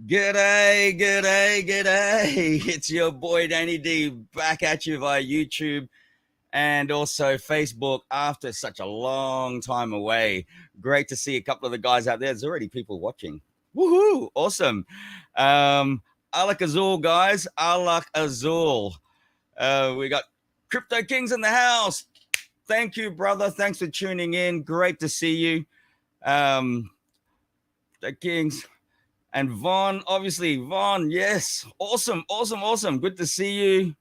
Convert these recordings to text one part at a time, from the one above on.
G'day, g'day, g'day. It's your boy Danny D back at you via YouTube and also Facebook after such a long time away. Great to see a couple of the guys out there. There's already people watching. Woohoo! Awesome. Alak-Azul, guys. Alak-Azul. We got Crypto Kings in the house. Thank you, brother. Thanks for tuning in. Great to see you. The Kings. And Vaughn, obviously, Vaughn, yes. Awesome, awesome, awesome. Good to see you.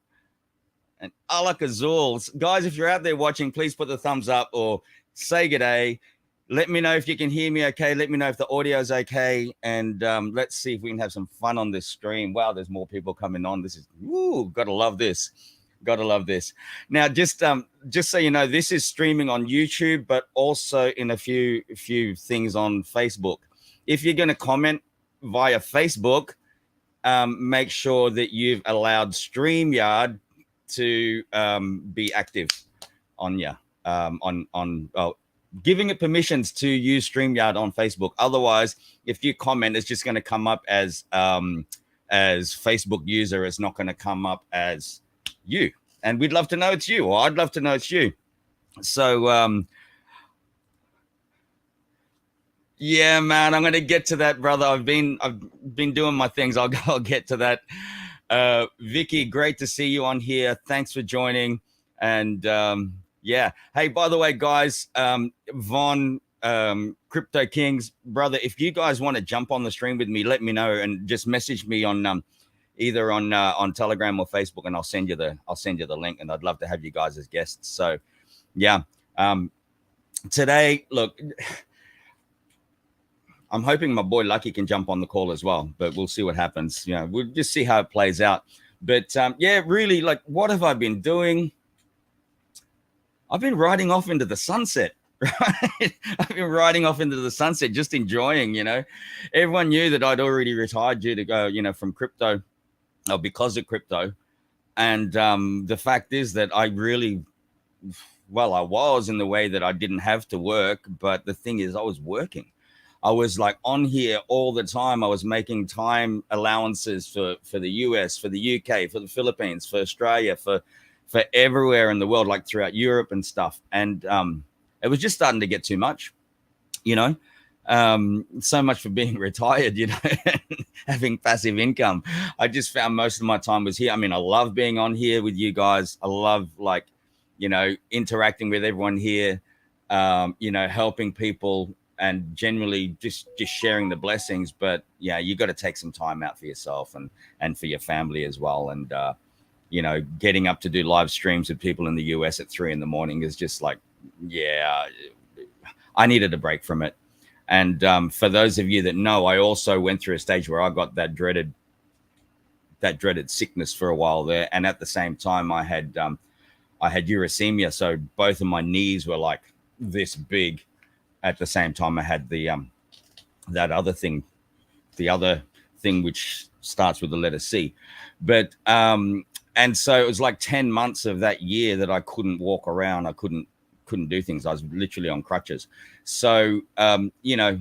And Alak-Azul. Guys, if you're out there watching, please put the thumbs up or say good day. Let me know if you can hear me okay. Let me know if the audio is okay. And let's see if we can have some fun on this stream. Wow, there's more people coming on. This is, woo, gotta love this. Gotta love this. Now, just so you know, this is streaming on YouTube, but also in a few things on Facebook. If you're going to comment via Facebook, make sure that you've allowed StreamYard to be active on you, giving it permissions to use StreamYard on Facebook. Otherwise, if you comment, it's just going to come up as Facebook user. It's not going to come up as you. And we'd love to know it's you, or I'd love to know it's you. So, yeah, man, I'm gonna get to that, brother. I've been doing my things. I'll get to that. Vicky, great to see you on here. Thanks for joining. And yeah, hey, by the way, guys, Vaughn, Crypto Kings, brother, if you guys want to jump on the stream with me, let me know and just message me on either on Telegram or Facebook, and I'll send you the link. And I'd love to have you guys as guests. So, yeah, today, look. I'm hoping my boy Lucky can jump on the call as well, but we'll see what happens. You know, we'll just see how it plays out. But yeah, really, like, what have I been doing? I've been riding off into the sunset, right? I've been riding off into the sunset, just enjoying, you know. Everyone knew that I'd already retired due to go, you know, from crypto, or because of crypto. And the fact is that I really, well, I was in the way that I didn't have to work. But the thing is, I was working. I was like on here all the time. I was making time allowances for the US, for the UK, for the Philippines, for Australia, for everywhere in the world, like throughout Europe and stuff. And it was just starting to get too much, you know. So much for being retired, you know, having passive income. I just found most of my time was here. I mean, I love being on here with you guys. I love, like, you know, interacting with everyone here, you know, helping people, and generally just sharing the blessings. But yeah, you got to take some time out for yourself and for your family as well. And you know, getting up to do live streams with people in the US at 3 a.m. is just like, yeah, I needed a break from it. And for those of you that know, I also went through a stage where I got that dreaded sickness for a while there, and at the same time I had uremia, so both of my knees were like this big. At the same time, I had the other thing which starts with the letter C. But and so it was like 10 months of that year that I couldn't walk around. I couldn't do things. I was literally on crutches. So you know,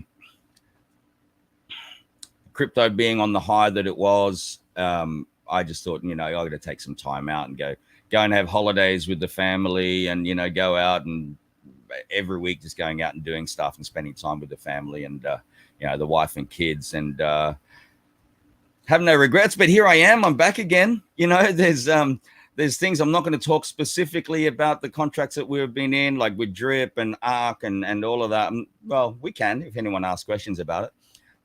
crypto being on the high that it was, I just thought, you know, I got to take some time out and go and have holidays with the family, and, you know, go out and every week just going out and doing stuff and spending time with the family and you know, the wife and kids, and have no regrets. But here I am, I'm back again. You know, there's things I'm not going to talk specifically about the contracts that we've been in, like with DRIP and ARC and all of that. Well, we can if anyone asks questions about it,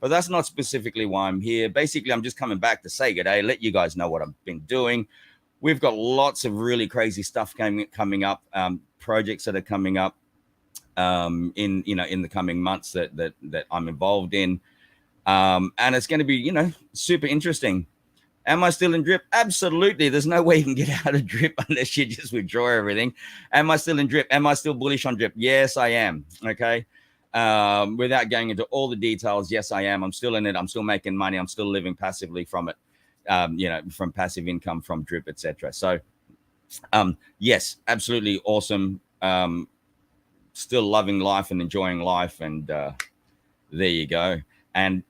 but that's not specifically why I'm here. Basically, I'm just coming back to say good day, let you guys know what I've been doing. We've got lots of really crazy stuff coming up, projects that are coming up in the coming months that I'm involved in, and it's going to be, you know, super interesting. Am I still in DRIP? Absolutely. There's no way you can get out of DRIP unless you just withdraw everything. Am I still in DRIP? Am I still bullish on DRIP? Yes, I am. Okay. Without going into all the details, yes, I am. I'm still in it. I'm still making money. I'm still living passively from it, you know, from passive income from DRIP, etc. So yes, absolutely awesome. Still loving life and enjoying life, and there you go. And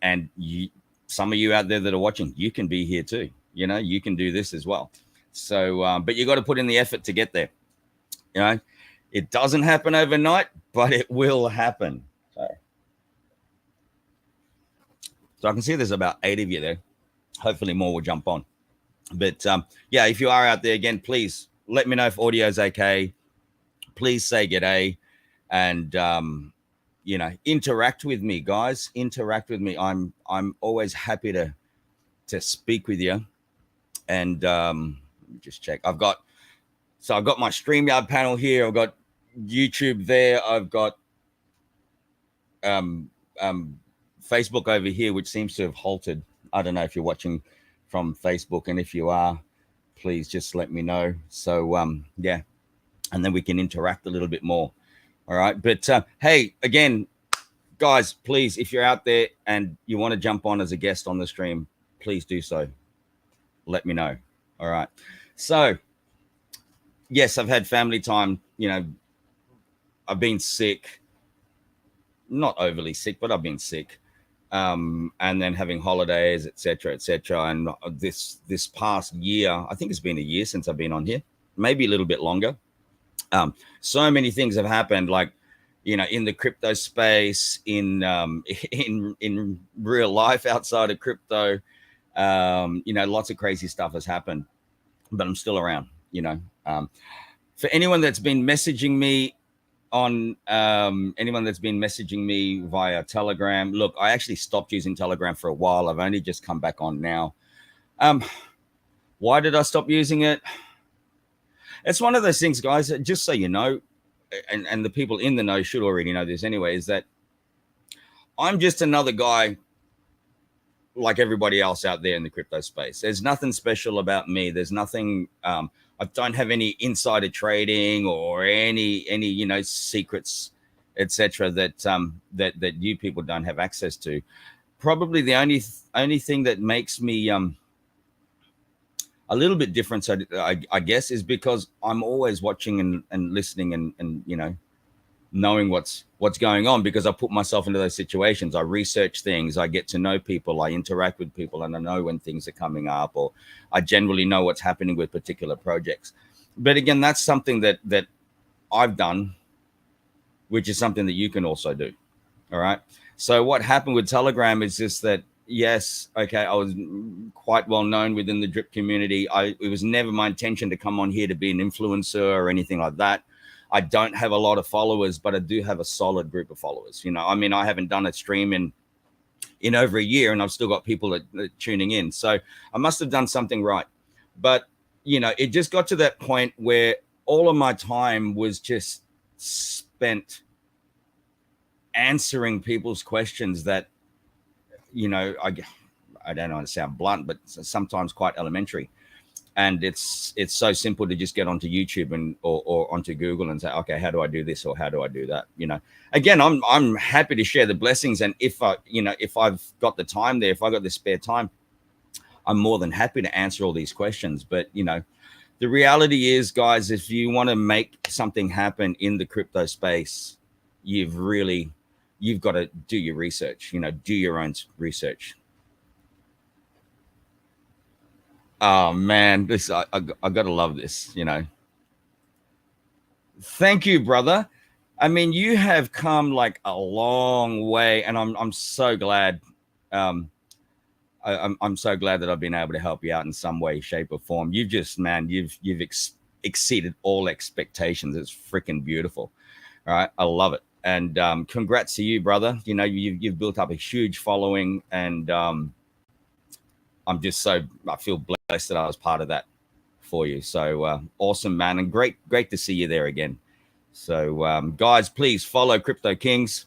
some of you out there that are watching, you can be here too. You know, you can do this as well. So, but you got to put in the effort to get there. You know, it doesn't happen overnight, but it will happen. So I can see there's about 8 of you there. Hopefully more will jump on. But yeah, if you are out there, again, please let me know if audio is okay. Please say g'day, and you know, interact with me, guys. Interact with me. I'm always happy to speak with you. And just check. I've got my StreamYard panel here. I've got YouTube there. I've got Facebook over here, which seems to have halted. I don't know if you're watching from Facebook, and if you are, please just let me know. So yeah, and then we can interact a little bit more. All right. But hey, again, guys, please, if you're out there and you want to jump on as a guest on the stream, please do so. Let me know. All right. So yes, I've had family time. You know, I've been sick, not overly sick, but I've been sick. And then having holidays, etc., etc. And this past year, I think it's been a year since I've been on here, maybe a little bit longer. So many things have happened, like, you know, in the crypto space, in real life outside of crypto. You know, lots of crazy stuff has happened, but I'm still around. You know, for anyone that's been messaging me on anyone that's been messaging me via Telegram, look, I actually stopped using Telegram for a while. I've only just come back on now. Why did I stop using it? It's one of those things, guys, just so you know, and the people in the know should already know this anyway, is that I'm just another guy like everybody else out there in the crypto space. There's nothing special about me. There's nothing, I don't have any insider trading or any you know, secrets, etc. that you people don't have access to. Probably the only thing that makes me a little bit different, so I guess, is because I'm always watching and listening and you know, knowing what's going on, because I put myself into those situations. I research things, I get to know people, I interact with people, and I know when things are coming up, or I generally know what's happening with particular projects. But again, that's something that I've done, which is something that you can also do. All right. So what happened with Telegram is just that, yes, okay, I was quite well known within the drip community. It was never my intention to come on here to be an influencer or anything like that. I don't have a lot of followers, but I do have a solid group of followers. You know, I mean, I haven't done a stream in over a year, and I've still got people that are tuning in. So I must have done something right. But, you know, it just got to that point where all of my time was just spent answering people's questions that, you know, I don't want to sound blunt, but sometimes quite elementary. And it's so simple to just get onto YouTube and or onto Google and say, okay, how do I do this, or how do I do that? You know, again, I'm happy to share the blessings, and if I've got the time there, if I got the spare time, I'm more than happy to answer all these questions. But you know, the reality is, guys, if you want to make something happen in the crypto space, you've got to do your research. You know, do your own research. Oh man, this I gotta love this, you know. Thank you, brother. I mean, you have come like a long way, and I'm so glad. I'm so glad that I've been able to help you out in some way, shape, or form. You've just, man, you've exceeded all expectations. It's freaking beautiful. All right, I love it, and congrats to you, brother. You know, you've built up a huge following, and I feel blessed that I was part of that for you. So awesome, man. And great to see you there again. So guys, please follow Crypto Kings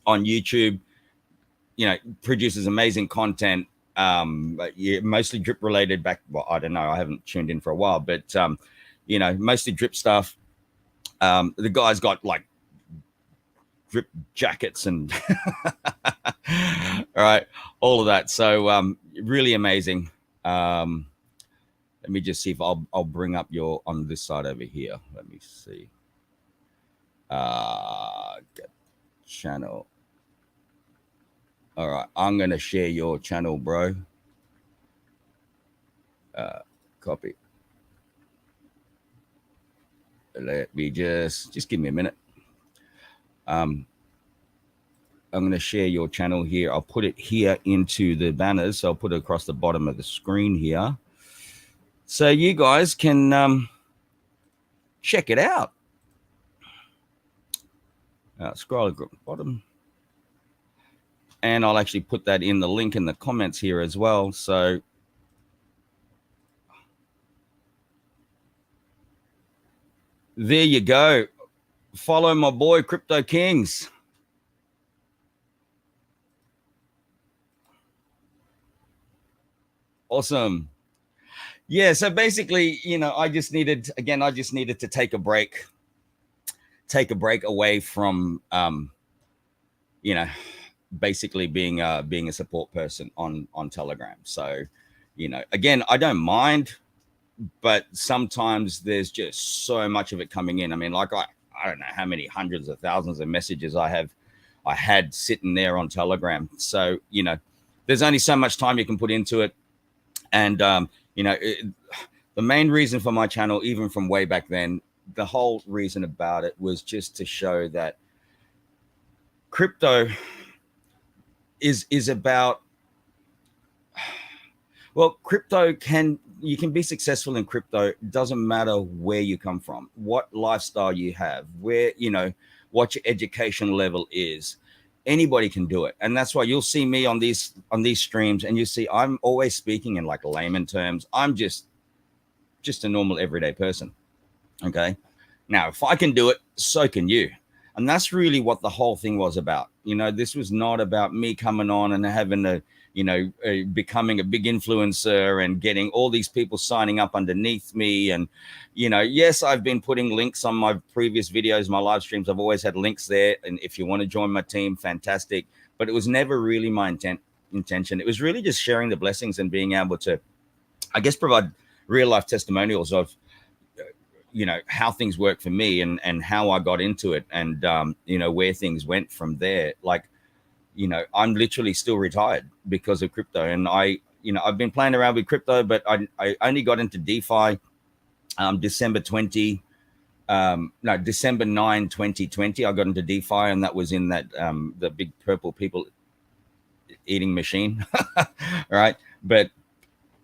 on YouTube. You know, produces amazing content, mostly drip related. Well, I don't know, I haven't tuned in for a while, but you know, mostly drip stuff. The guy's got like drip jackets and all right, all of that. So really amazing. Let me just see if I'll bring up your on this side over here. Let me see. Get channel. All right, I'm gonna share your channel, bro. Copy. Let me just give me a minute. I'm gonna share your channel here. I'll put it here into the banners. So I'll put it across the bottom of the screen here, so you guys can check it out. Scroll at the bottom. And I'll actually put that in the link in the comments here as well. So there you go. Follow my boy Crypto Kings. Awesome. Yeah, so basically, I just needed to take a break away from basically being a support person on Telegram. So, again, I don't mind, but sometimes there's just so much of it coming in. I mean, like I don't know how many hundreds of thousands of messages I had sitting there on Telegram. So, there's only so much time you can put into it. And, the main reason for my channel, even from way back then, the whole reason about it was just to show that crypto is about, well, you can be successful in crypto. It doesn't matter where you come from, what lifestyle you have, where, what your education level is. Anybody can do it. And that's why you'll see me on these streams, and you see I'm always speaking in like layman terms. I'm just a normal everyday person. Okay. Now, if I can do it, so can you. And that's really what the whole thing was about. This was not about me coming on and having becoming a big influencer and getting all these people signing up underneath me. And, yes, I've been putting links on my previous videos, my live streams. I've always had links there. And if you want to join my team, fantastic. But it was never really my intention. It was really just sharing the blessings and being able to, I guess, provide real life testimonials of, how things work for me and how I got into it and, where things went from there. Like, I'm literally still retired because of crypto. And I've been playing around with crypto, but I only got into DeFi December 9, 2020. I got into DeFi, and that was in that the big purple people eating machine. Right. But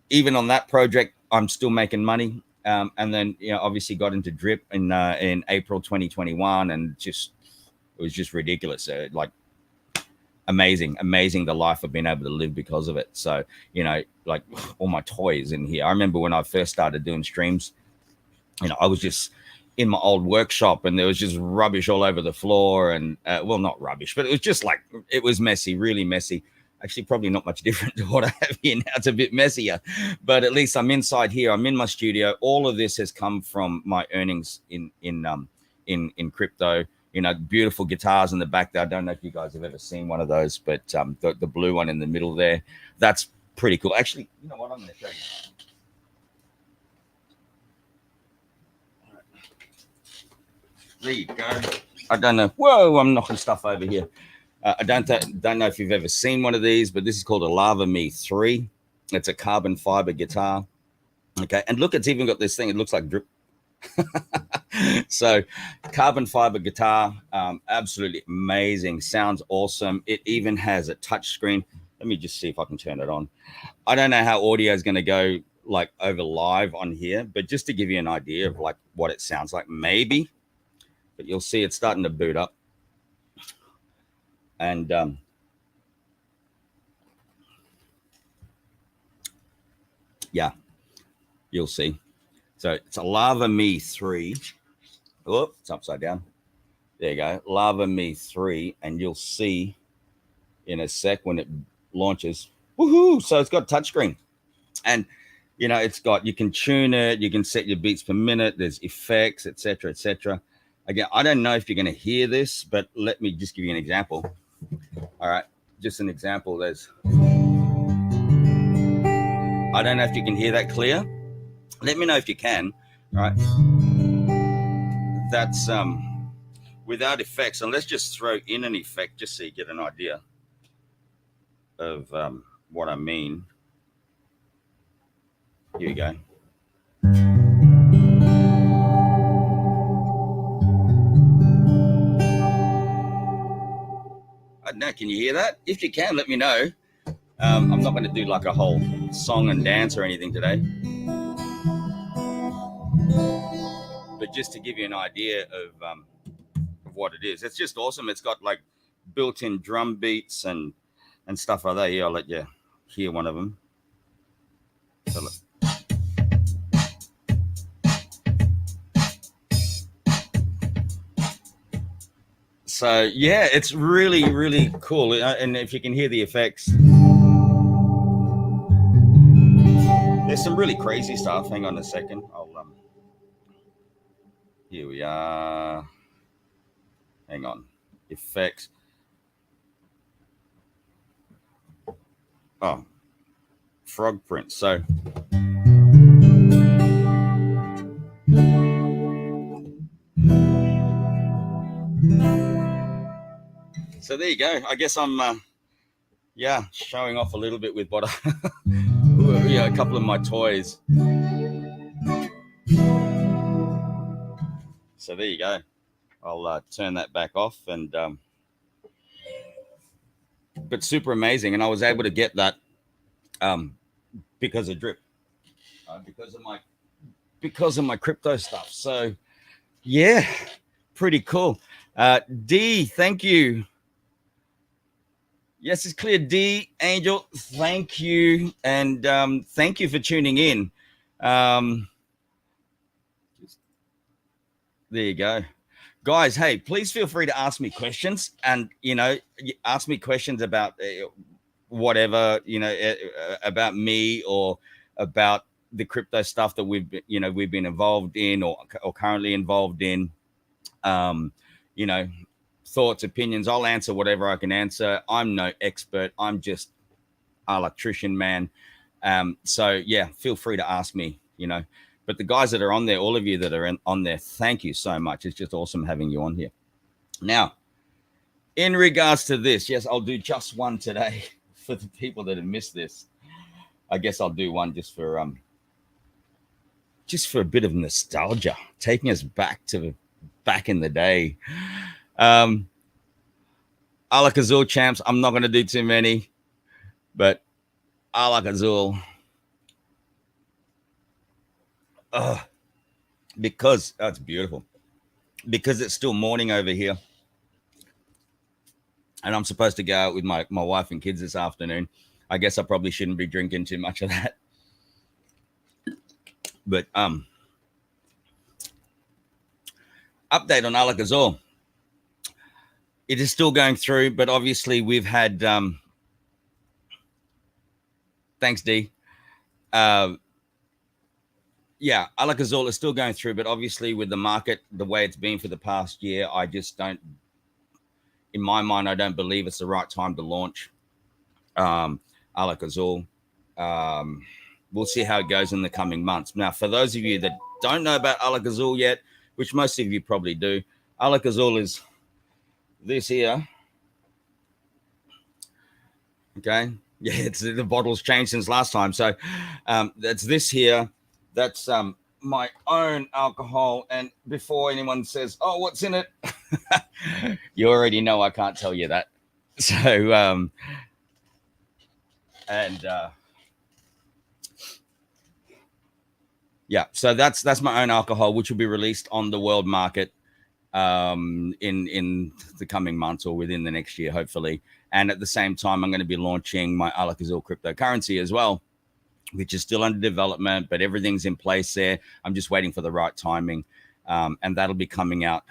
even on that project, I'm still making money. And then, obviously got into Drip in April 2021, and it was just ridiculous. Like amazing the life I've been able to live because of it. So, like all my toys in here. I remember when I first started doing streams, I was just in my old workshop, and there was just rubbish all over the floor, and well, not rubbish, but it was just like, it was messy, really messy. Actually, probably not much different to what I have here now. It's a bit messier, but at least I'm inside here. I'm in my studio. All of this has come from my earnings in crypto. Beautiful guitars in the back there. I don't know if you guys have ever seen one of those, but the blue one in the middle there, that's pretty cool. Actually, you know what? I'm going to show you. There you go. I don't know. Whoa, I'm knocking stuff over here. I don't know if you've ever seen one of these, but this is called a Lava Me 3. It's a carbon fiber guitar. Okay. And look, it's even got this thing. It looks like drip. So carbon fiber guitar, absolutely amazing. Sounds awesome. It even has a touch screen. Let me just see if I can turn it on. I don't know how audio is going to go like over live on here, but just to give you an idea of like what it sounds like, maybe, but you'll see it's starting to boot up. And yeah, you'll see. So it's a Lava Me 3. Oh, it's upside down. There you go. Lava Me 3. And you'll see in a sec when it launches. Woohoo! So it's got touchscreen. And, it's got, you can tune it. You can set your beats per minute. There's effects, etc., etc. Again, I don't know if you're going to hear this, but let me just give you an example. All right. Just an example. I don't know if you can hear that clear. Let me know if you can. All right. That's without effects. And let's just throw in an effect just so you get an idea. of what I mean. Here we go. I don't know. Can you hear that? If you can, let me know. I'm not going to do like a whole song and dance or anything today, but just to give you an idea of what it is. It's just awesome. It's got like built-in drum beats and stuff like that. Here, I'll let you hear one of them. So yeah, it's really, really cool. And if you can hear the effects, there's some really crazy stuff. Hang on a second. Here we are. Hang on. Effects. Oh, frog print. So there you go. I guess I'm showing off a little bit with what a couple of my toys. So there you go. I'll turn that back off, and but super amazing. And I was able to get that because of Drip, because of my crypto stuff. So yeah, pretty cool. D, thank you. Yes, it's clear. D, Angel, thank you, and thank you for tuning in. There you go. Guys, hey, please feel free to ask me questions, and ask me questions about whatever, about me or about the crypto stuff that we've been involved in or currently involved in. Thoughts, opinions. I'll answer whatever I can answer. I'm no expert. I'm just Alaktrician Man. So yeah, feel free to ask me. But the guys that are on there, all of you that are on there, thank you so much. It's just awesome having you on here. Now, in regards to this, yes, I'll do just one today for the people that have missed this. I guess I'll do one just for a bit of nostalgia, taking us back in the day. Alak-Azul champs. I'm not going to do too many, but Alak-Azul. Because it's beautiful, because it's still morning over here, and I'm supposed to go out with my wife and kids this afternoon. I guess I probably shouldn't be drinking too much of that, but update on Alak-Azul. It is still going through, but obviously we've had thanks D. Yeah, Alak-Azul is still going through, but obviously with the market, the way it's been for the past year, I just don't, in my mind, I don't believe it's the right time to launch Alak-Azul. We'll see how it goes in the coming months. Now, for those of you that don't know about Alak-Azul yet, which most of you probably do, Alak-Azul is this here. Okay. Yeah, the bottle's changed since last time. So that's this here. That's my own alcohol. And before anyone says, oh, what's in it? You already know I can't tell you that. So, yeah, so that's my own alcohol, which will be released on the world market in the coming months or within the next year, hopefully. And at the same time, I'm going to be launching my Alak-Azul cryptocurrency as well, which is still under development, but everything's in place there. I'm just waiting for the right timing. And that'll be coming out,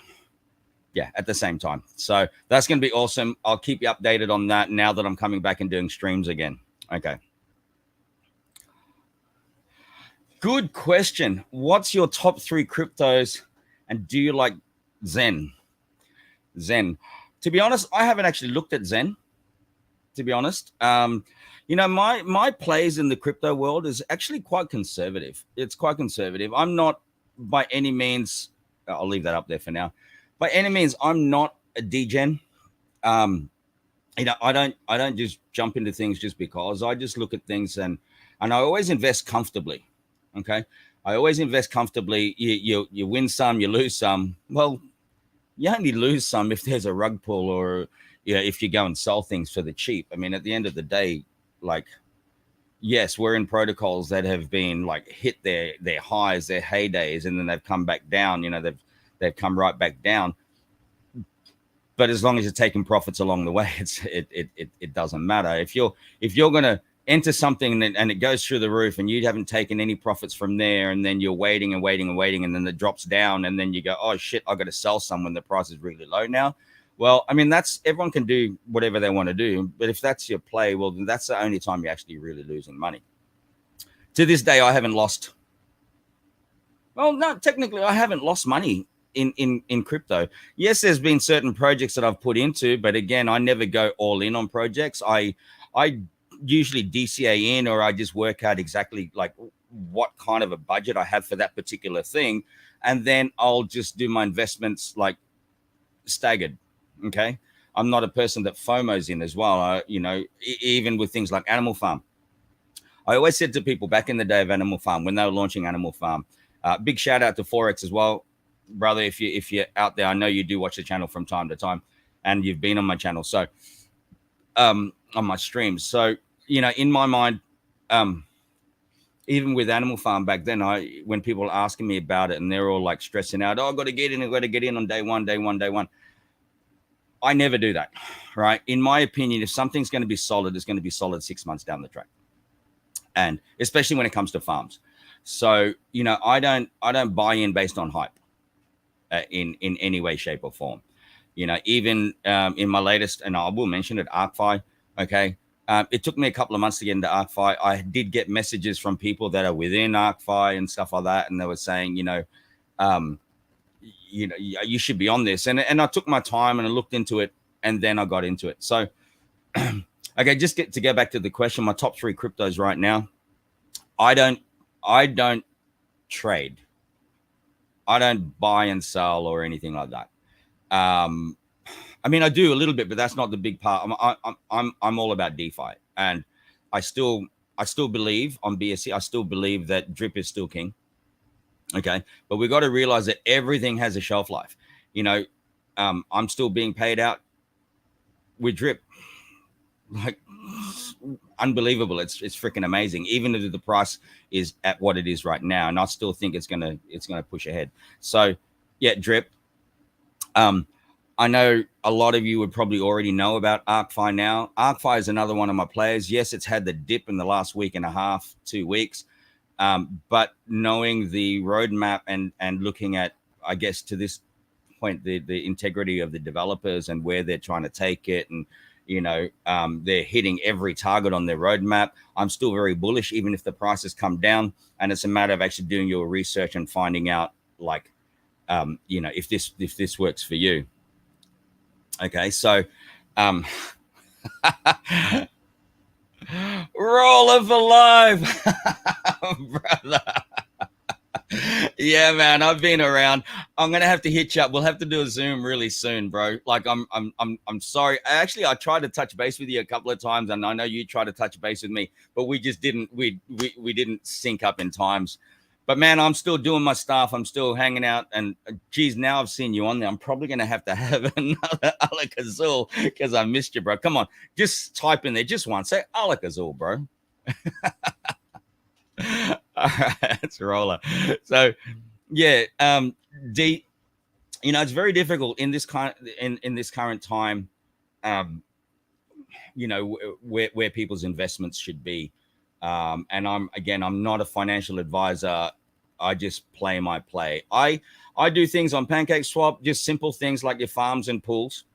at the same time. So that's going to be awesome. I'll keep you updated on that now that I'm coming back and doing streams again. Okay. Good question. What's your top 3 cryptos, and do you like Zen? To be honest, I haven't actually looked at Zen, to be honest. My plays in the crypto world is actually quite conservative. It's quite conservative. I'm not by any means, I'll leave that up there for now. By any means, I'm not a degen. I don't just jump into things just because. I just look at things, and I always invest comfortably. Okay. I always invest comfortably. You win some, you lose some. Well, you only lose some if there's a rug pull, or if you go and sell things for the cheap. I mean, at the end of the day, like, yes, we're in protocols that have been like hit their highs, their heydays, and then they've come back down. They've come right back down. But as long as you're taking profits along the way, it doesn't matter. If you're gonna enter something and it goes through the roof and you haven't taken any profits from there, and then you're waiting and waiting and waiting, and then it drops down, and then you go, oh shit, I got to sell some when the price is really low now. Well, I mean, that's, everyone can do whatever they want to do, but if that's your play, well, then that's the only time you're actually really losing money. To this day, I haven't lost. Well, no, technically, I haven't lost money in crypto. Yes, there's been certain projects that I've put into, but again, I never go all in on projects. I usually DCA in, or I just work out exactly like what kind of a budget I have for that particular thing, and then I'll just do my investments like staggered. Okay, I'm not a person that FOMOs in as well. Even with things like Animal Farm, I always said to people back in the day of Animal Farm, when they were launching Animal Farm, big shout out to Forex as well, brother. If you're out there, I know you do watch the channel from time to time, and you've been on my channel, so on my streams. So in my mind, even with Animal Farm back then, when people were asking me about it and they're all like stressing out, oh, I've got to get in on day one. I never do that, right? In my opinion, if something's going to be solid, it's going to be solid 6 months down the track, and especially when it comes to farms. So I don't buy in based on hype in any way, shape, or form. Even in my latest, and I will mention it, ARCFi. Okay, it took me a couple of months to get into ARCFi. I did get messages from people that are within ARCFi and stuff like that, and they were saying, you should be on this. And I took my time and I looked into it, and then I got into it. So, okay, to get back to the question, my top 3 cryptos right now, I don't trade. I don't buy and sell or anything like that. I mean, I do a little bit, but that's not the big part. I'm all about DeFi, and I still believe on BSC. I still believe that drip is still king. Okay, but we got to realize that everything has a shelf life. I'm still being paid out with drip, like unbelievable. It's freaking amazing, even if the price is at what it is right now, and I still think it's gonna push ahead. So yeah, drip. I know a lot of you would probably already know about ARCFi now. ARCFi is another one of my players. Yes, it's had the dip in the last week and a half, 2 weeks. But knowing the roadmap and looking at, I guess, to this point, the integrity of the developers and where they're trying to take it, and they're hitting every target on their roadmap, I'm still very bullish, even if the prices come down. And it's a matter of actually doing your research and finding out, like, if this works for you. Okay, so roller for life, brother. Yeah, man, I've been around. I'm gonna have to hit you up. We'll have to do a Zoom really soon, bro. Like, I'm sorry. Actually, I tried to touch base with you a couple of times, and I know you tried to touch base with me, but we just didn't. We didn't sync up in times. But man, I'm still doing my stuff. I'm still hanging out, and geez, now I've seen you on there. I'm probably gonna have to have another Alak-Azul because I missed you, bro. Come on, just type in there just once. Say Alak-Azul, bro. All right, that's a roller. So yeah, it's very difficult in this in this current time, where people's investments should be. And I'm not a financial advisor. I just play my play. I do things on PancakeSwap, just simple things like your farms and pools.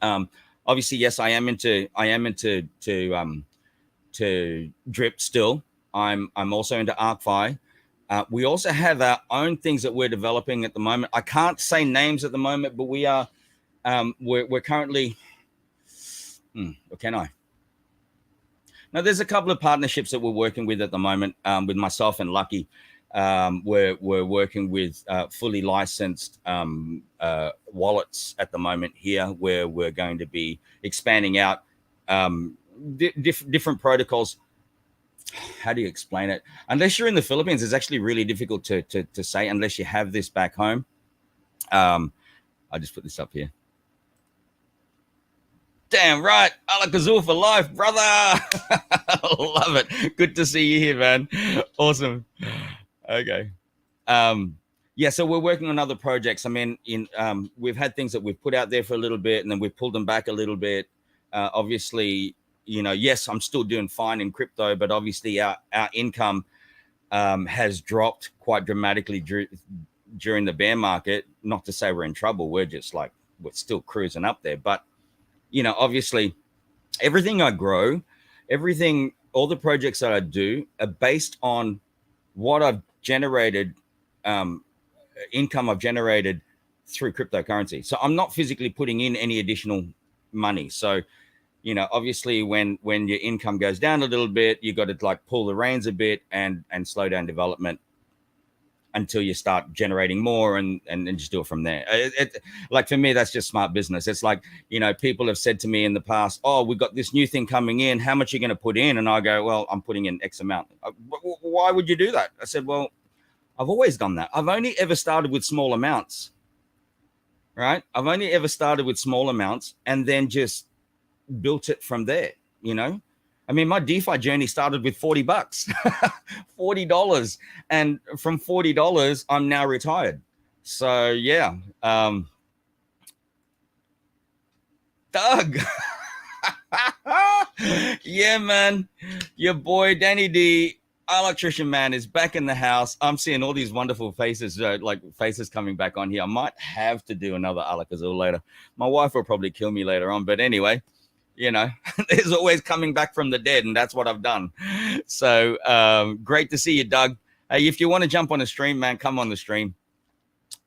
Obviously, yes, I am into to drip still. I'm also into ARCFi. We also have our own things that we're developing at the moment. I can't say names at the moment, but we are we're currently. Or can I? Now, there's a couple of partnerships that we're working with at the moment with myself and Lucky. We're working with fully licensed wallets at the moment here, where we're going to be expanding out different protocols. How do you explain it? Unless you're in the Philippines, it's actually really difficult to say unless you have this back home. I just put this up here. Damn right, Alak-Azul for life, brother. Love it. Good to see you here, man. Awesome. Okay. Yeah, so we're working on other projects. I mean, we've had things that we've put out there for a little bit, and then we've pulled them back a little bit. Obviously, yes, I'm still doing fine in crypto, but obviously our income has dropped quite dramatically during the bear market. Not to say we're in trouble. We're just like, we're still cruising up there. But, obviously everything I grow, all the projects that I do are based on what I've generated, income I've generated through cryptocurrency. So I'm not physically putting in any additional money. So, obviously when your income goes down a little bit, you got to like pull the reins a bit and slow down development until you start generating more and just do it from there. Like for me, that's just smart business. It's like, people have said to me in the past, oh, we got this new thing coming in. How much are you going to put in? And I go, well, I'm putting in X amount. Why would you do that? I said, well, I've always done that. I've only ever started with small amounts, right? I've only ever started with small amounts and then just built it from there, I mean, my DeFi journey started with $40, $40. And from $40, I'm now retired. So yeah. Doug. Yeah, man. Your boy, Danny D, Alaktrician Man, is back in the house. I'm seeing all these wonderful faces, faces coming back on here. I might have to do another Alak-Azul later. My wife will probably kill me later on. But anyway, there's always coming back from the dead, and that's what I've done. So great to see you, Doug. Hey, if you want to jump on a stream, man, come on the stream.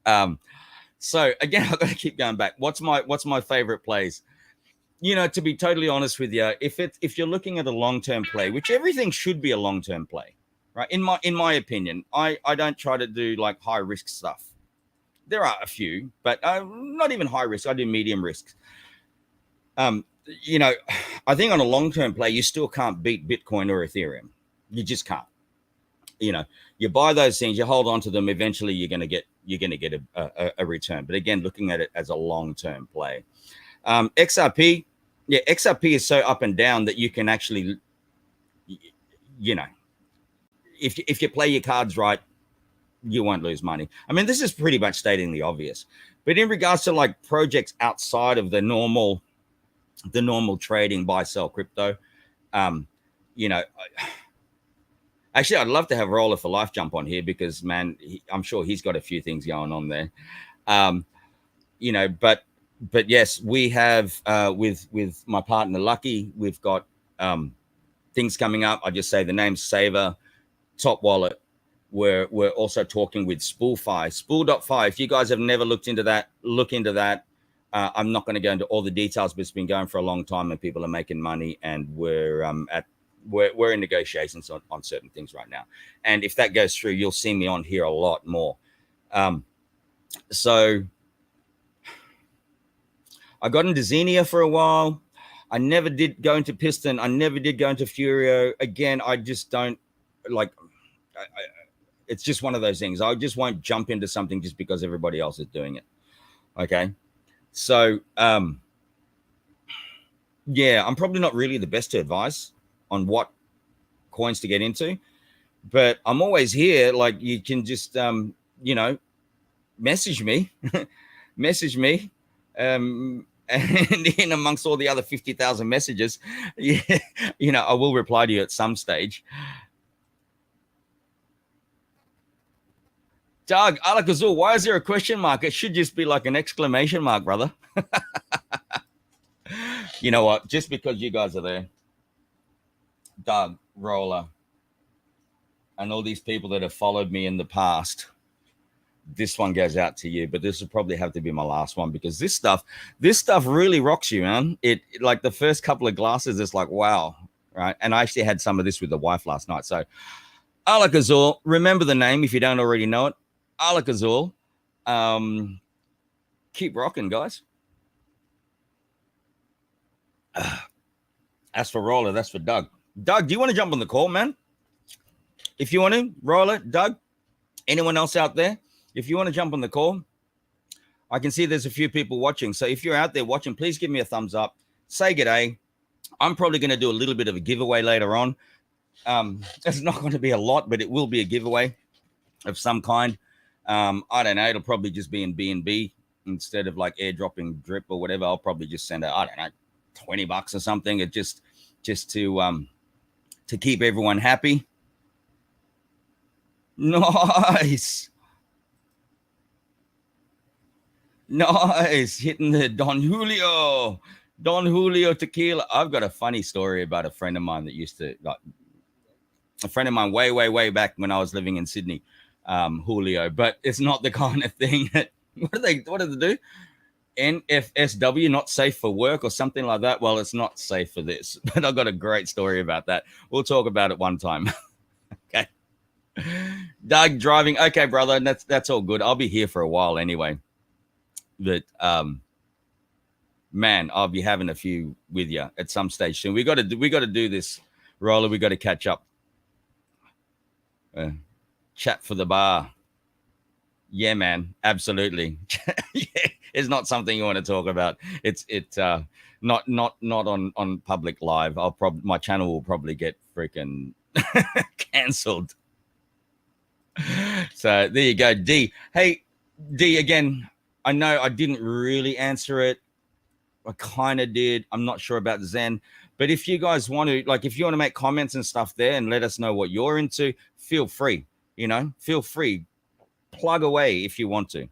So again, I've got to keep going back. What's my favorite plays? To be totally honest with you, if you're looking at a long-term play, which everything should be a long-term play, right? In my opinion, I don't try to do like high risk stuff. There are a few, but not even high risk. I do medium risks. I think on a long-term play, you still can't beat Bitcoin or Ethereum. You just can't. You buy those things, you hold on to them. Eventually, you're going to get a return. But again, looking at it as a long-term play, XRP, yeah, XRP is so up and down that you can actually, if you play your cards right, you won't lose money. I mean, this is pretty much stating the obvious. But in regards to like projects outside of the normal trading buy sell crypto, actually I'd love to have Roller for Life jump on here because man, I'm sure he's got a few things going on there. But yes, we have with my partner Lucky, we've got things coming up. I just say the name Saver, Top Wallet. We're also talking with Spool.fi. If you guys have never looked into that, look into that. I'm not going to go into all the details, but it's been going for a long time and people are making money, and we're in negotiations on certain things right now. And if that goes through, you'll see me on here a lot more. So I got into Xenia for a while. I never did go into Piston. I never did go into Furio. Again, I just don't like. It's just one of those things. I just won't jump into something just because everybody else is doing it. Okay. So, yeah, I'm probably not really the best to advise on what coins to get into, but I'm always here. Like you can just, message me, and in amongst all the other 50,000 messages, I will reply to you at some stage. Doug, Alak-Azul, why is there a question mark? It should just be like an exclamation mark, brother. You know what? Just because you guys are there, Doug, Roller, and all these people that have followed me in the past, this one goes out to you, but this will probably have to be my last one because this stuff really rocks you, man. It like the first couple of glasses, it's like, wow, right? And I actually had some of this with the wife last night. So Alak-Azul, remember the name if you don't already know it. Alak-Azul. Keep rocking, guys. As for Roller, that's for Doug. Doug, do you want to jump on the call, man? If you want to, Roller, Doug, anyone else out there, if you want to jump on the call, I can see there's a few people watching. So if you're out there watching, please give me a thumbs up. Say g'day. I'm probably going to do a little bit of a giveaway later on. It's not going to be a lot, but it will be a giveaway of some kind. I don't know. It'll probably just be in BNB instead of like airdropping drip or whatever. I'll probably just send out, I don't know, $20 or something. It just to keep everyone happy. Nice. Nice. Hitting the Don Julio tequila. I've got a funny story about a friend of mine that used to, like, a friend of mine way back when I was living in Sydney, Julio, but it's not the kind of thing that, what do they do? NFSW, not safe for work or something like that. Well, it's not safe for this, but I've got a great story about that. We'll talk about it one time. Okay. Doug driving. Okay, brother. That's all good. I'll be here for a while anyway. But man, I'll be having a few with you at some stage soon. We got to do this, Roller. We got to catch up. Chat for the bar. Yeah, man, absolutely. Yeah, it's not something you want to talk about. It's not on public live. My channel will probably get freaking cancelled. So there you go, D. Hey, D, again, I know I didn't really answer it. I kind of did. I'm not sure about Zen. But if you guys want to, like, if you want to make comments and stuff there and let us know what you're into, feel free. Feel free. Plug away if you want to.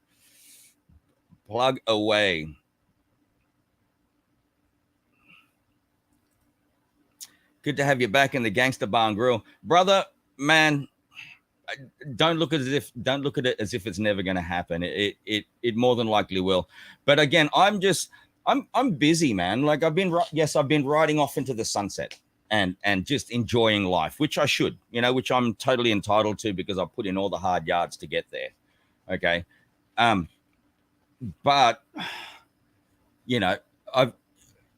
Plug away. Good to have you back in the Gangster Bar and Grill, brother. Man, don't look at it as if it's never going to happen. It more than likely will. But again, I'm busy, man. Like I've been riding off into the sunset and just enjoying life, which I should, which I'm totally entitled to because I put in all the hard yards to get there. Okay. But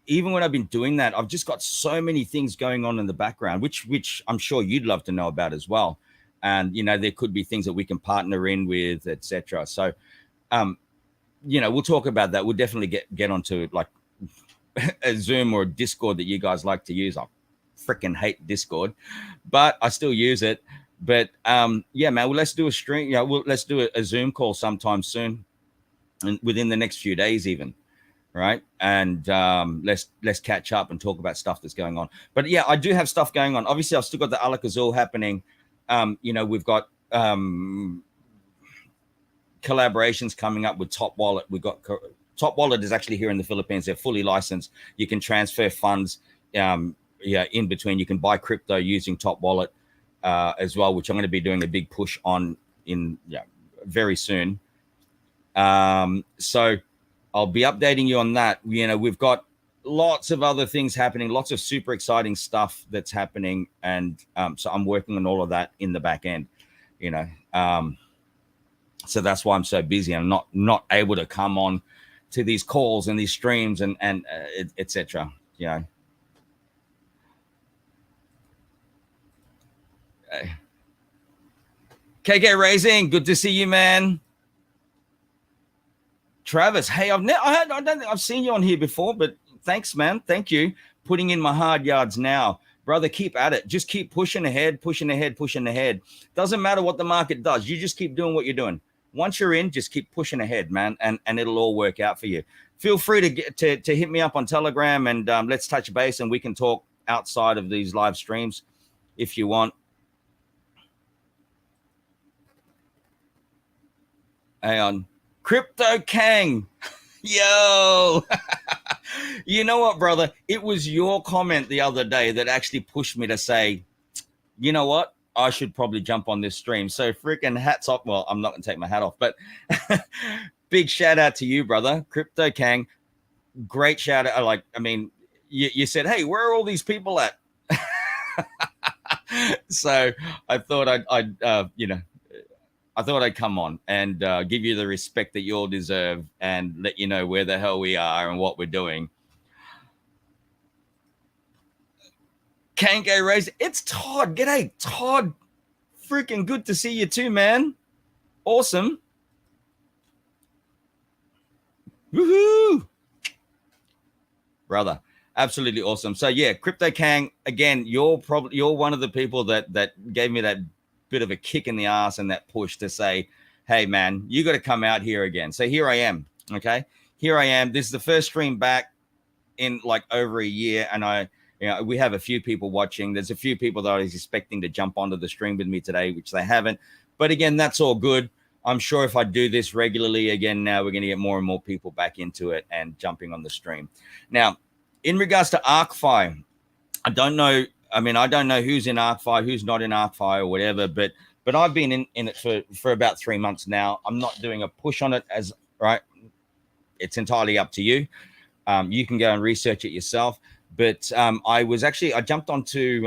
even when I've been doing that, I've just got so many things going on in the background, which I'm sure you'd love to know about as well. And, there could be things that we can partner in with, etc. So, we'll talk about that. We'll definitely get onto like a Zoom or a Discord that you guys like to use. I freaking hate Discord, but I still use it. But yeah, man, well, let's do a stream. Let's do a Zoom call sometime soon, and within the next few days, even. Right. And let's catch up and talk about stuff that's going on. But yeah, I do have stuff going on. Obviously, I've still got the ALAKAZUL happening. We've got collaborations coming up with Top Wallet. We've got Top Wallet is actually here in the Philippines. They're fully licensed. You can transfer funds in between. You can buy crypto using Top Wallet as well, which I'm going to be doing a big push on very soon. So I'll be updating you on that. We've got lots of other things happening, lots of super exciting stuff that's happening. And so I'm working on all of that in the back end, so that's why I'm so busy. I'm not able to come on to these calls and these streams and etc. KK Raising, good to see you, man. Travis, hey, I've seen you on here before, but thanks, man. Thank you. Putting in my hard yards now. Brother, keep at it. Just keep pushing ahead. Doesn't matter what the market does. You just keep doing what you're doing. Once you're in, just keep pushing ahead, man, and it'll all work out for you. Feel free to hit me up on Telegram and let's touch base and we can talk outside of these live streams if you want. Hang on. DRIPTOKEN. Yo. You know what, brother? It was your comment the other day that actually pushed me to say, you know what? I should probably jump on this stream. So freaking hats off. Well, I'm not going to take my hat off, but big shout out to you, brother. DRIPTOKEN. Great shout out. You said, hey, where are all these people at? So I thought I thought I'd come on and give you the respect that you all deserve and let you know where the hell we are and what we're doing. Kango Race, it's Todd. G'day, Todd. Freaking good to see you too, man. Awesome. Woohoo! Brother, absolutely awesome. So yeah, Crypto Kang, again, you're one of the people that gave me that bit of a kick in the ass and that push to say, hey man, you got to come out here again. So here I am. Okay. Here I am. This is the first stream back in like over a year. And we have a few people watching. There's a few people that I was expecting to jump onto the stream with me today, which they haven't. But again, that's all good. I'm sure if I do this regularly again, now we're going to get more and more people back into it and jumping on the stream. Now, in regards to ArcFi, I don't know. I mean, I don't know who's in ArcFi, who's not in ArcFi or whatever, but I've been in it for about 3 months now. I'm not doing a push on it as right. It's entirely up to you. You can go and research it yourself. But I jumped onto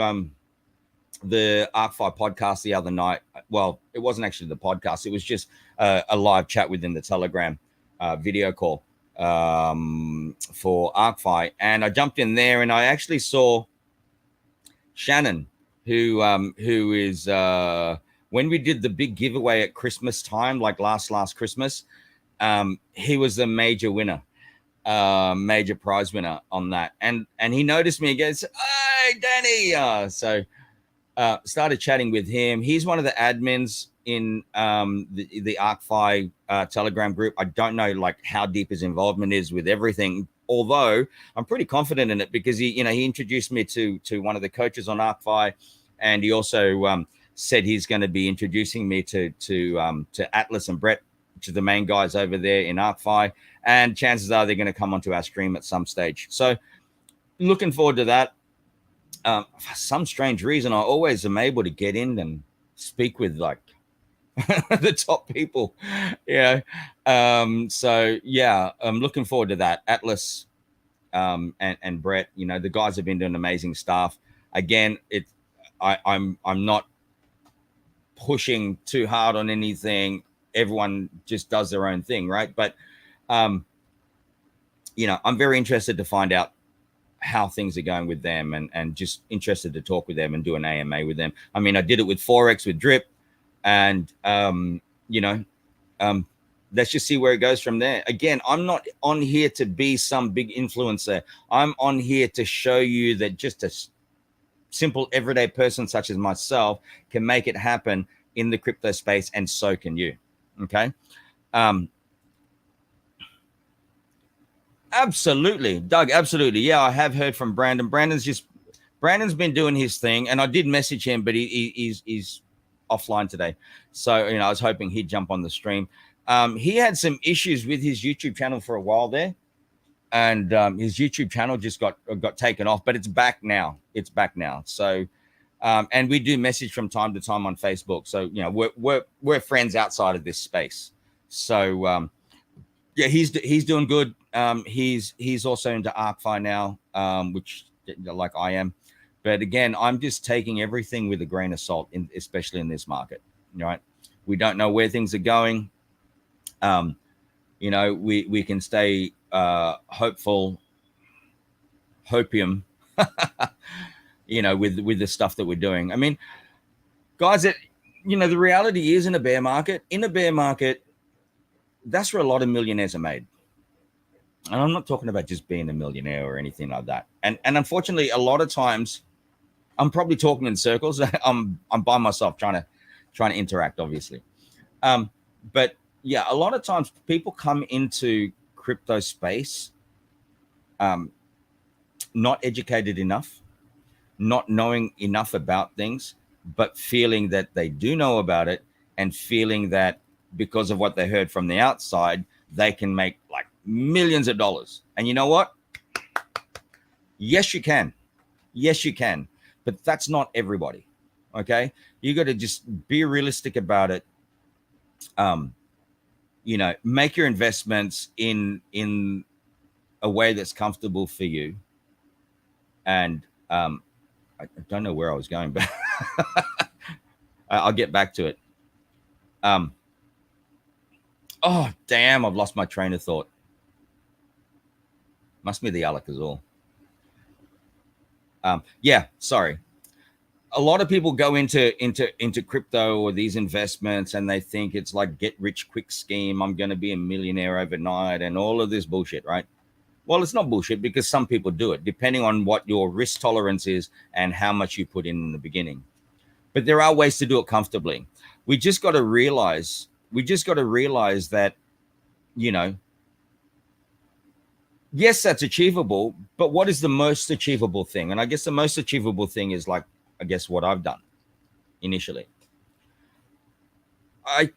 the ArcFi podcast the other night. Well, it wasn't actually the podcast. It was just a live chat within the Telegram video call for ArcFi. And I jumped in there and I actually saw Shannon, who is when we did the big giveaway at Christmas time, like last Christmas, he was the major winner. Major prize winner on that, and he noticed me again. Said, "Hey, Danny!" So started chatting with him. He's one of the admins in the ArcFi Telegram group. I don't know like how deep his involvement is with everything, although I'm pretty confident in it because he introduced me to one of the coaches on ArcFi, and he also said he's going to be introducing me to Atlas and Brett, which are the main guys over there in ArcFi. And chances are they're going to come onto our stream at some stage. So looking forward to that. For some strange reason, I always am able to get in and speak with like the top people. So yeah, I'm looking forward to that. Atlas and Brett, the guys have been doing amazing stuff. Again, I'm not pushing too hard on anything. Everyone just does their own thing, right? But I'm very interested to find out how things are going with them and just interested to talk with them and do an AMA with them. I mean, I did it with Forex with Drip and, let's just see where it goes from there. Again, I'm not on here to be some big influencer. I'm on here to show you that just a simple everyday person such as myself can make it happen in the crypto space, and so can you. Okay. Absolutely, Doug. Absolutely. Yeah, I have heard from Brandon. Brandon's been doing his thing, and I did message him, but he's offline today. So, I was hoping he'd jump on the stream. He had some issues with his YouTube channel for a while there, and his YouTube channel just got taken off, but it's back now. So, and we do message from time to time on Facebook. So, we're friends outside of this space. So, yeah, he's doing good. He's also into ArcFi now, which like I am. But again, I'm just taking everything with a grain of salt, especially in this market. Right? We don't know where things are going. We can stay hopeful, hopium, with the stuff that we're doing. I mean, guys, the reality is in a bear market, that's where a lot of millionaires are made. And I'm not talking about just being a millionaire or anything like that. And unfortunately, a lot of times I'm probably talking in circles. I'm by myself trying to interact, obviously. But yeah, a lot of times people come into crypto space not educated enough, not knowing enough about things, but feeling that they do know about it and feeling that because of what they heard from the outside, they can make like millions of dollars. And you know what? Yes, you can. But that's not everybody. Okay. You got to just be realistic about it. Make your investments in a way that's comfortable for you. And I don't know where I was going, but I'll get back to it. Oh, damn, I've lost my train of thought. Must be the Alak-Azul. Yeah, sorry. A lot of people go into crypto or these investments and they think it's like get rich quick scheme. I'm going to be a millionaire overnight and all of this bullshit, right? Well, it's not bullshit because some people do it depending on what your risk tolerance is and how much you put in the beginning. But there are ways to do it comfortably. We just got to realize that, you know, yes, that's achievable, but what is the most achievable thing? And I guess the most achievable thing is like, I guess what I've done initially. I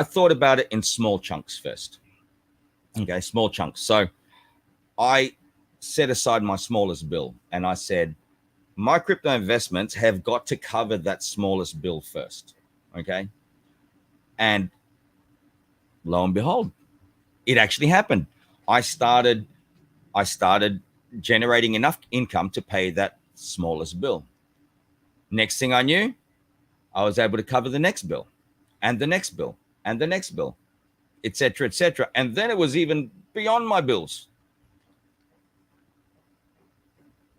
thought about it in small chunks first. Okay, small chunks. So I set aside my smallest bill and I said, my crypto investments have got to cover that smallest bill first. Okay. And lo and behold, it actually happened. I started generating enough income to pay that smallest bill. Next thing I knew, I was able to cover the next bill and the next bill and the next bill, etc., etc. And then it was even beyond my bills.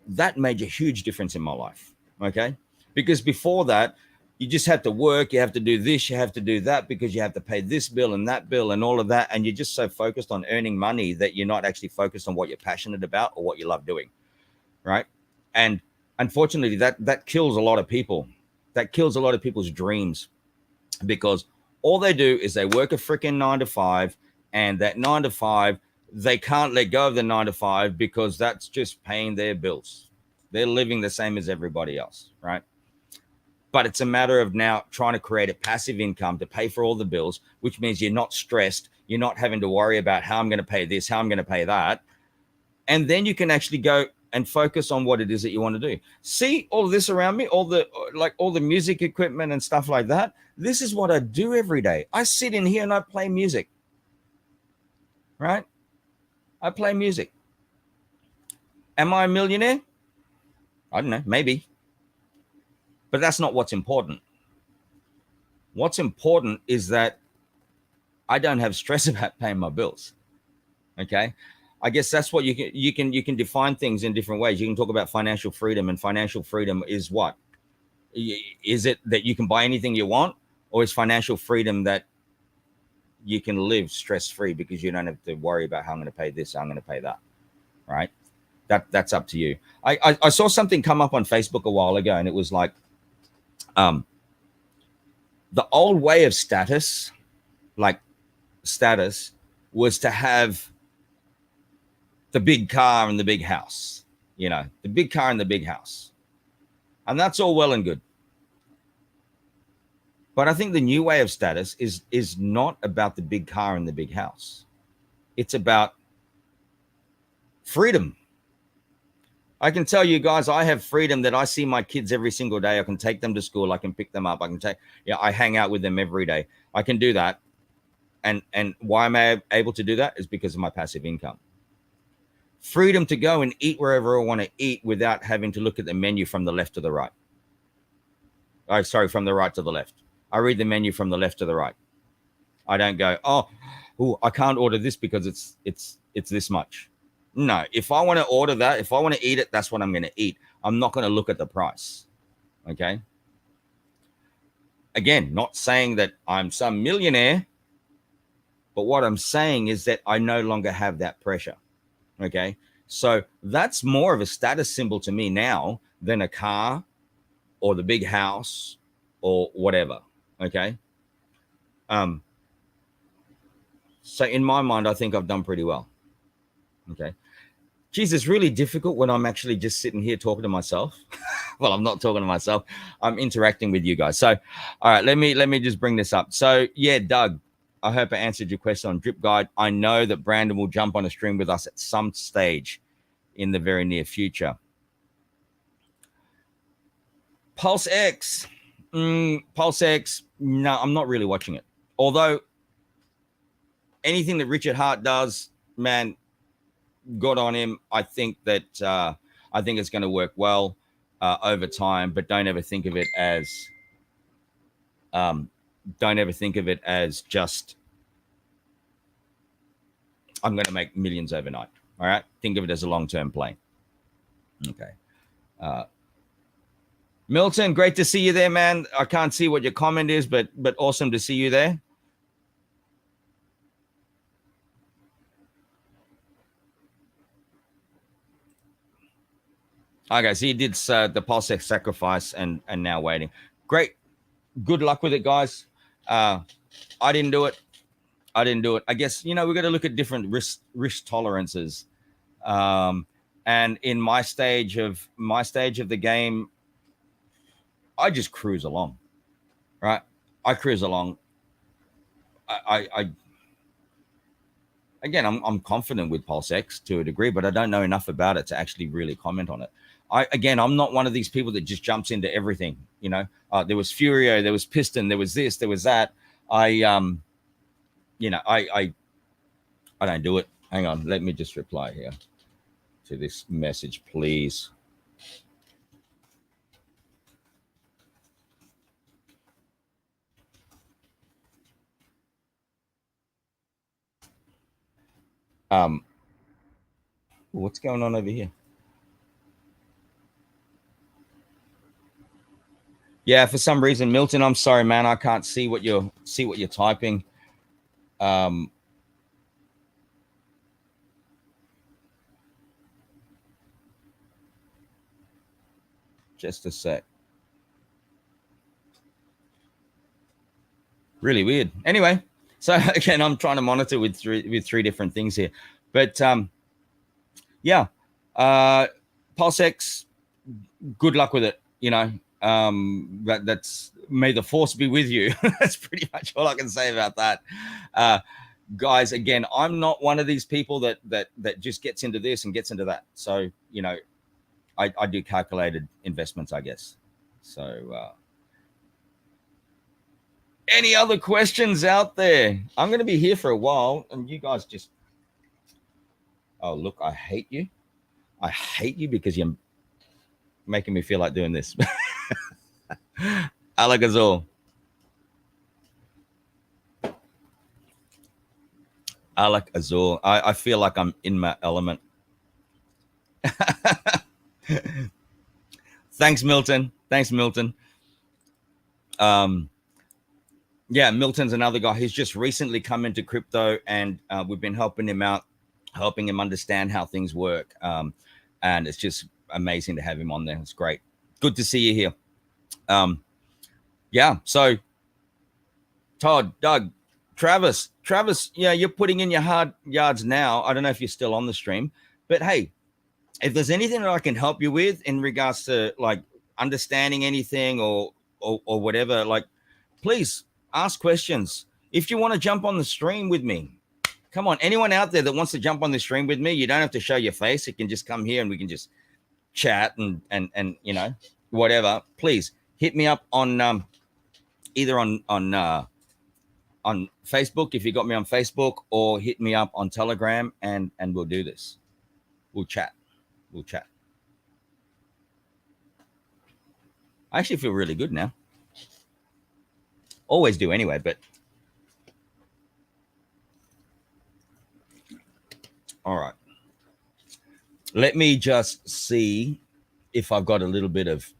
That made a huge difference in my life. Okay. Because before that, you just had to work, you have to do this, you have to do that because you have to pay this bill and all of that. And you're just so focused on earning money that you're not actually focused on what you're passionate about or what you love doing. Right. And unfortunately, that kills a lot of people. That kills a lot of people's dreams because all they do is they work a freaking 9 to 5, and that 9 to 5, they can't let go of the 9 to 5 because that's just paying their bills. They're living the same as everybody else, right? But it's a matter of now trying to create a passive income to pay for all the bills, which means you're not stressed. You're not having to worry about how I'm going to pay this, how I'm going to pay that. And then you can actually go and focus on what it is that you want to do. See all of this around me, all the music equipment and stuff like that. This is what I do every day. I sit in here and I play music, right? I play music. Am I a millionaire? I don't know, maybe. But that's not what's important. What's important is that I don't have stress about paying my bills. Okay. I guess that's what you can define things in different ways. You can talk about financial freedom, and financial freedom is what? Is it that you can buy anything you want, or is financial freedom that you can live stress-free because you don't have to worry about how I'm going to pay this, how I'm going to pay that, right? That's up to you. I saw something come up on Facebook a while ago, and it was like, the old way of status was to have the big car and the big house, the big car and the big house. And that's all well and good. But I think the new way of status is not about the big car and the big house. It's about freedom. I can tell you guys, I have freedom that I see my kids every single day. I can take them to school. I can pick them up. I hang out with them every day. I can do that. And why am I able to do that? Is because of my passive income. Freedom to go and eat wherever I want to eat without having to look at the menu from the left to the right. Oh, sorry, from the right to the left. I read the menu from the left to the right. I don't go, oh, I can't order this because it's this much. No, if I want to order that, if I want to eat it, that's what I'm going to eat. I'm not going to look at the price. Okay. Again, not saying that I'm some millionaire, but what I'm saying is that I no longer have that pressure. Okay. So that's more of a status symbol to me now than a car or the big house or whatever. Okay. So in my mind, I think I've done pretty well. Okay. Geez, it's really difficult when I'm actually just sitting here talking to myself. Well, I'm not talking to myself. I'm interacting with you guys. So, all right, let me just bring this up. So, yeah, Doug, I hope I answered your question on Drip Guide. I know that Brandon will jump on a stream with us at some stage in the very near future. Pulse X. Pulse X, no, I'm not really watching it. Although anything that Richard Hart does, man, good on him. I think it's going to work well. over time, but don't ever think of it as just I'm going to make millions overnight. All right, think of it as a long-term play. Okay. Milton, great to see you there, man. I can't see what your comment is, but awesome to see you there. Okay, so you did the pulse sacrifice and now waiting. Great. Good luck with it, guys. I didn't do it. I guess, we've got to look at different risk tolerances. And in my stage of the game, I just cruise along, right? I cruise along. Again, I'm confident with PulseX to a degree, but I don't know enough about it to actually really comment on it. I'm not one of these people that just jumps into everything. There was Furio, there was Piston, there was this, there was that. I don't do it. Hang on, let me just reply here to this message, please. What's going on over here? Yeah, for some reason, Milton, I'm sorry, man, I can't see what you're typing. Just a sec. Really weird. Anyway, so again, I'm trying to monitor with three different things here, but yeah, PulseX, good luck with it. That's may the force be with you. That's pretty much all I can say about that. Guys, again, I'm not one of these people that just gets into this and gets into that. So, I do calculated investments, I guess. So, any other questions out there? I'm going to be here for a while, and you guys just, oh, look, I hate you. I hate you because you're making me feel like doing this. Alak-Azul. Alak-Azul. I feel like I'm in my element. Thanks, Milton. Yeah, Milton's another guy who's just recently come into crypto, and we've been helping him out, helping him understand how things work. And it's just amazing to have him on there. It's great. Good to see you here. Yeah, so Todd, Doug, Travis, yeah, you're putting in your hard yards now. I don't know if you're still on the stream, but hey, if there's anything that I can help you with in regards to like understanding anything or whatever, like, please ask questions. If you want to jump on the stream with me, come on. Anyone out there that wants to jump on the stream with me, you don't have to show your face. You can just come here and we can just chat and whatever. Please hit me up on either on Facebook if you got me on Facebook, or hit me up on Telegram and we'll do this. We'll chat. I actually feel really good now. Always do anyway, but all right. Let me just see if I've got a little bit of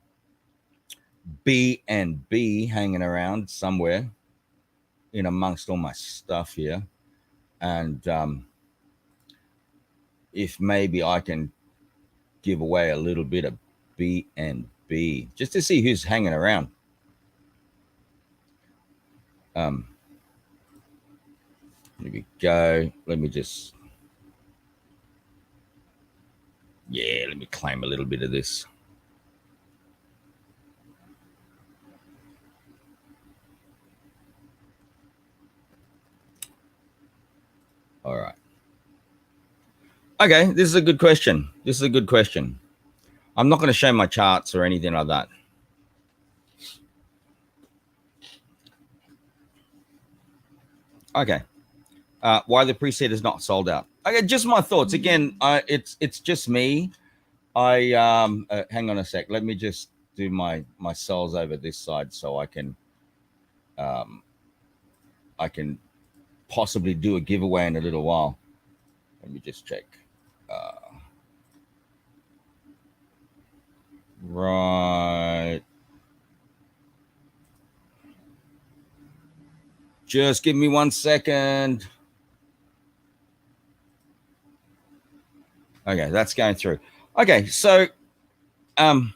B&B hanging around somewhere in amongst all my stuff here. And if maybe I can give away a little bit of B&B just to see who's hanging around. Here we go. Let me claim a little bit of this. All right. Okay, this is a good question. I'm not going to show my charts or anything like that. Okay. Why the preset is not sold out. Okay, just my thoughts. Again, it's just me. Hang on a sec. Let me just do my cells over this side so I can possibly do a giveaway in a little while. Let me just check. Right. Just give me 1 second. Okay, that's going through. Okay, so ARCFi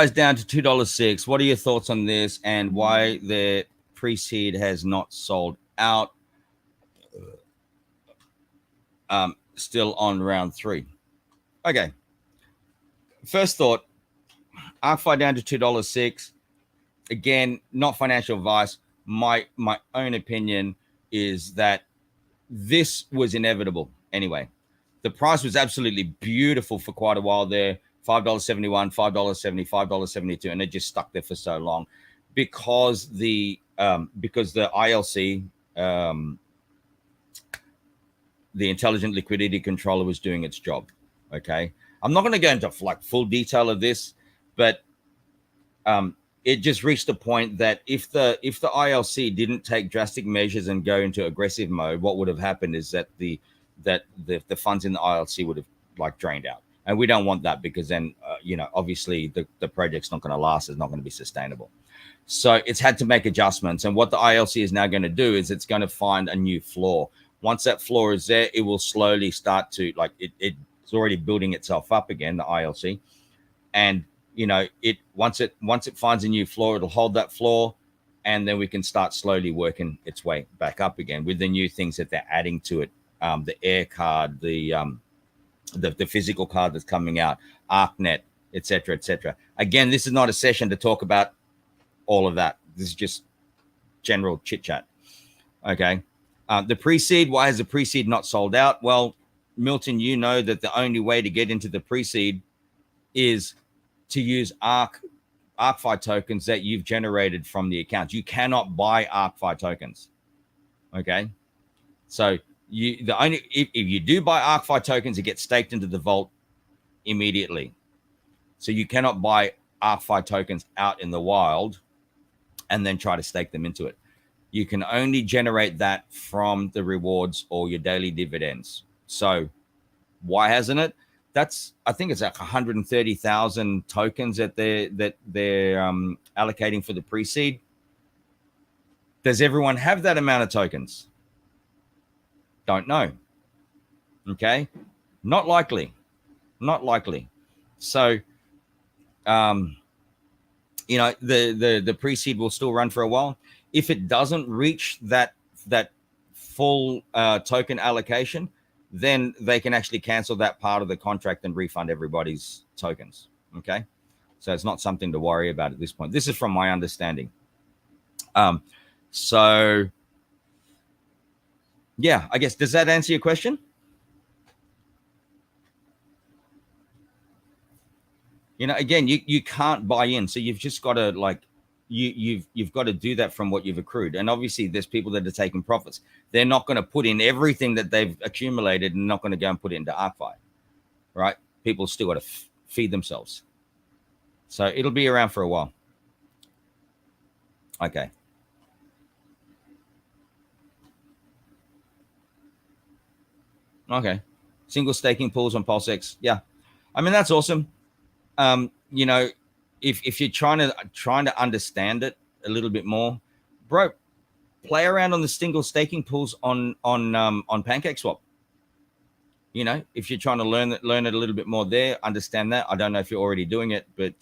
is down to $2.06. What are your thoughts on this and why the pre-seed has not sold out? Still on round 3. Okay. First thought, ARCFi down to $2.06. Again, not financial advice. My own opinion is that this was inevitable anyway. The price was absolutely beautiful for quite a while there. $5.71, $5.70, $5.72, and it just stuck there for so long because the ILC, the Intelligent Liquidity Controller, was doing its job. Okay, I'm not going to go into like full detail of this, but it just reached a point that if the ILC didn't take drastic measures and go into aggressive mode, what would have happened is that the funds in the ILC would have like drained out. And we don't want that because then, obviously the project's not going to last. It's not going to be sustainable. So it's had to make adjustments. And what the ILC is now going to do is it's going to find a new floor. Once that floor is there, it will slowly start to it's already building itself up again, the ILC. And, once it finds a new floor, it'll hold that floor. And then we can start slowly working its way back up again with the new things that they're adding to it. The air card, the physical card that's coming out, ARCnet, etc., etc. Again, this is not a session to talk about all of that. This is just general chit chat. Okay. The pre-seed, why has the pre-seed not sold out? Well, Milton, you know that the only way to get into the pre-seed is to use ARCFi tokens that you've generated from the account. You cannot buy ARCFi tokens. Okay. So if you do buy ARCFi tokens, it gets staked into the vault immediately. So you cannot buy ARCFi tokens out in the wild and then try to stake them into it. You can only generate that from the rewards or your daily dividends. So why hasn't it? I think it's like 130,000 tokens that they're allocating for the pre-seed. Does everyone have that amount of tokens? Don't know. Okay, not likely. So, the pre-seed will still run for a while. If it doesn't reach that full token allocation, then they can actually cancel that part of the contract and refund everybody's tokens. Okay, so it's not something to worry about at this point. This is from my understanding. So yeah, I guess, does that answer your question? Again, you can't buy in, so you've just got to you've got to do that from what you've accrued. And obviously there's people that are taking profits. They're not going to put in everything that they've accumulated and not going to go and put it into ARCFi, right? People still got to feed themselves. So it'll be around for a while. Okay. Okay. Single staking pools on PulseX. Yeah. I mean, that's awesome. If you're trying to understand it a little bit more, bro, play around on the single staking pools on PancakeSwap. If you're trying to learn it a little bit more there, understand that. I don't know if you're already doing it, but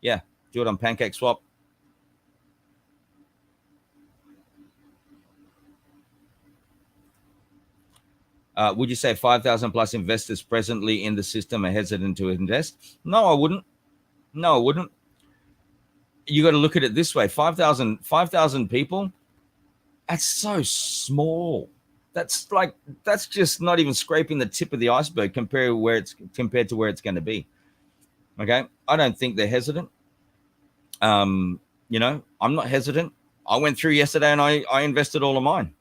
yeah, do it on PancakeSwap. Would you say 5,000 plus investors presently in the system are hesitant to invest? No, I wouldn't. You got to look at it this way: 5,000 people. That's so small. That's just not even scraping the tip of the iceberg compared to where it's going to be. Okay, I don't think they're hesitant. I'm not hesitant. I went through yesterday and I invested all of mine.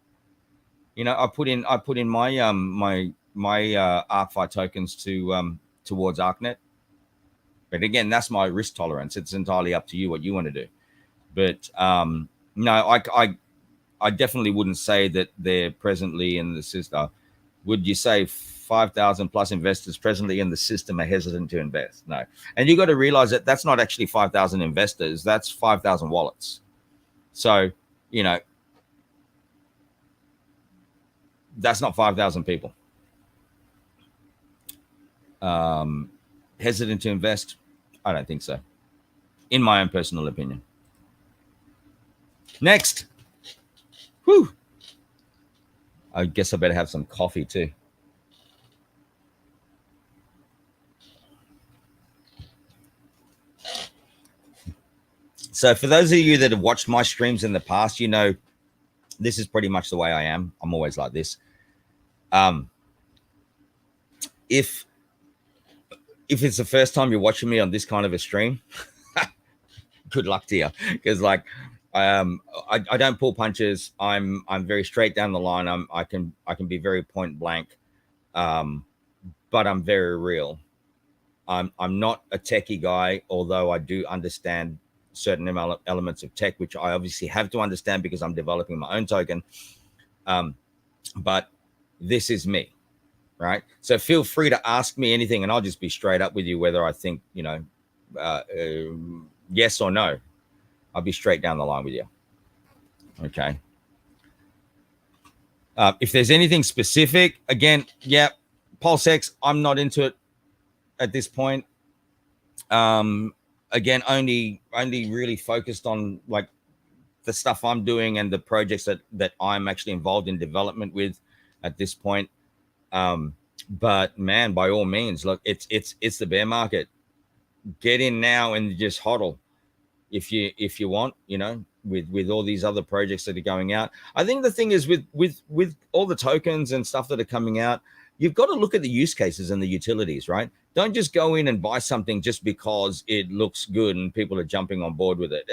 I put in my ARC-V tokens to towards ARCnet. But again, that's my risk tolerance. It's entirely up to you what you want to do. But no, I definitely wouldn't say that they're presently in the system. Would you say 5,000 plus investors presently in the system are hesitant to invest? No. And you got to realize that that's not actually 5,000 investors. That's 5,000 wallets. So, you know, that's not 5,000 people. Hesitant to invest? I don't think so, in my own personal opinion. Next. Whew. I guess I better have some coffee too. So for those of you that have watched my streams in the past, you know, this is pretty much the way I am. I'm always like this. If it's the first time you're watching me on this kind of a stream, good luck to you. Because like, I don't pull punches. I'm very straight down the line. I can be very point blank, but I'm very real. I'm not a techie guy, although I do understand certain elements of tech, which I obviously have to understand because I'm developing my own token. But this is me, right? So feel free to ask me anything, and I'll just be straight up with you, whether I think, you know, yes or no. I'll be straight down the line with you. Okay. If there's anything specific, again, yeah, PulseX, I'm not into it at this point. Again, only really focused on like the stuff I'm doing and the projects that I'm actually involved in development with at this point. But man, by all means, look, it's the bear market. Get in now and just hodl if you want, you know, with all these other projects that are going out. I think the thing is with all the tokens and stuff that are coming out, you've got to look at the use cases and the utilities, right? Don't just go in and buy something just because it looks good and people are jumping on board with it.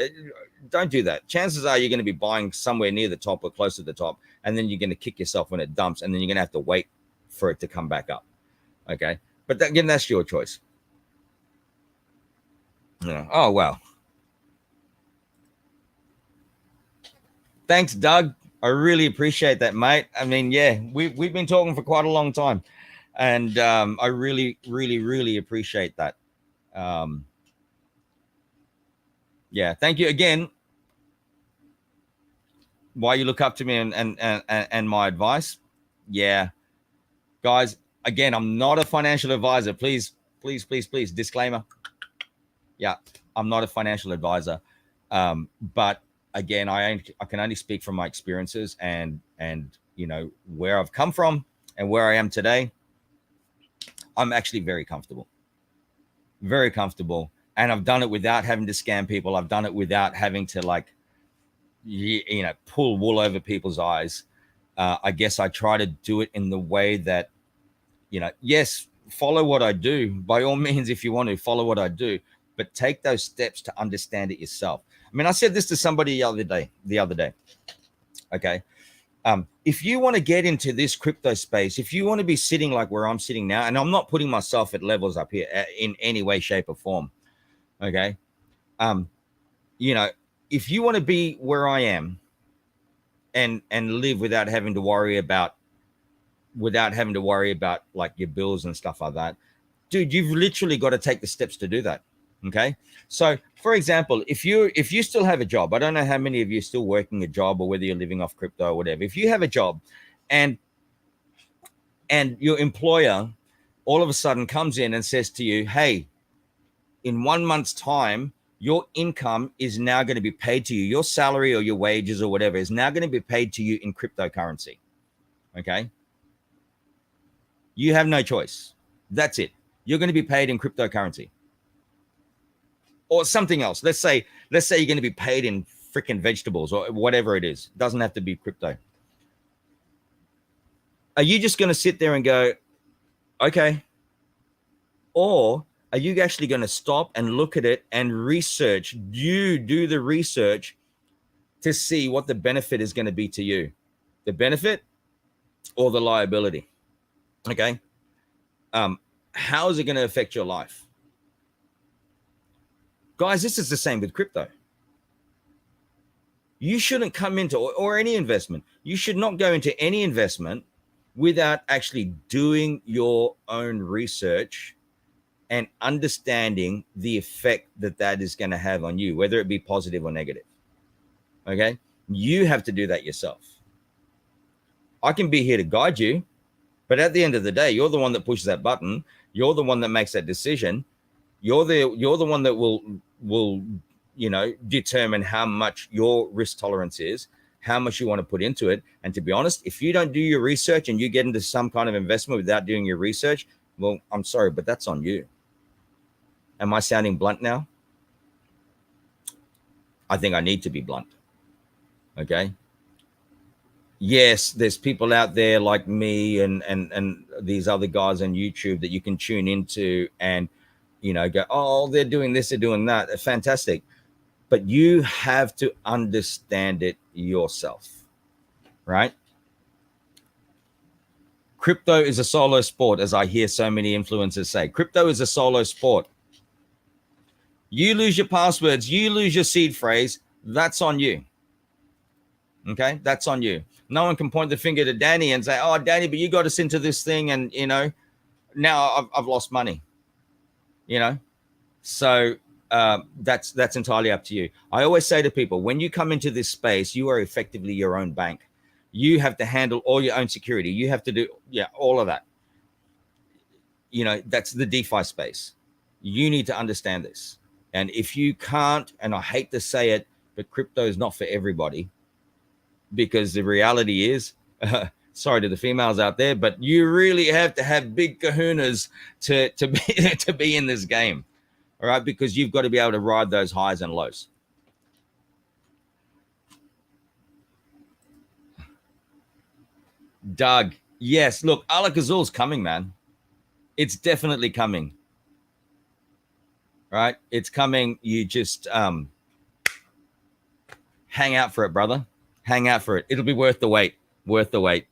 Don't do that. Chances are you're going to be buying somewhere near the top or close to the top, and then you're going to kick yourself when it dumps, and then you're going to have to wait for it to come back up. Okay. But again, that's your choice. Yeah. Oh, wow. Thanks, Doug. I really appreciate that, mate. I mean, yeah, we've been talking for quite a long time, and I really, really, really appreciate that. Yeah, thank you again. Why you look up to me and my advice? Yeah, guys. Again, I'm not a financial advisor. Please, disclaimer. Yeah, I'm not a financial advisor, but again, I can only speak from my experiences and you know, where I've come from and where I am today. I'm actually very comfortable, and I've done it without having to scam people. I've done it without having to, like, you know, pull wool over people's eyes. I guess I try to do it in the way that, you know, yes, follow what I do by all means. If you want to follow what I do, but take those steps to understand it yourself. I mean, I said this to somebody the other day. Okay. If you want to get into this crypto space, if you want to be sitting like where I'm sitting now, and I'm not putting myself at levels up here in any way, shape, or form. Okay. You know, if you want to be where I am and live without having to worry about like your bills and stuff like that, dude, you've literally got to take the steps to do that. Okay. So for example, if you still have a job, I don't know how many of you are still working a job or whether you're living off crypto or whatever. If you have a job and your employer all of a sudden comes in and says to you, hey, in 1 month's time, your income is now going to be paid to you. Your salary or your wages or whatever is now going to be paid to you in cryptocurrency. Okay. You have no choice. That's it. You're going to be paid in cryptocurrency or something else. Let's say you're going to be paid in freaking vegetables or whatever it is. It doesn't have to be crypto. Are you just going to sit there and go, okay? Or are you actually going to stop and look at it and research? You do the research to see what the benefit is going to be to you, the benefit or the liability. Okay. How is it going to affect your life? Guys, this is the same with crypto. You shouldn't come into, or any investment, you should not go into any investment without actually doing your own research and understanding the effect that that is going to have on you, whether it be positive or negative. Okay. You have to do that yourself. I can be here to guide you, but at the end of the day, you're the one that pushes that button. You're the one that makes that decision. You're the one that will determine how much your risk tolerance is, how much you want to put into it. And to be honest, if you don't do your research and you get into some kind of investment without doing your research, well, I'm sorry, but that's on you. Am I sounding blunt now? I think I need to be blunt. Okay. Yes, there's people out there like me and these other guys on YouTube that you can tune into and go, oh, they're doing this, they're doing that. They're fantastic. But you have to understand it yourself, right? Crypto is a solo sport, as I hear so many influencers say. Crypto is a solo sport. You lose your passwords, you lose your seed phrase, that's on you. Okay, that's on you. No one can point the finger to Danny and say, oh, Danny, but you got us into this thing and, now I've lost money, So that's entirely up to you. I always say to people, when you come into this space, you are effectively your own bank. You have to handle all your own security. You have to do, all of that. That's the DeFi space. You need to understand this. And if you can't, and I hate to say it, but crypto is not for everybody, because the reality is, sorry to the females out there, but you really have to have big kahunas to be in this game. All right, because you've got to be able to ride those highs and lows. Doug, yes, look, Alak-Azul's coming, man. It's definitely coming. Right? It's coming. You just hang out for it, brother. Hang out for it. It'll be worth the wait. Worth the wait.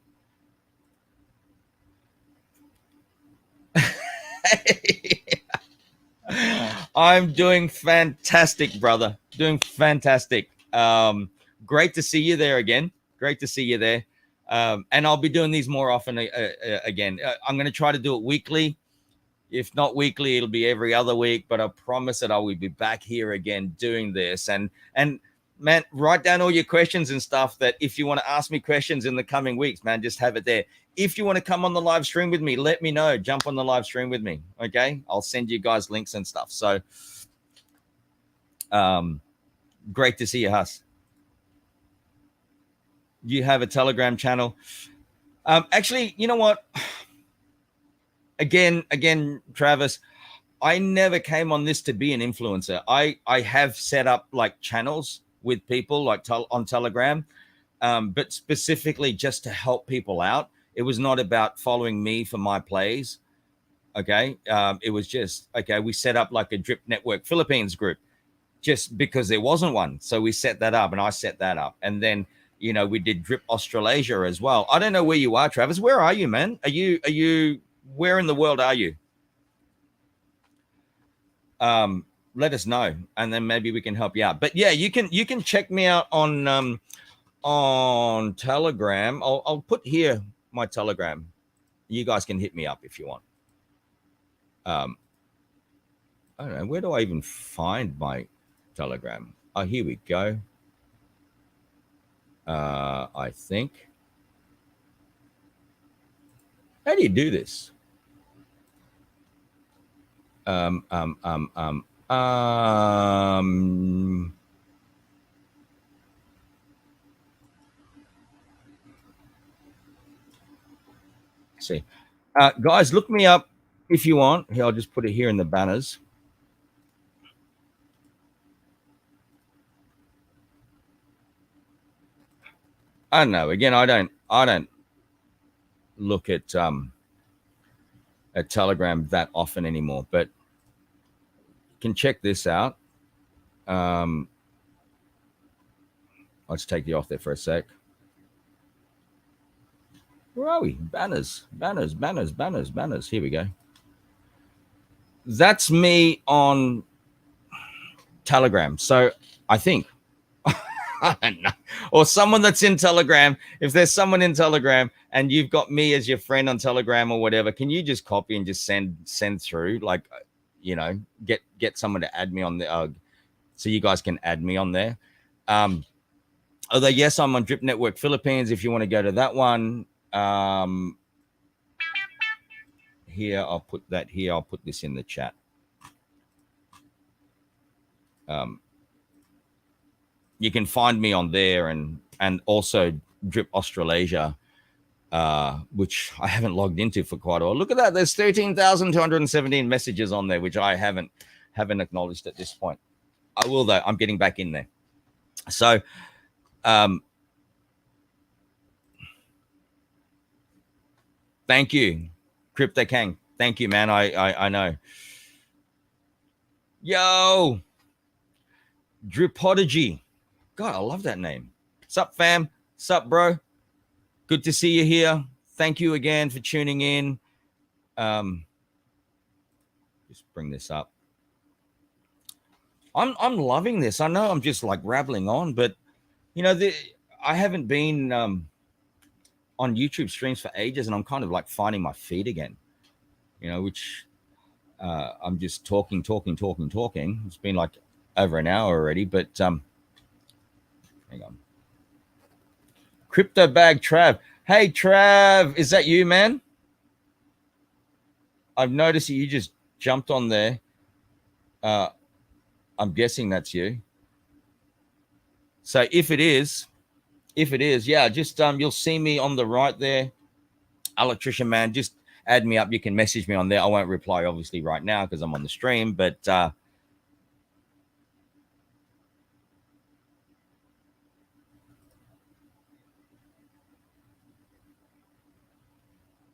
I'm doing fantastic, brother. Doing fantastic. Great to see you there again. Great to see you there. And I'll be doing these more often again. I'm going to try to do it weekly. If not weekly, it'll be every other week. But I promise that I will be back here again doing this. And man, write down all your questions and stuff, that if you want to ask me questions in the coming weeks, man, just have it there. If you want to come on the live stream with me, let me know. Jump on the live stream with me. Okay. I'll send you guys links and stuff. So great to see you, Huss. You have a Telegram channel. Actually, you know what? Again, Travis, I never came on this to be an influencer. I have set up like channels with people like on Telegram, but specifically just to help people out. It was not about following me for my plays. Okay. It was just, okay, we set up like a Drip Network Philippines group just because there wasn't one. So we set that up and I set that up. And then, we did Drip Australasia as well. I don't know where you are, Travis. Where are you, man? Are you, where in the world are you? Let us know, and then maybe we can help you out. But yeah, you can check me out on Telegram. I'll put here my Telegram. You guys can hit me up if you want. I don't know, where do I even find my Telegram? Oh, here we go. I think. How do you do this? See, guys, look me up if you want. Here, I'll just put it here in the banners. I don't know. Again, I don't look at Telegram that often anymore, but you can check this out. I'll just take you off there for a sec. Where are we? Banners. Here we go. That's me on Telegram. So I think, I don't know, or someone that's in Telegram. If there's someone in Telegram and you've got me as your friend on Telegram or whatever, can you just copy and just send through? Like, get someone to add me on the so you guys can add me on there. Although yes, I'm on Drip Network Philippines. If you want to go to that one, here I'll put that here. I'll put this in the chat. You can find me on there, and also Drip Australasia, which I haven't logged into for quite a while. Look at that. There's 13,217 messages on there, which I haven't acknowledged at this point. I will, though. I'm getting back in there. So, thank you, DRIPTOKEN. Thank you, man. I know. Yo, Driptokeny. God, I love that name. Sup, fam? Sup, bro? Good to see you here. Thank you again for tuning in. Just bring this up. I'm loving this. I know I'm just like rambling on, but I haven't been on YouTube streams for ages, and I'm kind of like finding my feet again. Which I'm just talking. It's been like over an hour already, but hang on. Crypto Bag Trav. Hey, Trav, is that you, man? I've noticed that you just jumped on there. I'm guessing that's you. So if it is, yeah, just you'll see me on the right there. Alaktrician Man, just add me up. You can message me on there. I won't reply obviously right now because I'm on the stream, but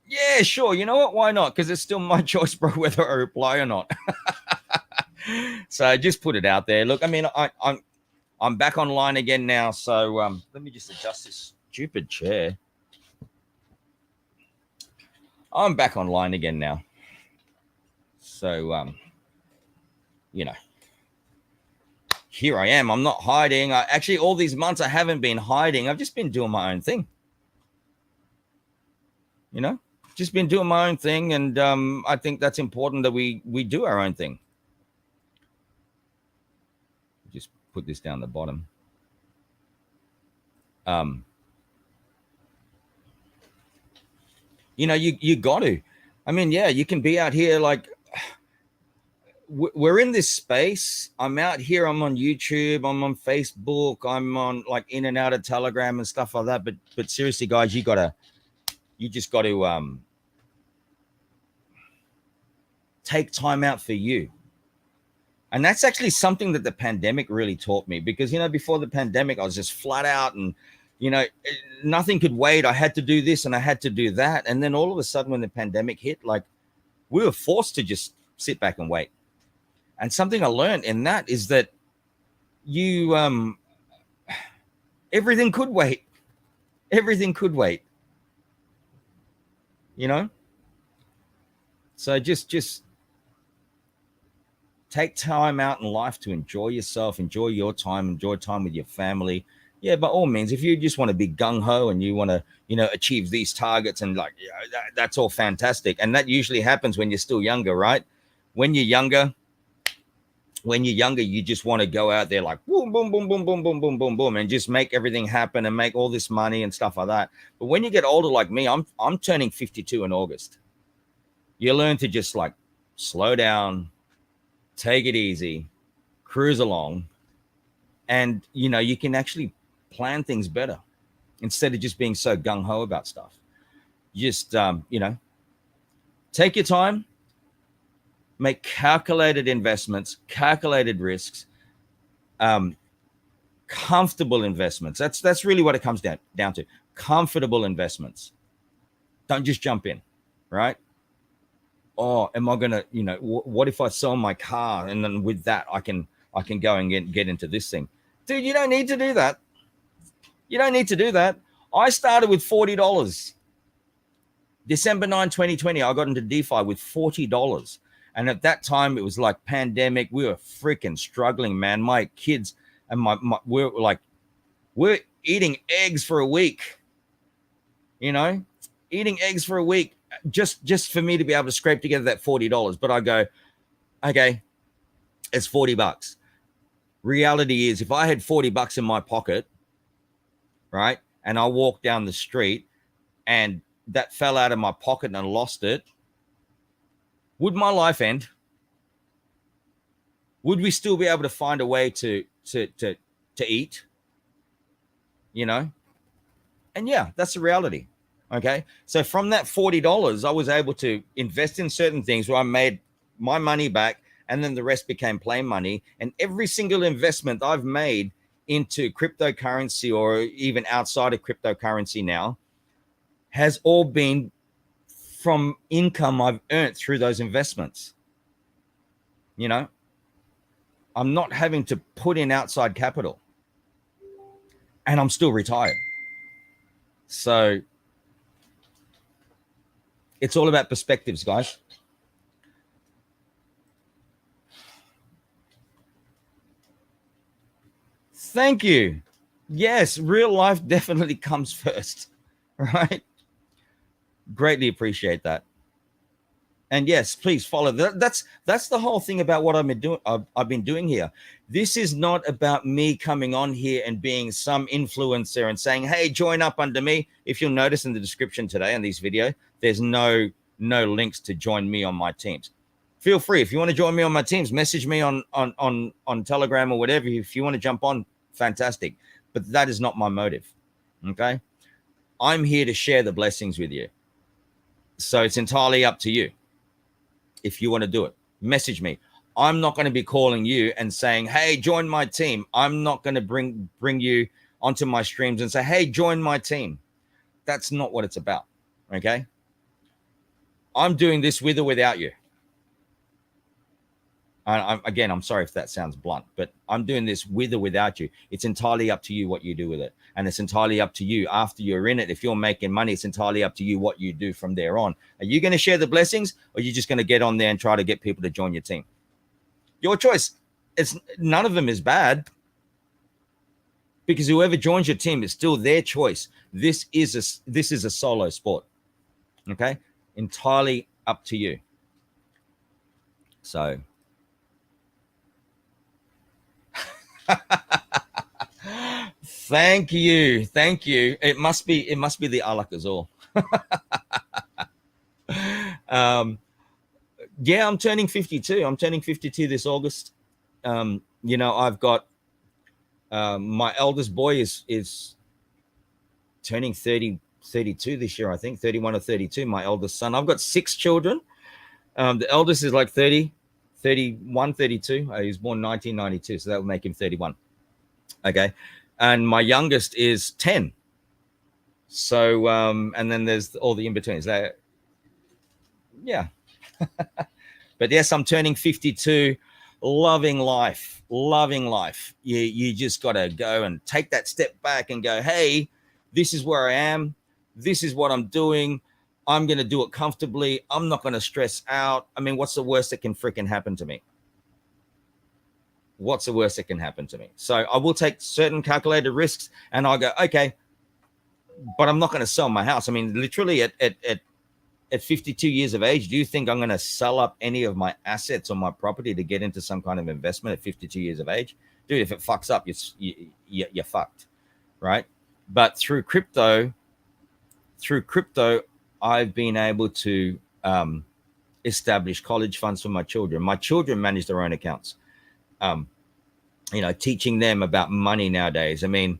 yeah, sure. You know what? Why not? Because it's still my choice, bro, whether I reply or not. So just put it out there. Look, I mean, I'm back online again now. So let me just adjust this stupid chair. I'm back online again now. So, here I am. I'm not hiding. Actually, all these months I haven't been hiding. I've just been doing my own thing. Just been doing my own thing. And I think that's important that we do our own thing. Just put this down the bottom. You got to. I mean, yeah, you can be out here like we're in this space. I'm out here. I'm on YouTube. I'm on Facebook. I'm on like in and out of Telegram and stuff like that. But seriously, guys, you just got to take time out for you. And that's actually something that the pandemic really taught me because, before the pandemic, I was just flat out and, nothing could wait. I had to do this and I had to do that. And then all of a sudden when the pandemic hit, like we were forced to just sit back and wait. And something I learned in that is that everything could wait. Everything could wait. So just take time out in life to enjoy yourself, enjoy your time, enjoy time with your family. Yeah, by all means, if you just want to be gung-ho and you want to, achieve these targets and that's all fantastic. And that usually happens when you're still younger, right? When you're younger, you just want to go out there like boom, boom, boom, boom, boom, boom, boom, boom, boom, and just make everything happen and make all this money and stuff like that. But when you get older like me, I'm turning 52 in August. You learn to just like slow down, take it easy, cruise along, and you can actually plan things better instead of just being so gung-ho about stuff. Just take your time, make calculated investments, calculated risks, comfortable investments. That's really what it comes down to. Comfortable investments. Don't just jump in, right? Oh, am I gonna, what if I sell my car and then with that I can go and get into this thing? Dude, you don't need to do that. You don't need to do that. I started with $40. December 9, 2020, I got into DeFi with $40. And at that time, it was like pandemic. We were freaking struggling, man. My kids and we're eating eggs for a week, eating eggs for a week just for me to be able to scrape together that $40. But I go, okay, it's $40. Reality is, if I had $40 in my pocket, right, and I walked down the street and that fell out of my pocket and I lost it, would my life end? Would we still be able to find a way to eat? And yeah, that's the reality. Okay. So from that $40, I was able to invest in certain things where I made my money back, and then the rest became play money. And every single investment I've made into cryptocurrency, or even outside of cryptocurrency now, has all been from income I've earned through those investments. I'm not having to put in outside capital, and I'm still retired. So it's all about perspectives, guys. Thank you. Yes, real life definitely comes first, right? Greatly appreciate that. And yes, please follow. That's the whole thing about what I've been doing here. This is not about me coming on here and being some influencer and saying, hey, join up under me. If you'll notice in the description today on this video, there's no links to join me on my teams. Feel free. If you want to join me on my teams, message me on Telegram or whatever. If you want to jump on, fantastic. But that is not my motive. Okay. I'm here to share the blessings with you. So it's entirely up to you. If you want to do it, message me. I'm not going to be calling you and saying, hey, join my team. I'm not going to bring you onto my streams and say, hey, join my team. That's not what it's about. Okay. I'm doing this with or without you. I'm sorry if that sounds blunt, but I'm doing this with or without you. It's entirely up to you what you do with it. And it's entirely up to you after you're in it. If you're making money, it's entirely up to you what you do from there on. Are you going to share the blessings, or are you just going to get on there and try to get people to join your team? Your choice. It's none of them is bad, because whoever joins your team is still their choice. This is a solo sport. Okay. Entirely up to you. So thank you. It must be the Alak-Azul. Yeah, I'm turning 52. I'm turning 52 this August. I've got my eldest boy is turning 32 this year, I think 31 or 32. My eldest son. I've got 6 children. The eldest is like 30. 31, 32. He was born 1992, so that will make him 31. Okay. And my youngest is 10. So, and then there's all the in-betweens. Yeah. But yes, I'm turning 52, loving life. You just got to go and take that step back and go, hey, this is where I am. This is what I'm doing. I'm going to do it comfortably. I'm not going to stress out. I mean, what's the worst that can freaking happen to me? What's the worst that can happen to me? So I will take certain calculated risks, and I'll go, okay, but I'm not going to sell my house. I mean, literally at 52 years of age, do you think I'm going to sell up any of my assets or my property to get into some kind of investment at 52 years of age? Dude, if it fucks up, you're fucked, right? But through crypto, I've been able to establish college funds for my children. My children manage their own accounts. Teaching them about money nowadays. I mean,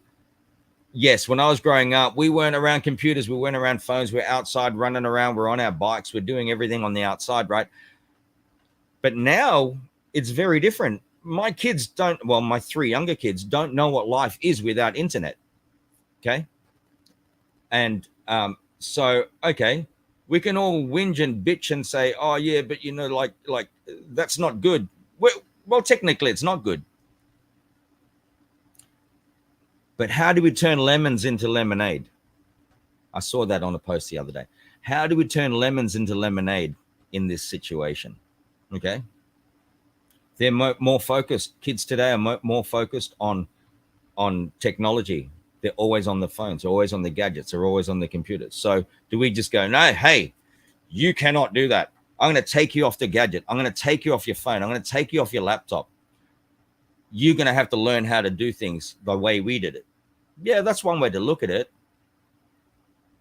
yes, when I was growing up, we weren't around computers. We weren't around phones. We're outside running around. We're on our bikes. We're doing everything on the outside, right? But now it's very different. My 3 younger kids don't know what life is without internet. Okay. And, so, okay, we can all whinge and bitch and say, oh yeah, but like that's not good. Well, technically it's not good. But how do we turn lemons into lemonade? I saw that on a post the other day. How do we turn lemons into lemonade in this situation? Okay. They're more focused. Kids today are more focused on technology. They're always on the phones, they're always on the gadgets, they're always on the computers. So do we just go, no, hey, you cannot do that. I'm going to take you off the gadget. I'm going to take you off your phone. I'm going to take you off your laptop. You're going to have to learn how to do things the way we did it. Yeah, that's one way to look at it.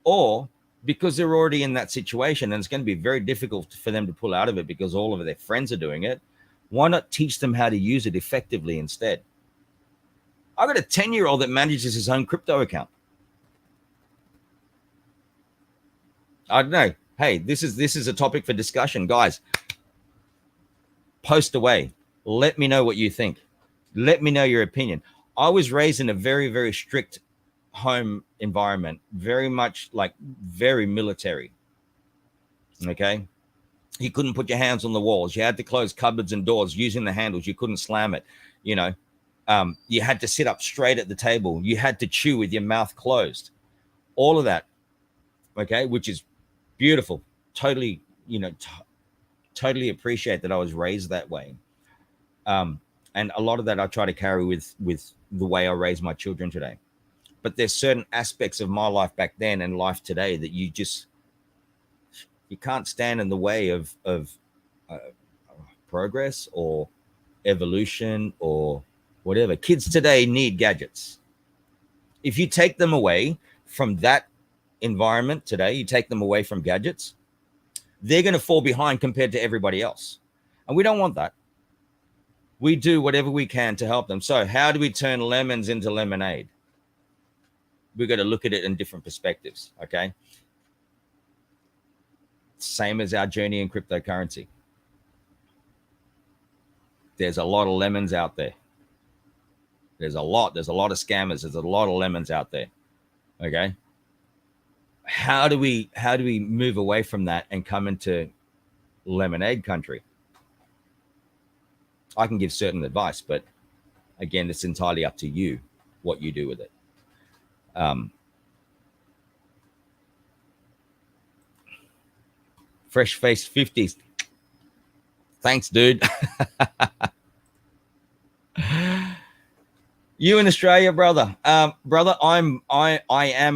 Or because they're already in that situation and it's going to be very difficult for them to pull out of it because all of their friends are doing it, why not teach them how to use it effectively instead? I've got a 10-year-old that manages his own crypto account. I don't know. Hey, this is a topic for discussion, guys. Post away. Let me know what you think. Let me know your opinion. I was raised in a very, very strict home environment, very much like very military. Okay. You couldn't put your hands on the walls. You had to close cupboards and doors using the handles. You couldn't slam it. You know, you had to sit up straight at the table. You had to chew with your mouth closed. All of that. Okay. Which is beautiful. Totally, totally appreciate that I was raised that way. And a lot of that I try to carry with the way I raise my children today. But there's certain aspects of my life back then and life today that you can't stand in the way of progress or evolution or whatever. Kids today need gadgets. If you take them away from that environment today, you take them away from gadgets, they're going to fall behind compared to everybody else. And we don't want that. We do whatever we can to help them. So how do we turn lemons into lemonade? We've got to look at it in different perspectives, okay? Same as our journey in cryptocurrency. There's a lot of lemons out there. There's a lot of scammers. There's a lot of lemons out there, okay? How do we move away from that and come into lemonade country? I can give certain advice, but again, it's entirely up to you what you do with it. Fresh face 50s. Thanks, dude. You in Australia, brother? Brother, I am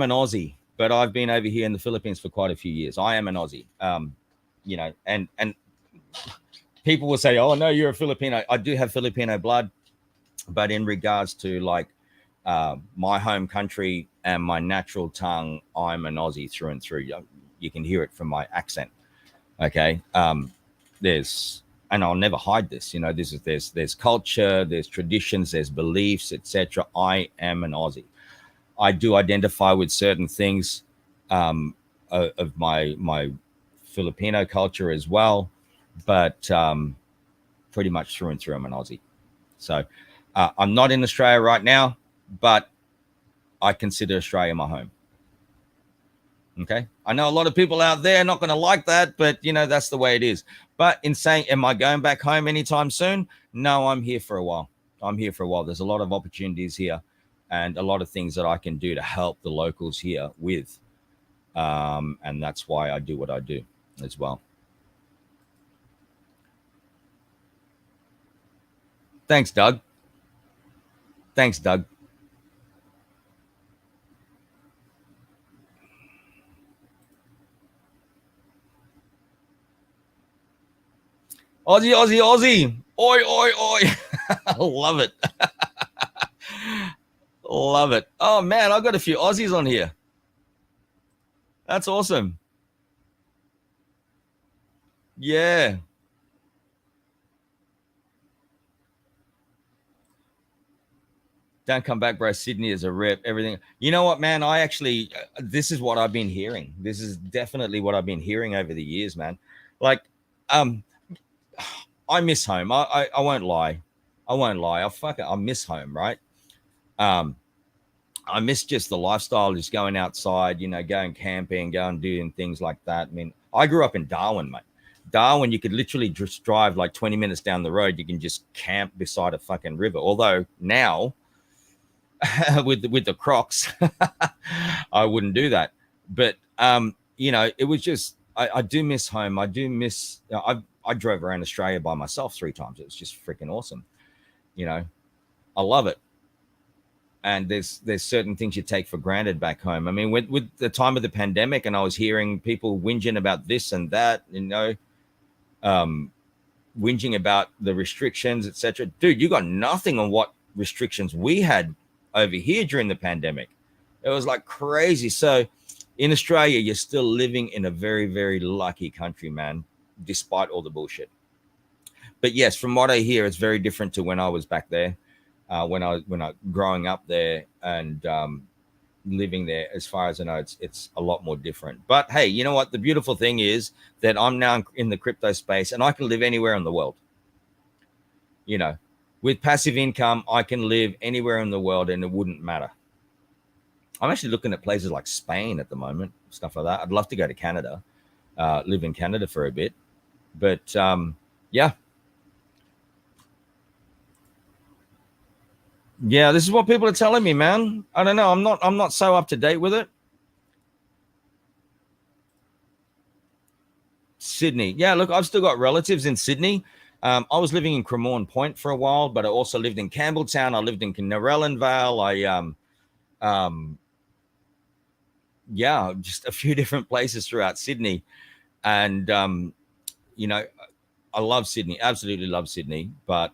an Aussie, but I've been over here in the Philippines for quite a few years. I am an Aussie. And people will say, "Oh no, you're a Filipino." I do have Filipino blood, but in regards to like my home country and my natural tongue, I'm an Aussie through and through. You can hear it from my accent. Okay. And I'll never hide this. There's culture, there's traditions, there's beliefs, etc. I am an Aussie. I do identify with certain things of my Filipino culture as well, but pretty much through and through, I'm an Aussie. So I'm not in Australia right now, but I consider Australia my home. Okay. I know a lot of people out there are not going to like that, but that's the way it is. But in saying, am I going back home anytime soon? No, I'm here for a while. There's a lot of opportunities here and a lot of things that I can do to help the locals here with. And that's why I do what I do as well. Thanks, Doug. Aussie. Oi. Love it. Love it. Oh, man, I've got a few Aussies on here. That's awesome. Yeah. Don't come back, bro. Sydney is a rip. Everything. You know what, man? This is what I've been hearing. This is definitely what I've been hearing over the years, man. Like, I miss home. I won't lie. I miss home, right? I miss just the lifestyle, just going outside, going camping, going doing things like that. I mean, I grew up in Darwin, mate. Darwin, you could literally just drive like 20 minutes down the road. You can just camp beside a fucking river. Although now, with the Crocs, I wouldn't do that. But it was just, I do miss home. I do miss, I drove around Australia by myself 3 times. It was just freaking awesome. You know, I love it. And there's certain things you take for granted back home. I mean, with the time of the pandemic, and I was hearing people whinging about this and that, um, whinging about the restrictions, etc. Dude, you got nothing on what restrictions we had over here during the pandemic. It was like crazy. So in Australia, you're still living in a very, very lucky country, man, despite all the bullshit. But yes, from what I hear, it's very different to when I was back there, when I growing up there and living there. As far as I know, it's a lot more different. But hey, you know what? The beautiful thing is that I'm now in the crypto space, and I can live anywhere in the world. You know, with passive income, I can live anywhere in the world, and it wouldn't matter. I'm actually looking at places like Spain at the moment, stuff like that. I'd love to go to Canada, live in Canada for a bit. But yeah, this is what people are telling me, man. I don't know. I'm not so up to date with it. Sydney. Yeah, look, I've still got relatives in Sydney. I was living in Cremorne Point for a while, but I also lived in Campbelltown. I lived in Narellan Vale. Um, yeah, just a few different places throughout Sydney. And, you know, I love Sydney, absolutely love Sydney. But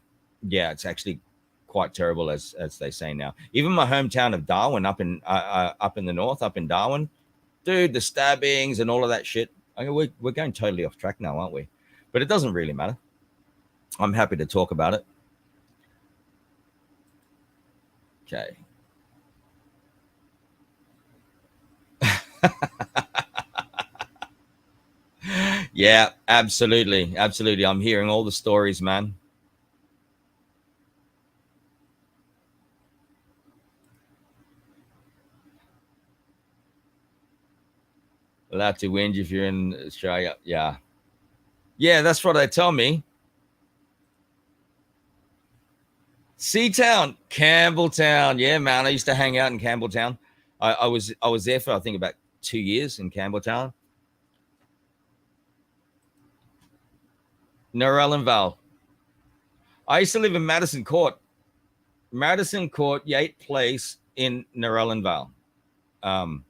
yeah, it's actually quite terrible, as they say now. Even my hometown of Darwin, up in the north, up in Darwin, dude, the stabbings and all of that shit. I mean, we're going totally off track now, aren't we? But it doesn't really matter. I'm happy to talk about it. Okay. Yeah, absolutely. Absolutely. I'm hearing all the stories, man. Allowed to whinge if you're in Australia. Yeah. Yeah, that's what they tell me. Seatown, Campbelltown. Yeah, man. I used to hang out in Campbelltown. I was there for I think about 2 years in Campbelltown. Narellan Vale. I used to live in Madison Court. Madison Court, Yate Place in Narellan Vale. Um,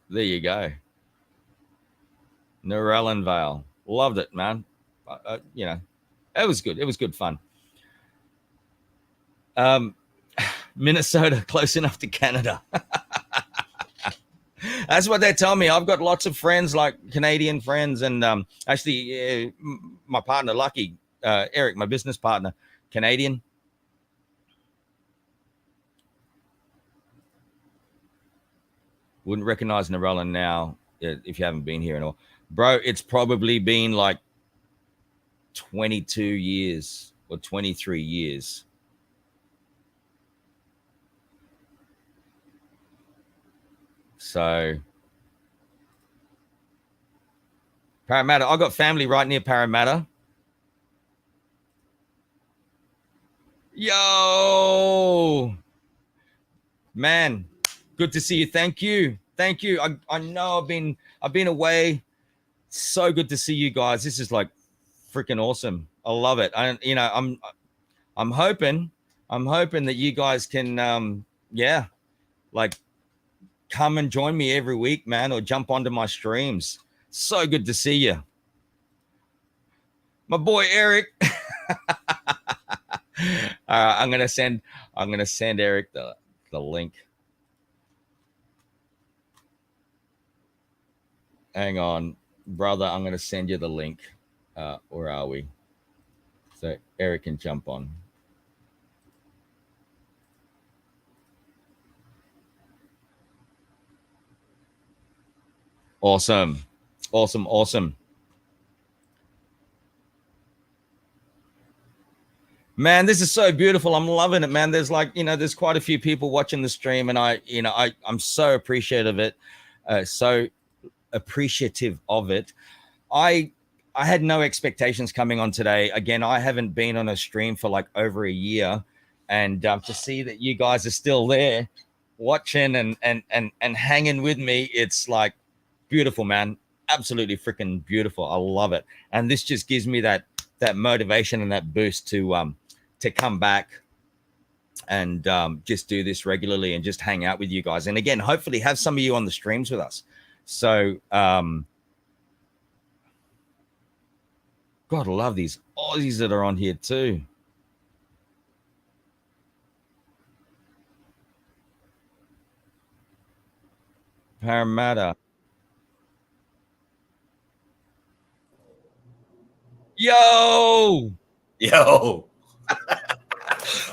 there you go. Narellan Vale. Loved it, man. It was good. It was good fun. Um, Minnesota, close enough to Canada. That's what they tell me. I've got lots of friends, like Canadian friends, and actually, my partner, Lucky, Eric, my business partner, Canadian. Wouldn't recognize Narellan now if you haven't been here and all. Bro, it's probably been like 22 years or 23 years. So Parramatta, I got family right near Parramatta. Yo, man, good to see you. Thank you. Thank you. I know I've been away. So good to see you guys. This is like freaking awesome. I love it. I'm hoping that you guys can like come and join me every week, man, or jump onto my streams. So good to see you. My boy Eric. All right, I'm gonna send Eric the link. Hang on, brother. I'm gonna send you the link. Where are we? So Eric can jump on. Awesome. Awesome. Awesome. Man, this is so beautiful. I'm loving it, man. There's there's quite a few people watching the stream, and I'm so appreciative of it. So appreciative of it. I I had no expectations coming on today. Again, I haven't been on a stream for like over a year, and to see that you guys are still there, watching and hanging with me. It's like beautiful, man. Absolutely freaking beautiful. I love it. And this just gives me that motivation and that boost to come back and just do this regularly and just hang out with you guys. And again, hopefully have some of you on the streams with us. So God, I love these Aussies that are on here too. Parramatta. Yo,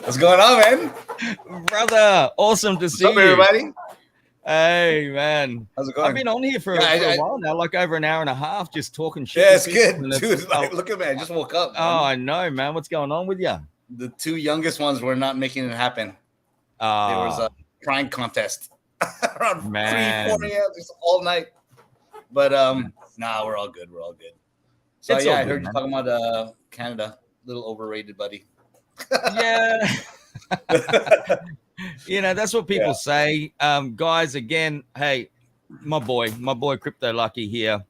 what's going on, man? Brother, awesome to see you. Everybody? Hey, man. How's it going? I've been on here for a while now, like over an hour and a half, just talking shit. Yeah, it's good, dude. Like, look at me. I just woke up, man. Oh, I know, man. What's going on with you? The two youngest ones were not making it happen. There was a crying contest around 3, 4 a.m. just all night. But nah, we're all good. We're all good. So it's I heard you talking about Canada. A little overrated, buddy. Yeah. You know, that's what people say. Guys, again, hey, my boy Crypto Lucky here.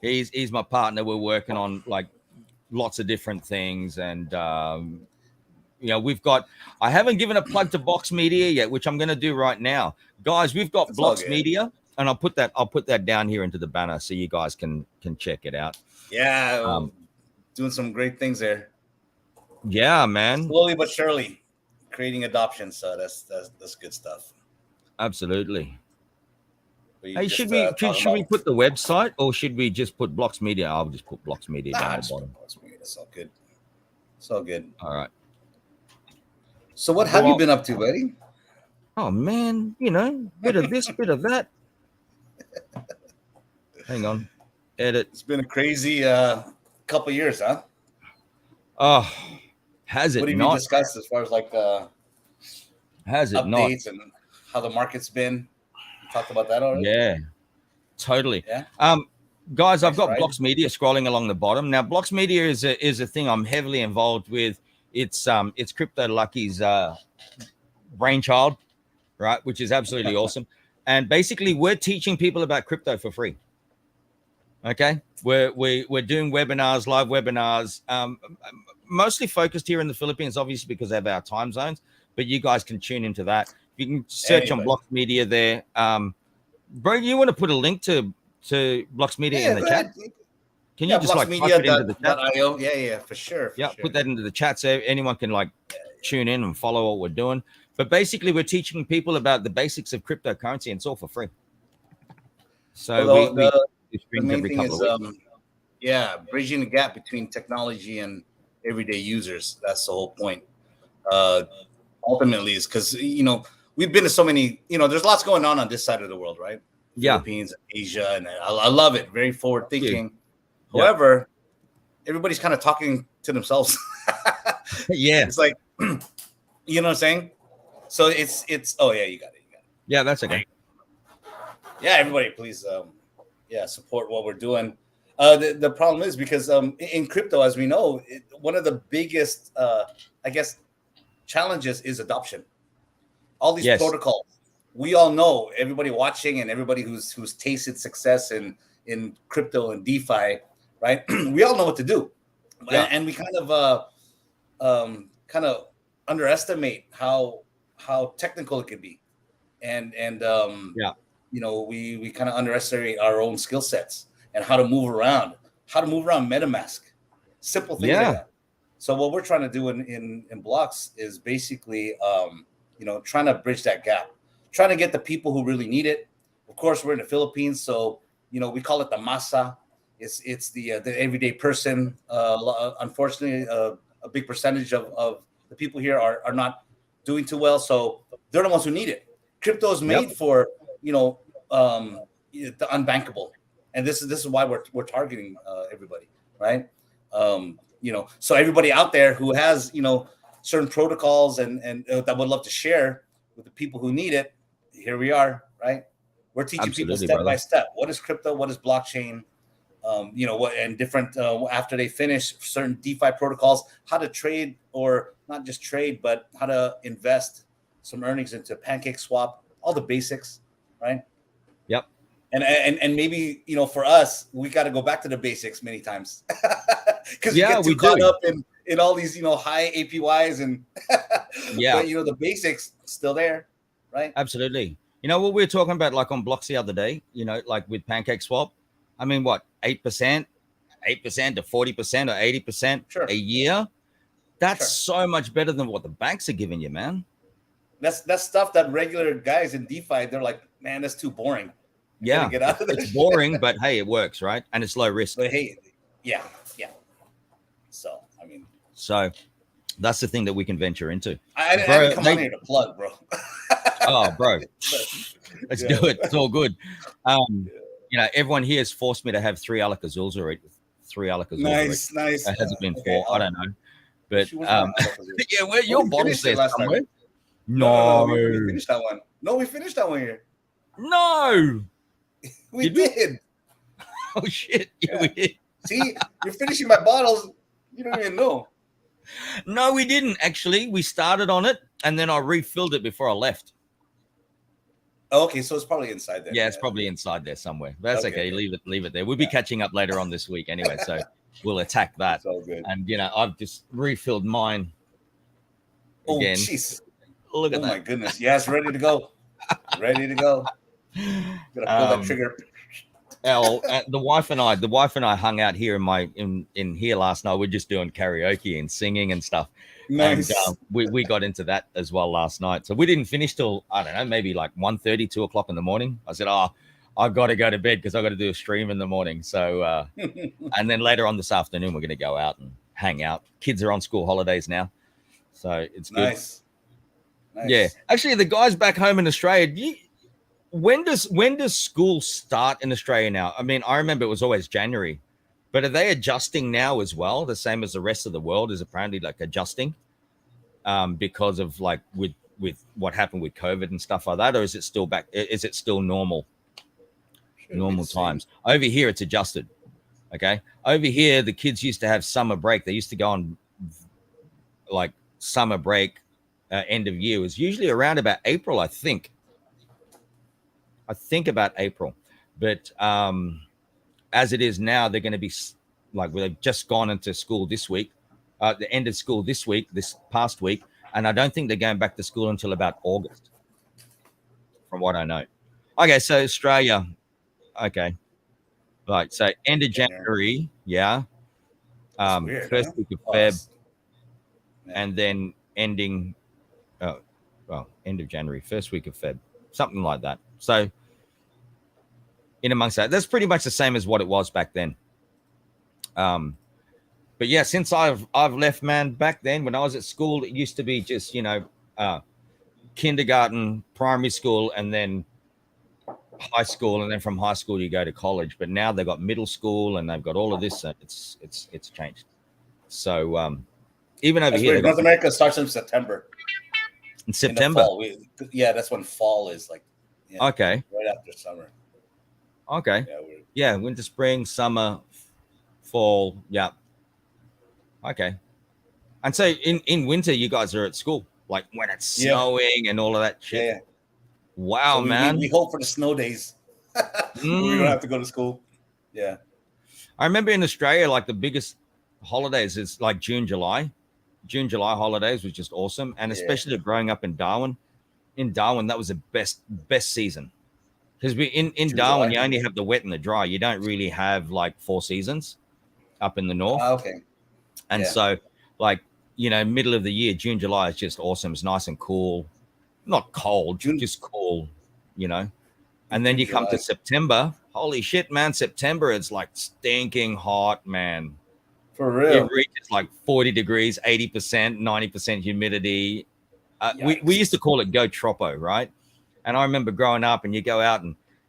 He's my partner. We're working on like lots of different things. And you know, I haven't given a plug to Box Media yet, which I'm gonna do right now. Guys, we've got Box Media, and I'll put that down here into the banner so you guys can check it out. Yeah, doing some great things there. Yeah, man. Slowly but surely creating adoption. So that's good stuff. Absolutely. Hey, should we put the website or should we just put Blocks Media? I'll just put Blocks Media down the bottom. It's all good. It's all good. All right. So what have you been up to, buddy? Oh man, you know, bit of this, bit of that. Hang on. Edit. It's been a crazy couple years, huh? Oh, has it not? What have you discussed as far as like has it updates not? And how the market's been? You talked about that already? Yeah, totally. Yeah. Guys, I've got Blocks Media scrolling along the bottom. Now, Blocks Media is a thing I'm heavily involved with. It's Crypto Lucky's brainchild, right? Which is absolutely awesome. And basically, we're teaching people about crypto for free. Okay, we're doing webinars, live webinars, mostly focused here in the Philippines, obviously because of our time zones. But you guys can tune into that. You can search on Blocks Media there. Bro, you want to put a link to Blocks Media in the chat? Can you just like type it into the chat? Yeah, for sure. Put that into the chat so anyone can like tune in and follow what we're doing. But basically, we're teaching people about the basics of cryptocurrency, and it's all for free. So the main thing is, bridging the gap between technology and everyday users. That's the whole point. Ultimately, is because we've been to so many. There's lots going on this side of the world, right? Yeah, Philippines, Asia, and I love it. Very forward thinking. However, everybody's kind of talking to themselves. Yeah, it's like, you know what I'm saying? So it's. Oh yeah, you got it. Yeah, that's okay. Yeah, everybody, please, support what we're doing. The problem is because in crypto, as we know, one of the biggest, challenges is adoption. All these protocols, we all know. Everybody watching and everybody who's tasted success in crypto and DeFi, right? We all know what to do, and we kind of underestimate how technical it can be, and we kind of underestimate our own skill sets and how to move around MetaMask, simple things like that. So what we're trying to do in Blocks is basically trying to bridge that gap, trying to get the people who really need it. Of course, we're in the Philippines, so we call it the masa. It's the everyday person. Unfortunately, a big percentage of the people here are not doing too well, so they're the ones who need it. Crypto is made for the unbankable, and this is why we're targeting everybody, right? So everybody out there who has certain protocols and that would love to share with the people who need it, here we are, right? We're teaching people step by step. What is crypto? What is blockchain? What and different after they finish certain DeFi protocols, how to trade, or not just trade, but how to invest some earnings into Pancake Swap, all the basics, right? Yep. And maybe, you know, for us, we got to go back to the basics many times because you get too caught up in all these, you know, high APYs and but you know, the basics still there, right? Absolutely. You know what we were talking about, like on blocks the other day, you know, like with Pancake Swap. I mean, what, 8% to 40% or 80% a year? That's so much better than what the banks are giving you, man. That's stuff that regular guys in DeFi, they're like, man, that's too boring. Yeah, get out of it's boring, but hey, it works, right? And it's low risk. But hey, yeah. So I mean, so that's the thing that we can venture into. I didn't come on here to plug, bro. Oh, bro, let's do it. It's all good. You know, everyone here has forced me to have 3 Alak-Azuls already. 3 Alak-Azuls. Nice. It hasn't been 4. I don't know, but yeah, where your bottles there somewhere? Time. No, we finished that one. No, we finished that one here. No. We did. Oh shit! Yeah, we did. See, you're finishing my bottles. You don't even know. No, we didn't actually. We started on it, and then I refilled it before I left. Okay, so it's probably inside there. Yeah, it's probably inside there somewhere. That's okay. Leave it there. We'll be catching up later on this week anyway, so we'll attack that. It's all good. And you know, I've just refilled mine again. Oh, jeez! Look at that. Oh my goodness! Yes, ready to go. Ready to go. Gonna pull that trigger. The wife and I hung out here in here last night. We're just doing karaoke and singing and stuff. Nice. And we got into that as well last night. So we didn't finish till, I don't know, maybe like 1:30, 2 o'clock in the morning. I said, I've got to go to bed because I've got to do a stream in the morning. So and then later on this afternoon, we're going to go out and hang out. Kids are on school holidays now, so it's good. Nice. Yeah, actually, the guys back home in Australia. When does school start in Australia now? I mean, I remember it was always January, but are they adjusting now as well? The same as the rest of the world is apparently like adjusting, because of like with what happened with COVID and stuff like that, or is it still back? Is it still normal times? Over here, it's adjusted. Okay, over here, the kids used to have summer break. They used to go on like summer break, end of year. It was usually around about April, I think about April, but as it is now, they're going to be like, they've just gone into school this week, the end of school this past week, and I don't think they're going back to school until about August, from what I know. Okay, so Australia, okay, right, so end of January, first week of Feb, and then ending, end of January, first week of Feb, something like that. So in amongst that's pretty much the same as what it was back then. But yeah, since I've left, man, back then when I was at school, it used to be just, you know, kindergarten, primary school, and then high school, and then from high school you go to college. But now they've got middle school and they've got all of this. It's changed. So even over here, North America starts in September. In September, that's when fall is like. Yeah, okay. Right after summer. Okay. Yeah, winter, spring, summer, fall. Yeah. Okay. And so in winter, you guys are at school, like when it's snowing and all of that shit. Yeah. Wow, so man. We hope for the snow days. We don't have to go to school. Yeah. I remember in Australia, like the biggest holidays is like June, July. June, July holidays was just awesome. And especially growing up in Darwin. In Darwin, that was the best season, because in Darwin, you only have the wet and the dry. You don't really have like 4 seasons up in the north. Okay. And so, like, you know, middle of the year, June, July is just awesome. It's nice and cool, not cold, just cool, you know. And then you come to September. Holy shit, man! September, it's like stinking hot, man. For real, it reaches like 40 degrees, 80%, 90% humidity. We used to call it go tropo, right? And I remember growing up, and you go out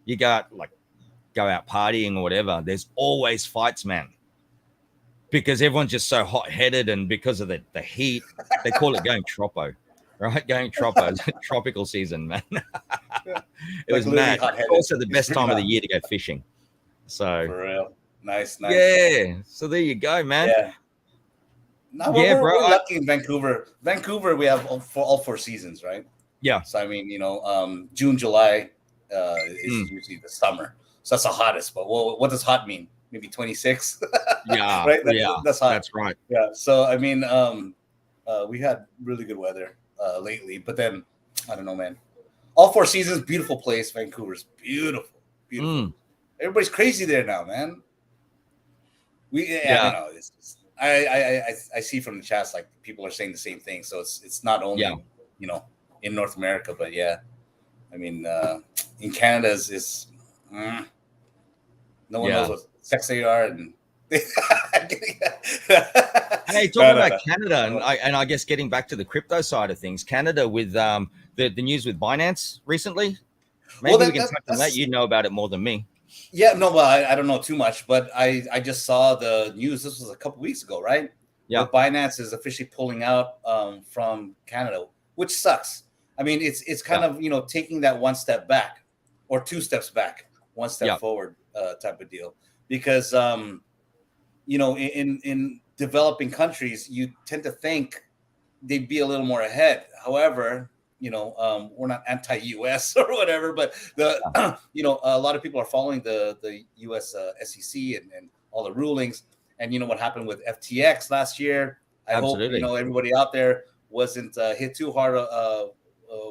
partying or whatever. There's always fights, man, because everyone's just so hot-headed, and because of the heat, they call it going tropo, right? Going tropo, tropical season, man. It was mad. Also, the best time of the year to go fishing. So for real, nice. Yeah. So there you go, man. Yeah. No, we're lucky in Vancouver. Vancouver, we have all 4 seasons, right? Yeah. So I mean, you know, June, July is usually the summer. So that's the hottest. But what does hot mean? Maybe 26, Yeah. right? Yeah. That's hot. That's right. Yeah. So I mean, we had really good weather lately, but then I don't know, man. All four seasons, beautiful place. Vancouver's beautiful, beautiful. Everybody's crazy there now, man. I don't know. It's just, I see from the chats like people are saying the same thing. So it's not only you know in North America, but yeah, I mean in Canada is no one knows what sex they are and. Hey, talking about Canada, and I guess getting back to the crypto side of things, Canada with the news with Binance recently. Maybe we can touch on that. You know about it more than me. Yeah, no, well, I don't know too much, but I just saw the news. This was a couple weeks ago, right? Yeah. Where Binance is officially pulling out from Canada, which sucks. I mean, it's kind of, you know, taking that one step back or two steps back, one step forward type of deal. Because, you know, in developing countries, you tend to think they'd be a little more ahead. However, you know, we're not anti-U.S. or whatever, but you know, a lot of people are following the U.S. SEC and all the rulings. And you know what happened with FTX last year. I hope you know everybody out there wasn't hit too hard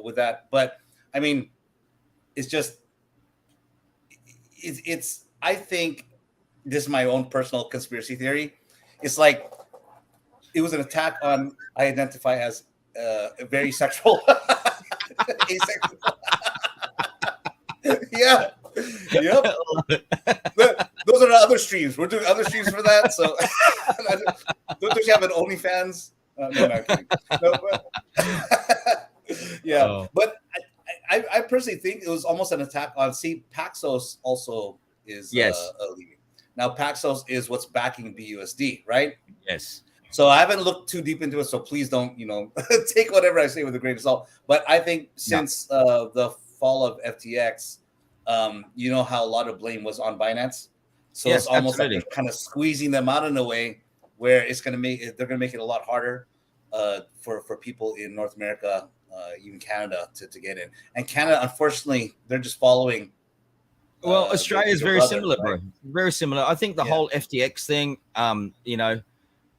with that. But I mean, it's just it's. I think this is my own personal conspiracy theory. It's like it was an attack on. I identify as very sexual. Asexual. Yeah. Yep. Those are the other streams. We're doing other streams for that. So don't you have an OnlyFans? No, not kidding. No, yeah. But I personally think it was almost an attack on. See, Paxos also is leaving. Now Paxos is what's backing BUSD, right? Yes. So I haven't looked too deep into it, so please don't, you know, take whatever I say with a grain of salt. But I think since the fall of FTX, you know how a lot of blame was on Binance. So it's almost like they're kind of squeezing them out in a way where it's going to make they're going to make it a lot harder for people in North America, even Canada, to get in. And Canada, unfortunately, they're just following. Well, Australia is very similar, bro. Very similar. I think the whole FTX thing, you know.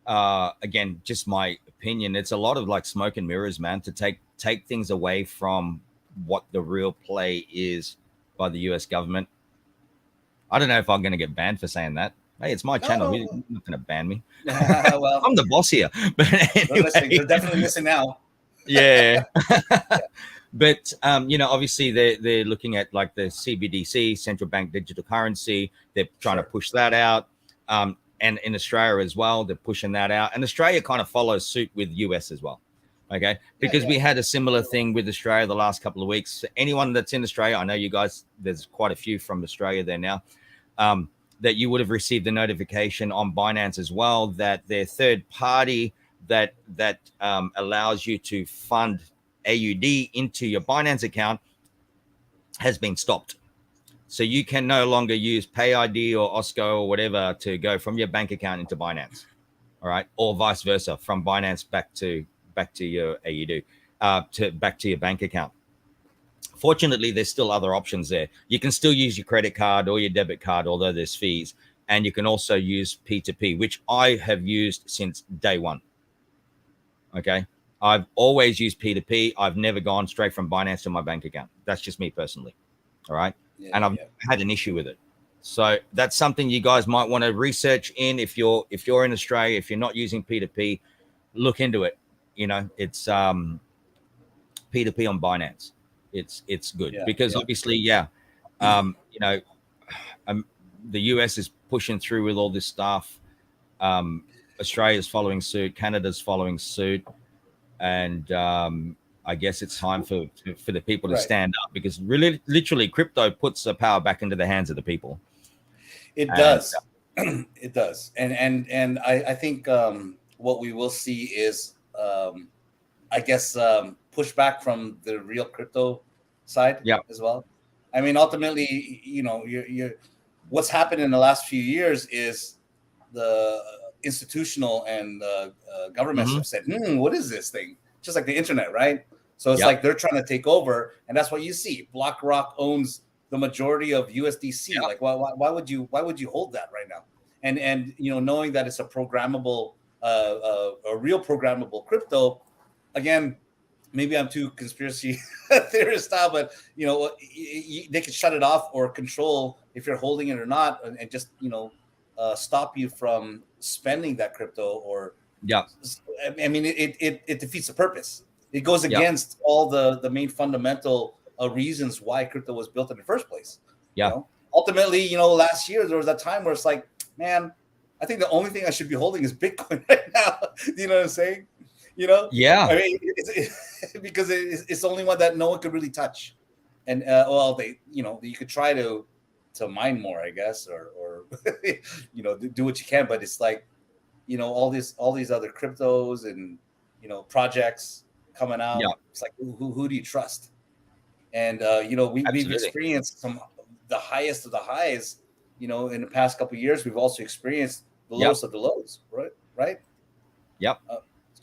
Again, just my opinion, it's a lot of like smoke and mirrors, man, to take things away from what the real play is by the US government. I don't know if I'm going to get banned for saying that. Hey, it's my channel. You're not going to ban me. Well, I'm the boss here. But anyway, they're definitely missing now. Yeah. But, you know, obviously they're looking at like the CBDC, central bank digital currency. They're trying to push that out. And in Australia as well, they're pushing that out. And Australia kind of follows suit with US as well. Okay. Because we had a similar thing with Australia the last couple of weeks. Anyone that's in Australia, I know you guys, there's quite a few from Australia there now, that you would have received a notification on Binance as well that their third party that allows you to fund AUD into your Binance account has been stopped. So you can no longer use PayID or OSCO or whatever to go from your bank account into Binance, all right, or vice versa from Binance back to your AUD, back to your bank account. Fortunately, there's still other options there. You can still use your credit card or your debit card, although there's fees, and you can also use P2P, which I have used since day one. Okay, I've always used P2P. I've never gone straight from Binance to my bank account. That's just me personally. All right. And I've had an issue with it. So that's something you guys might want to research in. If you're in Australia, if you're not using P2P, look into it. You know, it's P2P on Binance. It's good because obviously, you know, the US is pushing through with all this stuff. Australia's following suit. Canada's following suit. And I guess it's time for the people to stand up because really, literally, crypto puts the power back into the hands of the people. It does. It does. And I think what we will see is, I guess, pushback from the real crypto side as well. I mean, ultimately, you know, you're what's happened in the last few years is the institutional and governments have said, what is this thing? Just like the internet, right? So it's like they're trying to take over, and that's what you see. BlackRock owns the majority of USDC. Like, why would you hold that right now? And knowing that it's a programmable, a real programmable crypto, again, maybe I'm too conspiracy theorist style, but they can shut it off or control if you're holding it or not, and just stop you from spending that crypto. Or I mean, it defeats the purpose. It goes against all the main fundamental reasons why crypto was built in the first place. Ultimately, last year there was a time where it's like, man, I think the only thing I should be holding is Bitcoin right now. Do you know what I'm saying? I mean, because it's the only one that no one could really touch. And you could try to mine more, I guess, or do what you can, but it's like, all these other cryptos and projects coming out. It's like, who do you trust? And we've experienced the highest of the highs. In the past couple of years, we've also experienced the lowest of the lows, right?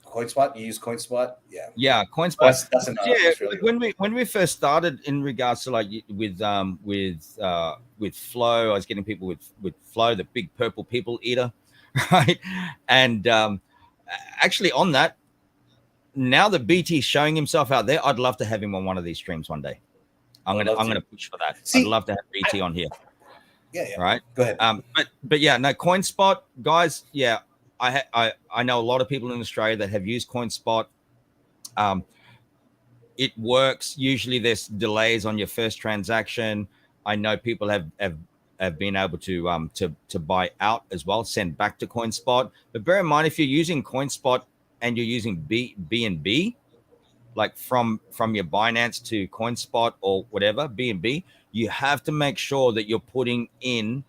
CoinSpot, you use CoinSpot? Yeah, CoinSpot. That's really when we first started in regards to like with Flow, I was getting people with Flow, the big purple people eater, right? And actually on that, now that BT's showing himself out there, I'd love to have him on one of these streams one day. I'm gonna push for that. I'd love to have BT on here. Yeah. Right. Go ahead. But yeah, no, CoinSpot, guys. Yeah, I know a lot of people in Australia that have used CoinSpot. It works. Usually there's delays on your first transaction. I know people have been able to buy out as well, send back to CoinSpot. But bear in mind, if you're using CoinSpot and you're using BNB, like from your Binance to CoinSpot or whatever, BNB, you have to make sure that you're putting in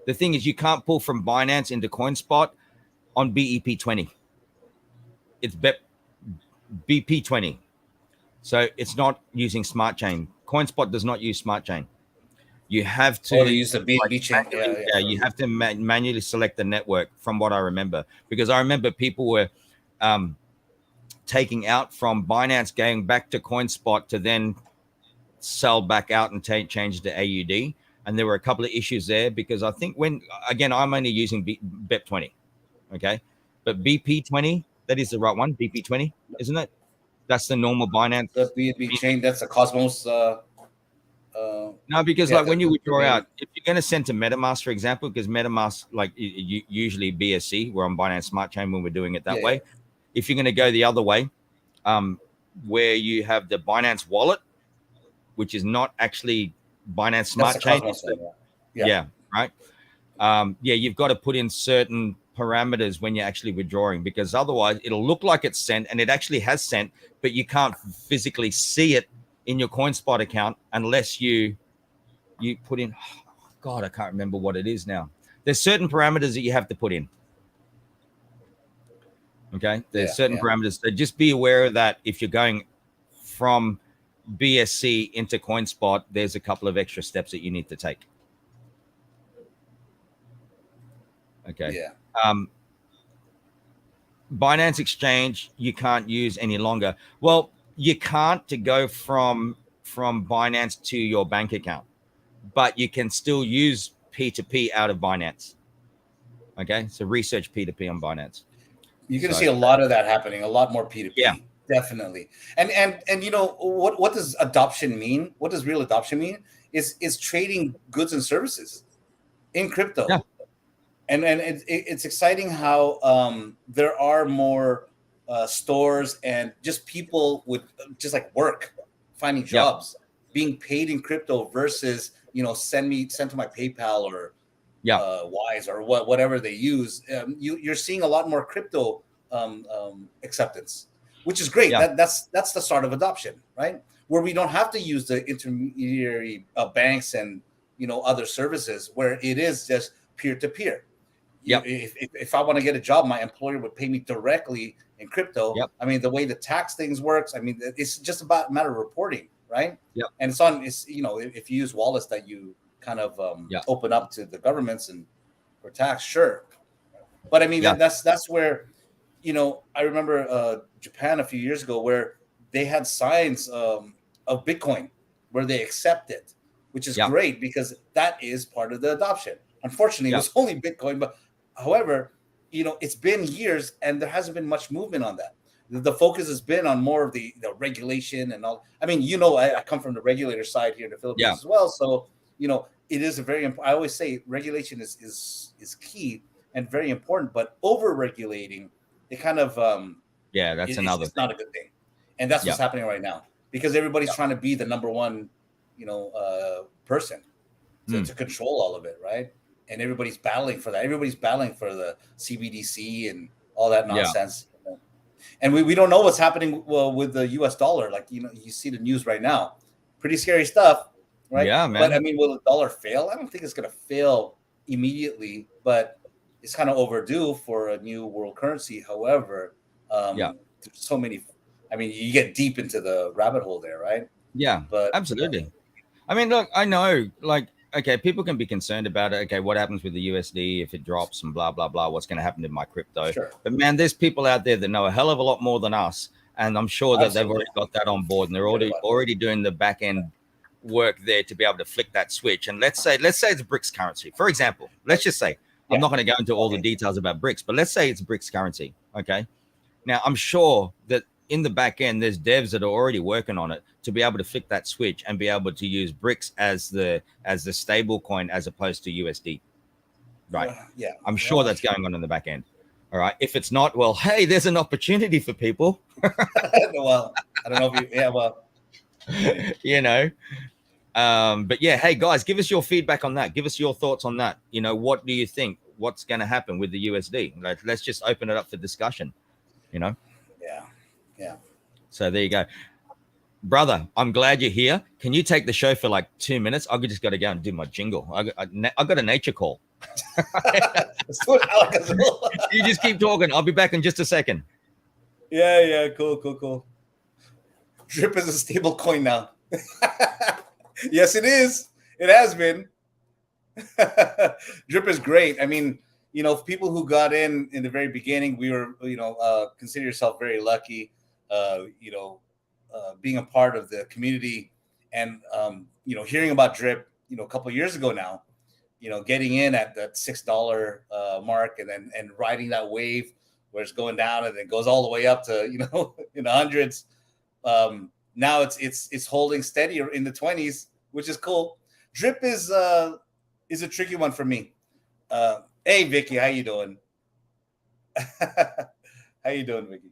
the thing is, you can't pull from Binance into CoinSpot on BEP20. It's BP20. So it's not using Smart Chain. CoinSpot does not use Smart Chain. You have to use the BNB chain. You have to manually select the network, from what I remember, because I remember people were taking out from Binance, going back to CoinSpot to then sell back out and change to AUD. And there were a couple of issues there, because I think I'm only using BEP20, okay? But BP20, that is the right one, BP20, isn't it? That's the normal Binance. The BNB chain, that's a Cosmos. No, because like when you withdraw out, if you're going to send to MetaMask, for example, because MetaMask, like usually BSC, we're on Binance Smart Chain when we're doing it that way. If you're going to go the other way, where you have the Binance wallet, which is not actually Binance Smart Chain. Right. You've got to put in certain parameters when you're actually withdrawing, because otherwise it'll look like it's sent, and it actually has sent, but you can't physically see it in your CoinSpot account unless you put in, God, I can't remember what it is now. There's certain parameters that you have to put in. Okay. There's certain parameters. So just be aware of that. If you're going from BSC into CoinSpot, there's a couple of extra steps that you need to take. Okay. Yeah. Binance Exchange, you can't use any longer. Well, you can't to go from Binance to your bank account, but you can still use P2P out of Binance. Okay. So research P2P on Binance. You're going to see a lot of that happening, a lot more P2P. Yeah. Definitely. And what does adoption mean? What does real adoption mean? Is trading goods and services in crypto. Yeah. And it's exciting how there are more stores and just people with just like work, finding jobs, being paid in crypto versus, send to my PayPal or Wise or whatever they use. You're seeing a lot more crypto acceptance, which is great. That's the start of adoption, right? Where we don't have to use the intermediary banks and other services, where it is just peer to peer. If I want to get a job, my employer would pay me directly in crypto. I mean, the way the tax things works, I mean, it's just about a matter of reporting, right? And it's if you use wallets that you kind of open up to the governments and for tax, sure. But I mean, that's where I remember Japan a few years ago where they had signs of Bitcoin where they accept it, which is Yep. great because that is part of the adoption. Unfortunately, it Yep. was only Bitcoin, but however, it's been years and there hasn't been much movement on that. The focus has been on more of the regulation and all. I mean, I come from the regulator side here in the Philippines Yeah. as well, so it is a very important. I always say regulation is key and very important, but over regulating it kind of Yeah. That's another it's thing. not a good thing, and that's what's Yeah. happening right now because everybody's trying to be the number one, person to control all of it, right? And everybody's battling for that. Everybody's battling for the CBDC and all that Yeah. nonsense. And we don't know what's happening with the U.S. dollar. Like you see the news right now, pretty scary stuff, right? Yeah, But man. I mean, will the dollar fail? I don't think it's going to fail immediately, but it's kind of overdue for a new world currency. However, Yeah. there's so many. I mean, you get deep into the rabbit hole there, right? Yeah. But Absolutely. I mean, look, I know, like, okay, people can be concerned about it. Okay, what happens with the USD if it drops and blah, blah, blah? What's going to happen to my crypto? sure, But man, there's people out there that know a hell of a lot more than us. And I'm sure that they've absolutely. already got that on board and they're Forget about it. already doing the back end work there to be able to flick that switch. And let's say it's BRICS currency. For example, let's just say, I'm Yeah. not going to go into all the Okay. details about BRICS, but let's say it's BRICS currency. Okay. Now, I'm sure that in the back end, there's devs that are already working on it to be able to flick that switch and be able to use BRICS as the stable coin as opposed to USD. Right. Yeah. I'm sure that's going on in the back end. All right. If it's not, well, hey, there's an opportunity for people. Well, I don't know if you. Yeah. Well. But yeah, hey guys, give us your feedback on that. Give us your thoughts on that. What do you think? What's going to happen with the USD? Let's just open it up for discussion. Yeah. So there you go. Brother, I'm glad you're here. Can you take the show for like 2 minutes? I just got to go and do my jingle. I got a nature call. Let's do it, ALAKAZUL. You just keep talking. I'll be back in just a second. Yeah. Cool. Drip is a stable coin now. Yes, it is. It has been. Drip is great. I mean, people who got in the very beginning, we were, consider yourself very lucky, being a part of the community and, hearing about Drip, a couple of years ago now, getting in at that $6 mark and then riding that wave where it's going down and it goes all the way up to, in the hundreds. Now it's holding steady in the 20s, which is cool. Drip is a tricky one for me. Hey, Vicky, how you doing? How you doing, Vicky?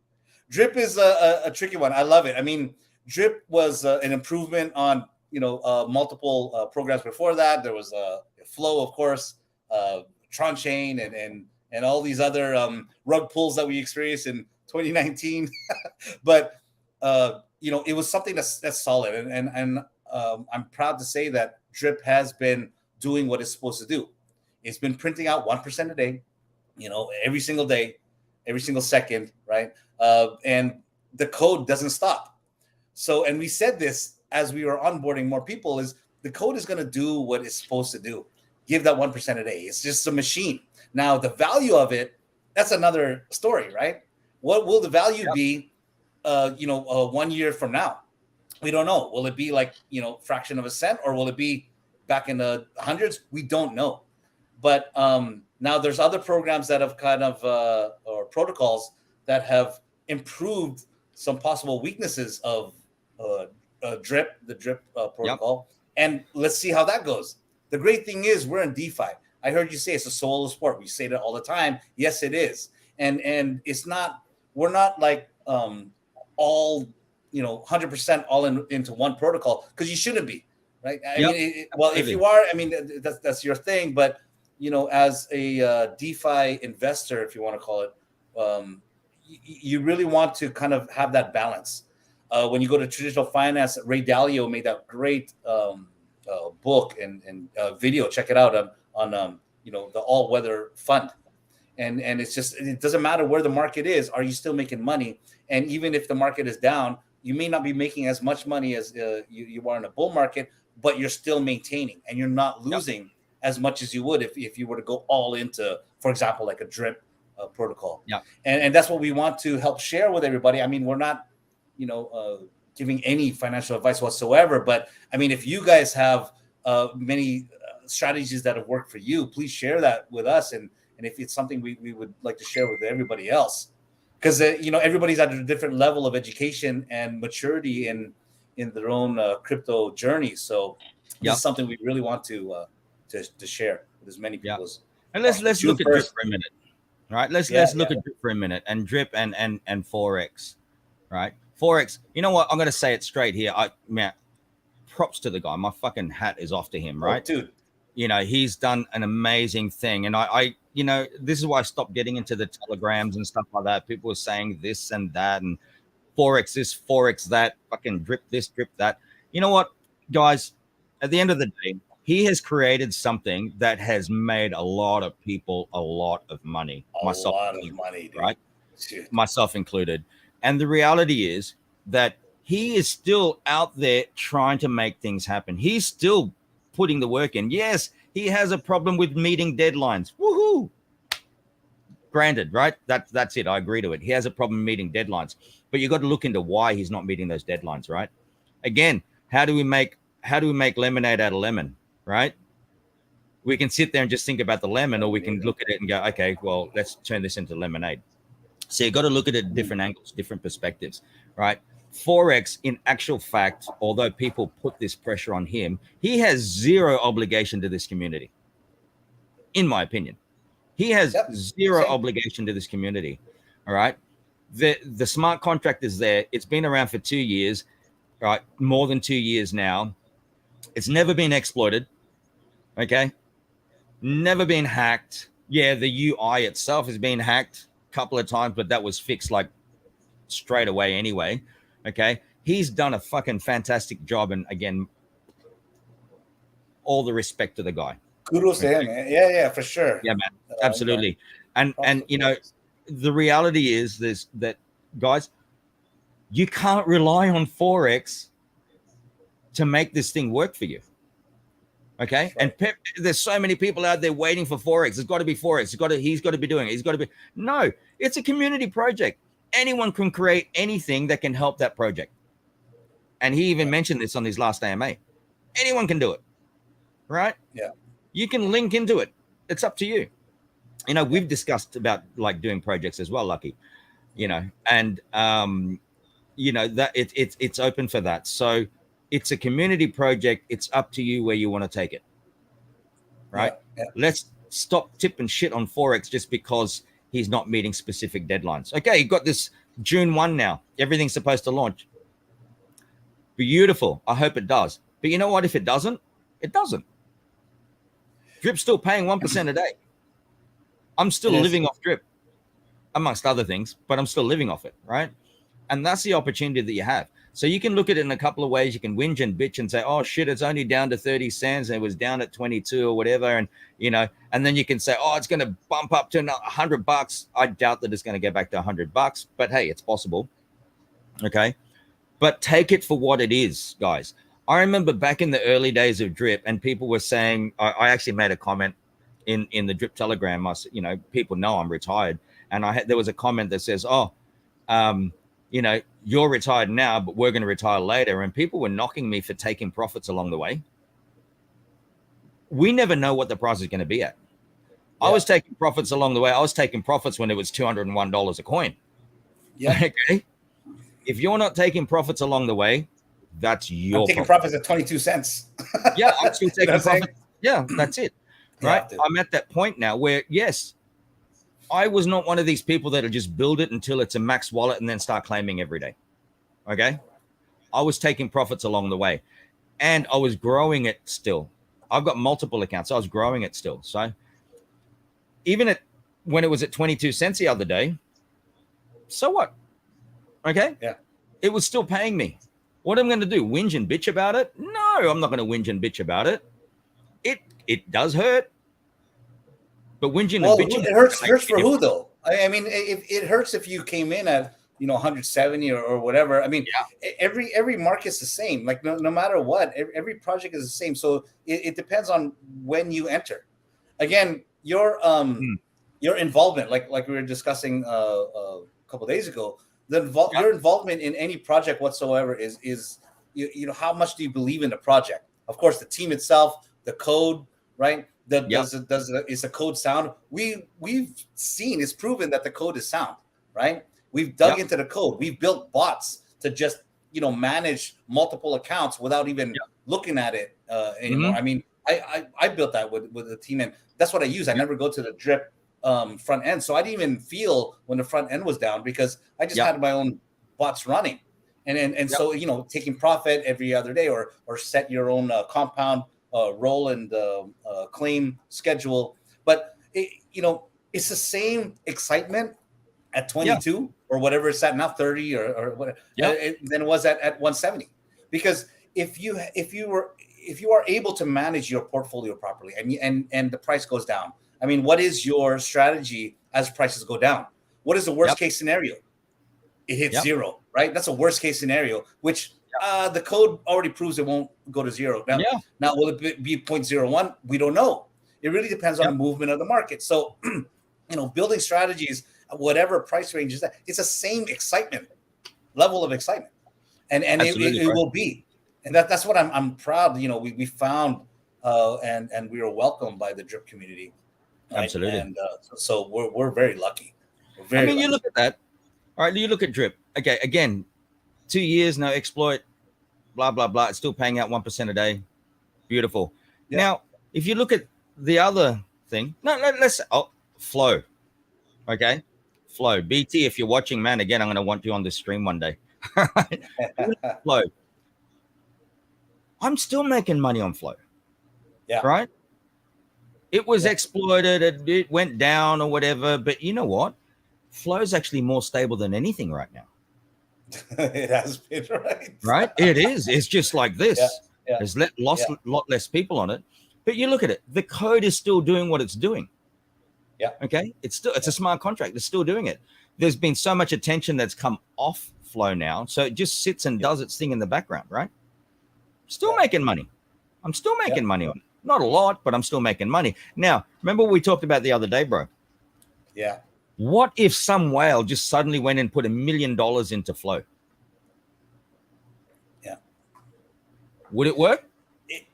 Drip is a tricky one. I love it. I mean, Drip was an improvement on multiple programs before that. There was Flow, of course, Tron Chain, and all these other rug pulls that we experienced in 2019. But it was something that's solid, and I'm proud to say that Drip has been doing what it's supposed to do. It's been printing out 1% a day, every single day, every single second, right? And the code doesn't stop. So, and we said this as we were onboarding more people, is the code is going to do what it's supposed to do. Give that 1% a day. It's just a machine. Now, the value of it, that's another story, right? What will the value be, 1 year from now? We don't know. Will it be like, fraction of a cent, or will it be back in the hundreds? We don't know. But now there's other programs that have kind of, or protocols that have improved some possible weaknesses of Drip, the Drip protocol. Yep. And let's see how that goes. The great thing is we're in DeFi. I heard you say it's a solo sport. We say that all the time. Yes, it is. And it's not, we're not like all, 100% all into one protocol, because you shouldn't be, right? I mean, if you are, I mean, that's your thing. But, as a DeFi investor, if you want to call it, you really want to kind of have that balance. When you go to traditional finance, Ray Dalio made that great book and video. Check it out on the all-weather fund. And it's just, it doesn't matter where the market is. Are you still making money? And even if the market is down, you may not be making as much money as you are in a bull market, but you're still maintaining, and you're not losing as much as you would if you were to go all into, for example, like a Drip protocol. Yeah. And that's what we want to help share with everybody. I mean, we're not, giving any financial advice whatsoever. But I mean, if you guys have many strategies that have worked for you, please share that with us. And if it's something we would like to share with everybody else, because everybody's at a different level of education and maturity in their own crypto journey. So this is something we really want to share with as many people as. And let's look at drip for a minute, right? Let's look at drip for a minute, and drip and forex, right? Forex. You know what? I'm going to say it straight here. Man, props to the guy. My fucking hat is off to him, right, dude? He's done an amazing thing, and I this is why I stopped getting into the telegrams and stuff like that. People were saying this and that, and forex this, forex that, fucking drip this, drip that. You know what, guys? At the end of the day, he has created something that has made a lot of people a lot of money. Myself included, right? Shit. Myself included. And the reality is that he is still out there trying to make things happen. He's still putting the work in. Yes, he has a problem with meeting deadlines. Woohoo! Granted, right? That's it. I agree to it. He has a problem meeting deadlines. But you got to look into why he's not meeting those deadlines, right? Again, how do we make lemonade out of lemon? Right? We can sit there and just think about the lemon, or we can look at it and go, okay, well, let's turn this into lemonade. So you got to look at it at different angles, different perspectives, right? Forex, in actual fact, although people put this pressure on him, he has zero obligation to this community. In my opinion, he has zero obligation to this community. All right. The smart contract is there. It's been around for 2 years, right? More than 2 years now. It's never been exploited. Okay. Never been hacked. Yeah, the UI itself has been hacked a couple of times, but that was fixed like straight away anyway. Okay. He's done a fucking fantastic job. And again, all the respect to the guy. Kudos to him, man. Yeah, for sure. Yeah, man. Absolutely. And the reality is this, that guys, you can't rely on Forex to make this thing work for you. Okay. Right. And there's so many people out there waiting for Forex. It's got to be Forex. He's got to be doing it. No, it's a community project. Anyone can create anything that can help that project. And he even mentioned this on his last AMA. Anyone can do it. Right? Yeah. You can link into it. It's up to you. We've discussed about like doing projects as well, Lucky, and that it's open for that. So it's a community project. It's up to you where you want to take it. Right. Yeah. Let's stop tipping shit on Forex just because he's not meeting specific deadlines. Okay. You've got this June 1 now. Everything's supposed to launch. Beautiful. I hope it does. But you know what? If it doesn't, it doesn't. Drip's still paying 1% a day. I'm still living off Drip, amongst other things, but I'm still living off it, right? And that's the opportunity that you have. So you can look at it in a couple of ways. You can whinge and bitch and say, oh, shit, it's only down to 30 cents. And it was down at 22 or whatever. And, and then you can say, oh, it's going to bump up to $100. I doubt that it's going to get back to $100, but hey, it's possible. Okay. But take it for what it is, guys. I remember back in the early days of Drip, and people were saying, I actually made a comment in the Drip Telegram. People know I'm retired, and there was a comment that says, you're retired now, but we're going to retire later. And people were knocking me for taking profits along the way. We never know what the price is going to be at. Yeah. I was taking profits along the way. I was taking profits when it was $201 a coin. Yeah. Okay. If you're not taking profits along the way, that's your I'm taking profits at 22 cents. Yeah, I'm still taking profits. Yeah, that's it. Right. Yeah, I'm at that point now where, yes, I was not one of these people that'll just build it until it's a max wallet and then start claiming every day. Okay. I was taking profits along the way, and I was growing it still. I've got multiple accounts. So I was growing it still. So even when it was at 22 cents the other day, so what? Okay. Yeah. It was still paying me. What am I going to do? Whinge and bitch about it? No, I'm not going to whinge and bitch about it. It does hurt. But whinging and bitching. It hurts for who though? I mean, it hurts if you came in at 170 or whatever. I mean, every market's the same. Like no matter what, every project is the same. So it depends on when you enter. Again, your your involvement, like we were discussing a couple of days ago, your involvement in any project whatsoever is you know, how much do you believe in the project? Of course, the team itself, the code, right? Is the code sound? We've seen, it's proven that the code is sound, right? We've dug into the code. We've built bots to just, you know, manage multiple accounts without even looking at it anymore. I mean, I built that with the team, and that's what I use. I never go to the drip front end, so I didn't even feel when the front end was down because I just had my own bots running, and so, you know, taking profit every other day, or set your own compound roll and claim schedule. But you know, it's the same excitement at 22 or whatever it's at now, 30 or whatever, than it was at 170, because if you are able to manage your portfolio properly, and the price goes down. I mean, what is your strategy as prices go down? What is the worst case scenario? It hits zero, right? That's a worst case scenario, which the code already proves it won't go to zero. Now will it be 0.01? We don't know. It really depends on the movement of the market. So, you know, building strategies, whatever price range is that, it's the same level of excitement, and it will be. And that's what I'm proud. You know, we found and we were welcomed by the drip community. Right? Absolutely. And so we're very lucky. I mean, you look at that. All right, you look at drip. Okay, again, 2 years, no exploit, blah, blah, blah. It's still paying out 1% a day. Beautiful. Yeah. Now, if you look at the other thing, let's flow. Okay, flow. BT, if you're watching, man, again, I'm going to want you on this stream one day. Flow. I'm still making money on flow. Yeah. Right? It was exploited. It went down or whatever. But you know what? Flow is actually more stable than anything right now. It has been, right? Right? It is. It's just like this. There's a lot less people on it. But you look at it. The code is still doing what it's doing. Yeah. Okay. It's a smart contract. It's still doing it. There's been so much attention that's come off flow now. So it just sits and does its thing in the background, right? Still making money. I'm still making money on it. Not a lot, but I'm still making money. Now, remember what we talked about the other day, bro? Yeah. What if some whale just suddenly went and put $1 million into flow? Yeah. Would it work? It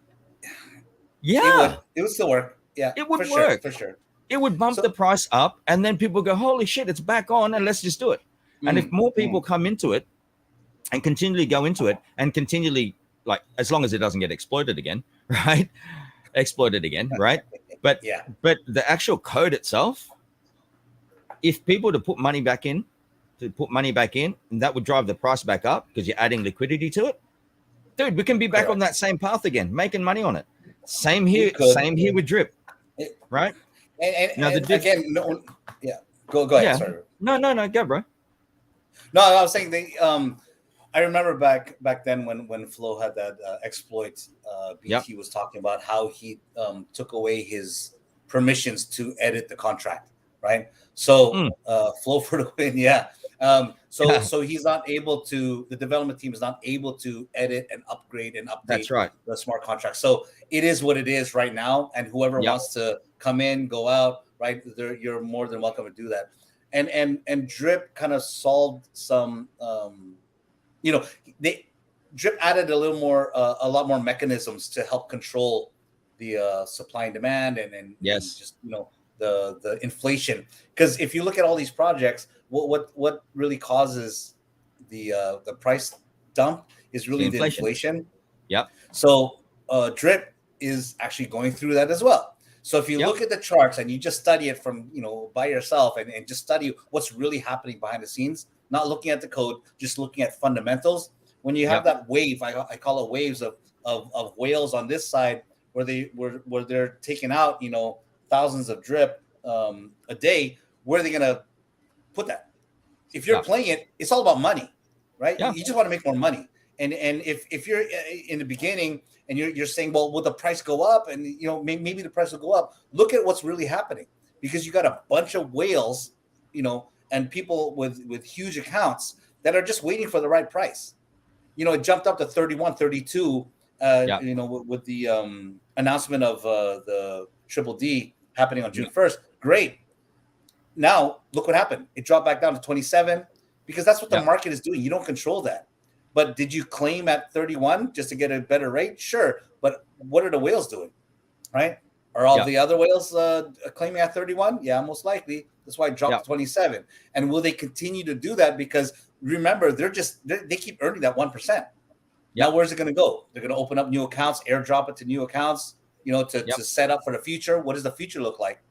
would still work. Yeah. It would work. For sure. It would bump the price up, and then people go, holy shit, it's back on, and let's just do it. And if more people come into it and continually go into it and continually, like, as long as it doesn't get exploited again, right? Right? But the actual code itself, if people to put money back in, and that would drive the price back up because you're adding liquidity to it. Dude, we can be back on that same path again, making money on it. Same here with drip, right? And again, go ahead. Yeah. Sorry. No, go, bro. No, I was saying I remember back then when Flo had that exploit, BT was talking about how he took away his permissions to edit the contract, right? So Flo for the win, So he's not able to. The development team is not able to edit and upgrade and update. That's right. The smart contract. So it is what it is right now, and whoever wants to come in, go out, right? You're more than welcome to do that. And Drip kind of solved some. Drip added a lot more mechanisms to help control the supply and demand and just the inflation. Because if you look at all these projects, what really causes the price dump is really the inflation. Yep. So Drip is actually going through that as well. So if you look at the charts and you just study it from by yourself and just study what's really happening behind the scenes, not looking at the code, just looking at fundamentals. When you have that wave, I call it waves of whales on this side where they're taking out thousands of drip a day. Where are they gonna put that? If you're playing it, it's all about money, right? You just want to make more money. And if you're in the beginning and you're saying, well, will the price go up? And maybe the price will go up. Look at what's really happening, because you got a bunch of whales, and people with huge accounts that are just waiting for the right price. It jumped up to 31, 32, with the announcement of the Triple D happening on June 1st. Great. now look what happened. It dropped back down to 27 because that's what the market is doing. You don't control that. But did you claim at 31 just to get a better rate? Sure. But what are the whales doing? Right? Are all the other whales claiming at 31? Yeah, most likely. That's why it dropped to 27. And will they continue to do that? Because remember, they keep earning that 1%. Now, where's it going to go? They're going to open up new accounts, airdrop it to new accounts, to set up for the future. What does the future look like?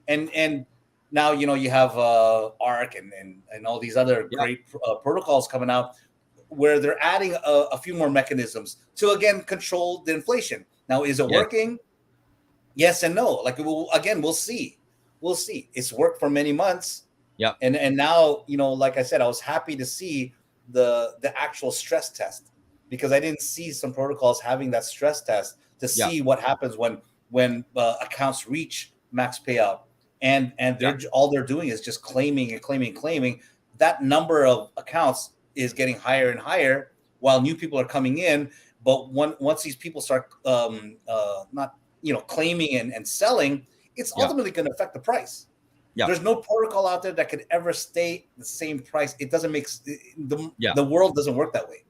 And now, you have ARC and all these other great protocols coming out where they're adding a few more mechanisms to, again, control the inflation. Now, is it working? Yes and no. Like, we'll see. We'll see. It's worked for many months. Yeah. And now, like I said, I was happy to see the actual stress test, because I didn't see some protocols having that stress test to see what happens when accounts reach max payout. And all they're doing is just claiming and claiming. That number of accounts is getting higher and higher while new people are coming in. But once these people start not claiming and selling, it's ultimately going to affect the price. Yeah. There's no protocol out there that could ever stay the same price. It doesn't make the world doesn't work that way.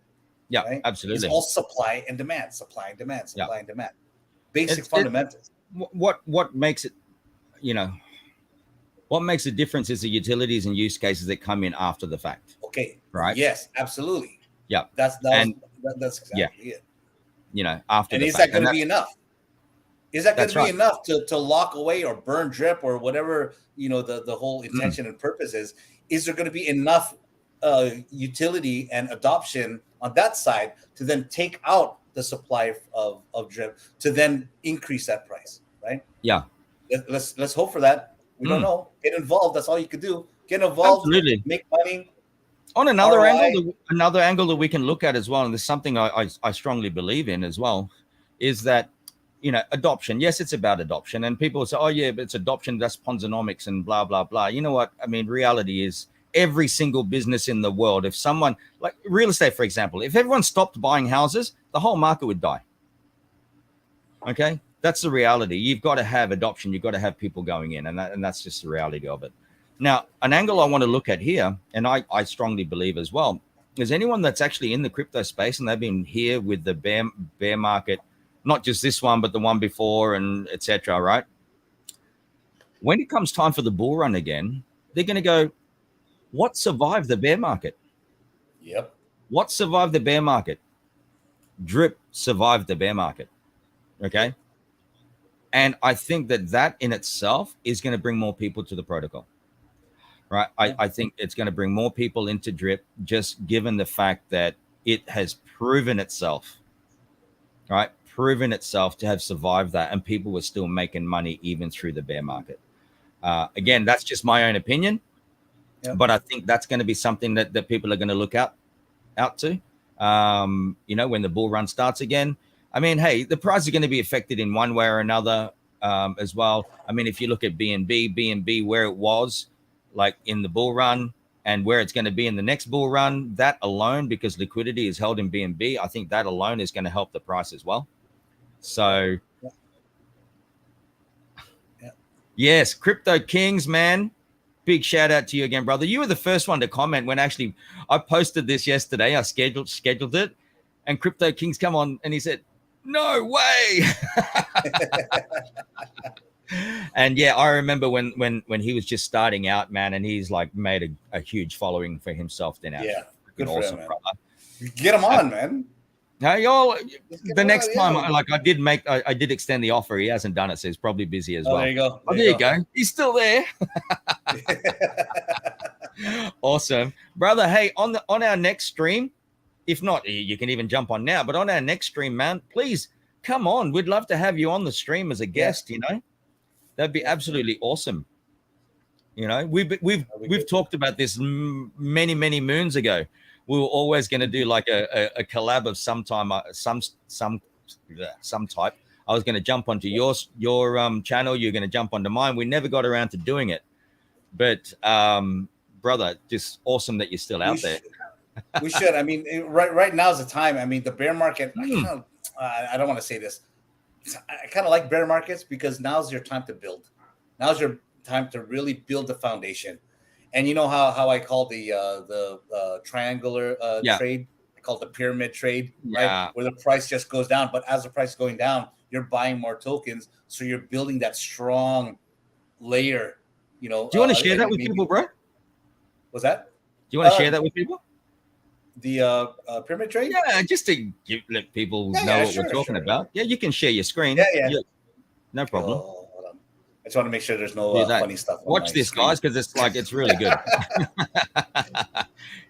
Yeah, right? Absolutely. It's all supply and demand. Basic fundamentals. What makes it, what makes a difference is the utilities and use cases that come in after the fact. Okay. Right. Yes, absolutely. Yeah. That's exactly it. After. And the is fact. that going to be enough? Is that going to be enough to lock away or burn drip or whatever, the whole intention and purpose is? Is there going to be enough utility and adoption on that side to then take out the supply of drip to then increase that price, right? Yeah. Let's hope for that. We don't know. Get involved. That's all you could do. Get involved. Absolutely. Make money. On another angle that we can look at as well, and there's something I strongly believe in as well, is that adoption. Yes, it's about adoption, and people say, "Oh yeah, but it's adoption. That's Ponzonomics and blah blah blah." You know what? I mean, reality is every single business in the world. If someone like real estate, for example, if everyone stopped buying houses, the whole market would die. Okay, that's the reality. You've got to have adoption. You've got to have people going in, and that's just the reality of it. Now, an angle I want to look at here, and I strongly believe as well, is anyone that's actually in the crypto space and they've been here with the bear market, not just this one, but the one before and etc. Right? When it comes time for the bull run again, they're going to go, what survived the bear market? Yep. What survived the bear market? Drip survived the bear market. Okay. And I think that in itself is going to bring more people to the protocol. Right. I think it's going to bring more people into drip, just given the fact that it has proven itself, right? Proven itself to have survived that, and people were still making money even through the bear market. Again, that's just my own opinion, but I think that's going to be something that people are going to look out to, when the bull run starts again. I mean, hey, the price is going to be affected in one way or another as well. I mean, if you look at BNB, where it was like in the bull run and where it's going to be in the next bull run, that alone, because liquidity is held in BNB, I think that alone is going to help the price as well. So, yes, Crypto Kings, man. Big shout out to you again, brother. You were the first one to comment when actually I posted this yesterday. I scheduled it, and Crypto Kings come on and he said, "No way." And yeah, I remember when he was just starting out, man, and he's like made a huge following for himself then. Yeah, good for awesome, him, man. Brother. Get him on, man. Now, y'all, the next time, I did extend the offer. He hasn't done it, so he's probably busy as well. There you go. There you go. He's still there. Awesome, brother. Hey, on our next stream, if not, you can even jump on now. But on our next stream, man, please come on. We'd love to have you on the stream as a guest. That'd be absolutely awesome. We've talked about this many moons ago. We were always going to do like a collab of some type. I was going to jump onto your channel. You're going to jump onto mine. We never got around to doing it, but brother, just awesome that you're still out there. We should. I mean, right now is the time. I mean, the bear market. I don't want to say this. I kind of like bear markets because now's your time to build. Now's your time to really build the foundation. And you know how I call the triangular trade, I call it the pyramid trade, right? Where the price just goes down, but as the price is going down, you're buying more tokens, so you're building that strong layer. You know, do you want to share that with people, bro? Was that? Do you want to share that with people? The pyramid trade? Yeah, just to let people know what we're talking about. Yeah, you can share your screen. Yeah. No problem. Hold on. I just want to make sure there's no funny stuff. Watch this, guys, because it's really good.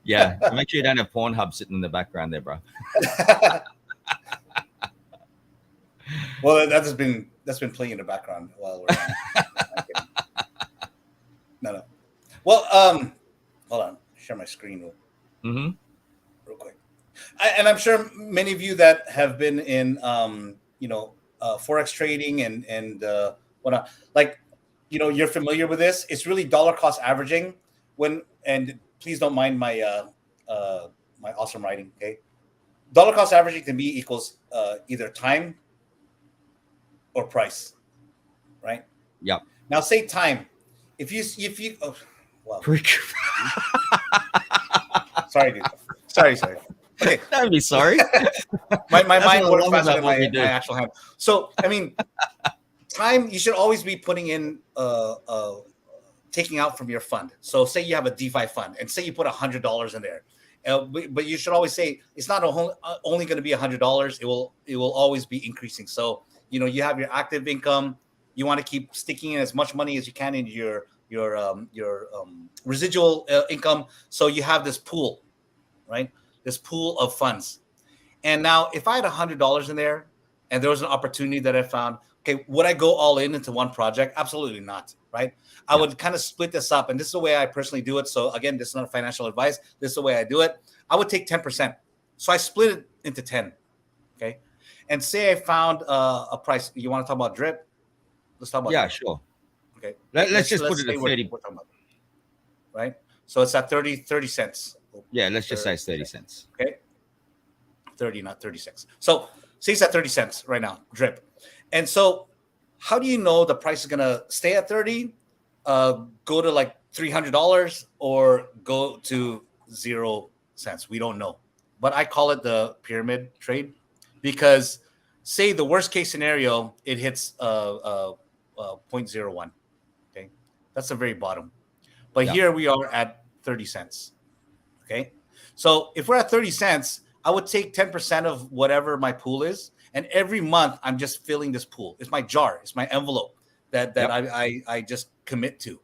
Yeah, make sure you don't have Pornhub sitting in the background there, bro. Well, that's been playing in the background while we're no. Well, hold on. Share my screen real quick. And I'm sure many of you that have been in forex trading and whatnot, like, you know, you're familiar with this. It's really dollar cost averaging. And please don't mind my my awesome writing. Okay, dollar cost averaging can be equals either time or price, right? Yeah. Now say time. If you wow. Sorry, dude. Sorry. Okay. Don't be sorry. My mind works faster than my actual hand. So, I mean, time, you should always be putting in, taking out from your fund. So say you have a DeFi fund and say you put $100 in there. But you should always say it's not only going to be $100. It will always be increasing. So, you know, you have your active income. You want to keep sticking in as much money as you can in your residual income. So you have this pool, right? This pool of funds. And now if I had $100 in there and there was an opportunity that I found, okay, would I go all into one project? Absolutely not, right? I would kind of split this up. And this is the way I personally do it. So again, this is not financial advice. This is the way I do it. I would take 10%. So I split it into 10, okay? And say I found a price. You want to talk about DRIP? Let's talk about DRIP. Sure. Okay. Let's just put it at 30. Right? So it's at 30 cents. Yeah, let's just say it's 30 cents. Okay. 30, not 36. So say it's at 30 cents right now, DRIP. And so how do you know the price is going to stay at 30, go to like $300, or go to 0 cents? We don't know. But I call it the pyramid trade because say the worst case scenario, it hits 0.01. Okay. That's the very bottom. But here we are at 30 cents. Okay. So if we're at 30 cents, I would take 10% of whatever my pool is. And every month I'm just filling this pool. It's my jar. It's my envelope that I just commit to.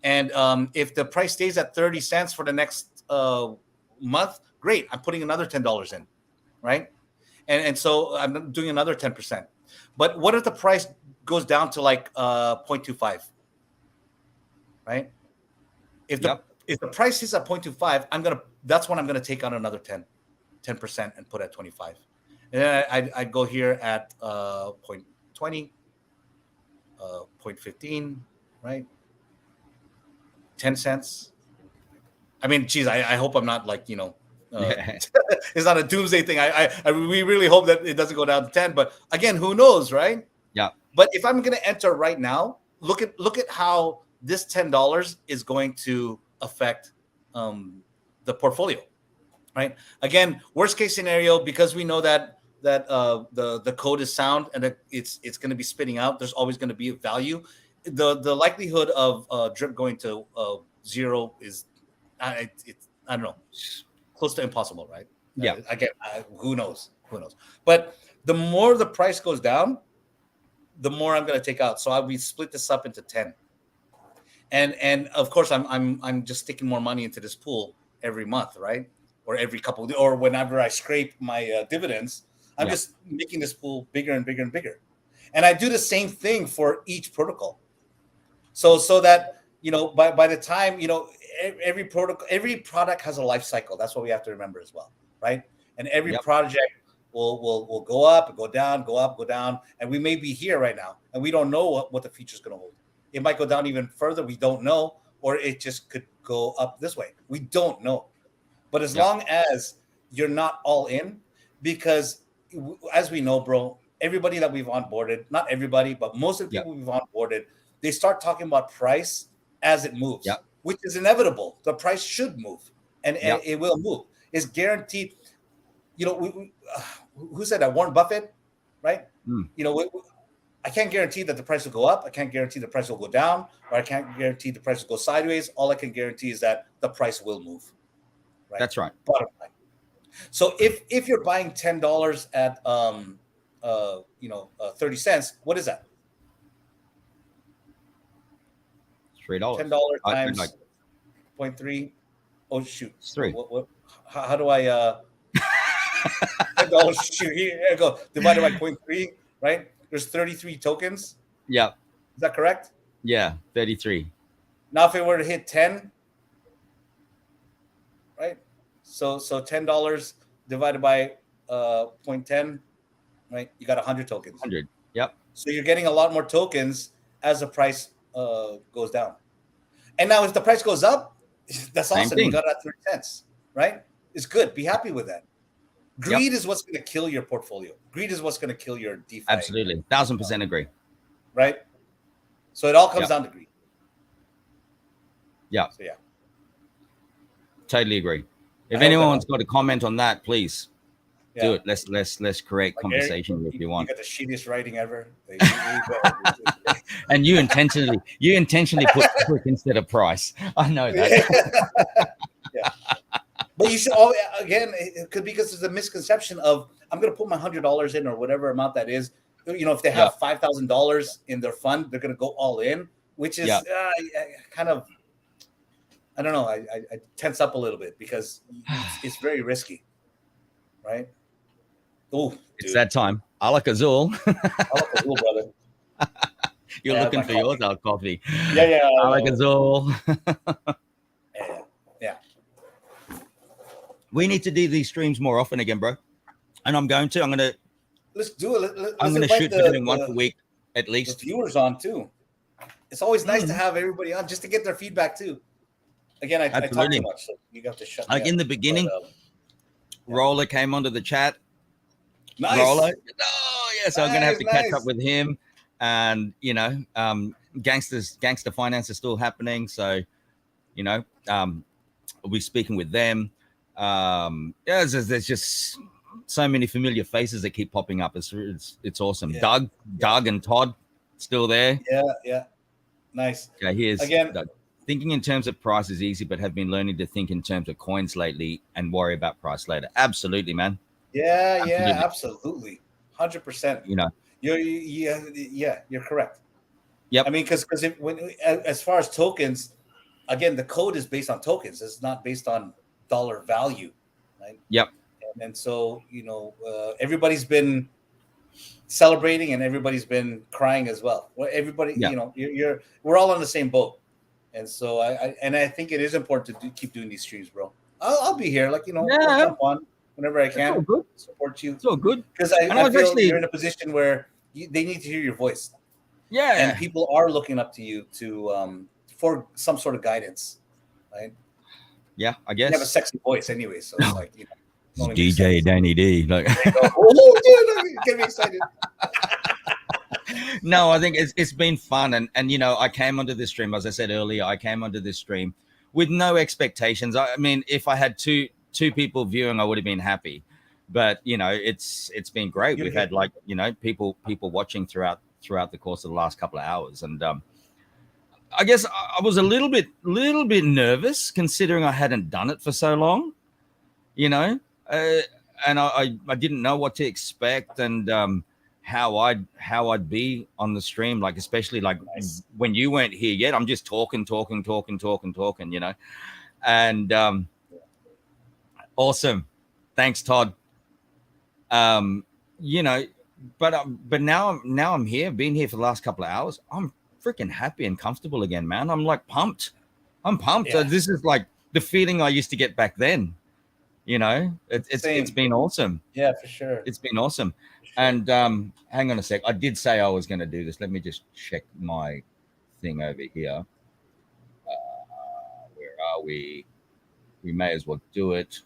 And if the price stays at 30 cents for the next month, great. I'm putting another $10 in, right? And so I'm doing another 10%. But what if the price goes down to like 0.25, right? If the price is at 0.25, that's when I'm gonna take out another 10% and put at 25. And then I'd go here at 0.20, 0.15, right? 10 cents. I mean, geez, I hope I'm not like, it's not a doomsday thing. We really hope that it doesn't go down to 10. But again, who knows, right? Yeah. But if I'm going to enter right now, look at how this $10 is going to affect the portfolio, right? Again, worst case scenario, because we know that the code is sound and that it's going to be spitting out. There's always going to be a value. The likelihood of DRIP going to 0 is I don't know, close to impossible, right? Yeah. Again, who knows? But the more the price goes down, the more I'm going to take out. So we split this up into 10. And of course, I'm just sticking more money into this pool every month, right? Or every couple, or whenever I scrape my dividends, I'm just making this pool bigger and bigger and bigger. And I do the same thing for each protocol. So that, by the time, every protocol, every product has a life cycle. That's what we have to remember as well, right? And every project will go up, go down, go up, go down. And we may be here right now, and we don't know what the future is going to hold. It might go down even further. We don't know, or it just could go up this way. We don't know. But as long as you're not all in, because as we know, bro, everybody that we've onboarded, not everybody, but most of the people we've onboarded, they start talking about price as it moves, Yep. which is inevitable. The price should move, and Yep. it will move. It's guaranteed. You know, who said that? Warren Buffett, right? You know, I can't guarantee that the price will go up. I can't guarantee the price will go down, or I can't guarantee the price will go sideways. All I can guarantee is that the price will move. Right? That's right. Bottom line. So if you're buying $10 at 30 cents, what is that? $3. $10 times 0.3. Oh shoot, It's 3. What how do I $10? Shoot, here I go. Divided by 0.3, right? There's 33 tokens. Yeah. Is that correct? Yeah, 33. Now if it were to hit 10, right? So $10 divided by 0.10, right? You got 100 tokens. 100. Yep. So you're getting a lot more tokens as the price goes down. And now if the price goes up, that's awesome. You got it at 30 cents, right? It's good. Be happy with that. Greed is what's going to kill your portfolio. Greed is what's going to kill your DeFi. Absolutely. 1000% agree. Right? So it all comes down to greed. Yeah. So yeah. Totally agree. If anyone's got a comment on that, please do it. Let's create conversation if you want. You got the shittiest writing ever. And you intentionally put click instead of price. I know that. Yeah. But you should again, it could be because there's a misconception of I'm going to put my $100 in or whatever amount that is. You know, if they have $5,000 in their fund, they're going to go all in, which is kind of, I don't know. I tense up a little bit because it's very risky, right? Oh, it's that time. Alak-Azul. Alak-Azul, brother. You're looking for yours, our coffee. Yeah. Alak-Azul. Yeah. We need to do these streams more often again, bro. And I'm going to. Let's do it. I'm going to shoot for doing once a week at least. The viewers on too. It's always nice to have everybody on just to get their feedback too. Again, I talk too much, so you have to shut me up. In the beginning, Roller came onto the chat. Nice. Roller. Oh, yeah. So I'm going to have to catch up with him. And, you know, gangster finance is still happening. So, you know, we'll be speaking with them. There's just so many familiar faces that keep popping up. It's awesome. Yeah. Doug and Todd still there. Yeah. Nice. Okay, here's again. Doug. Thinking in terms of price is easy, but have been learning to think in terms of coins lately and worry about price later. Absolutely, man. Absolutely. 100%. You know, you're correct. Yep. I mean, because as far as tokens, again, the code is based on tokens. It's not based on dollar value, right? Yep. And so, you know, everybody's been celebrating and everybody's been crying as well. Well, everybody, you know, we're all on the same boat. And so I think it is important to keep doing these streams, bro. I'll be here, like, you know, jump on whenever I can. Support you. It's all good. Because I feel you're in a position where they need to hear your voice. Yeah. And people are looking up to you for some sort of guidance, right? Yeah, I guess. You have a sexy voice anyway, so it's like, you know. DJ Danny D. Like, oh, dude, get me excited. No, I think it's been fun. And, you know, I came onto this stream, as I said earlier, with no expectations. I mean, if I had two people viewing, I would have been happy. But, you know, it's been great. We've had, like, you know, people watching throughout the course of the last couple of hours. And I guess I was a little bit nervous considering I hadn't done it for so long, you know, and I didn't know what to expect and how I'd be on the stream, like, especially like when you weren't here yet. I'm just talking, you know, and awesome. Thanks, Todd. You know, but now I'm here, been here for the last couple of hours. I'm freaking happy and comfortable again, man. I'm like pumped. Yeah. This is like the feeling I used to get back then. You know, it's been awesome. Yeah, for sure. It's been awesome. Sure. And hang on a sec. I did say I was going to do this. Let me just check my thing over here. Where are we? We may as well do it.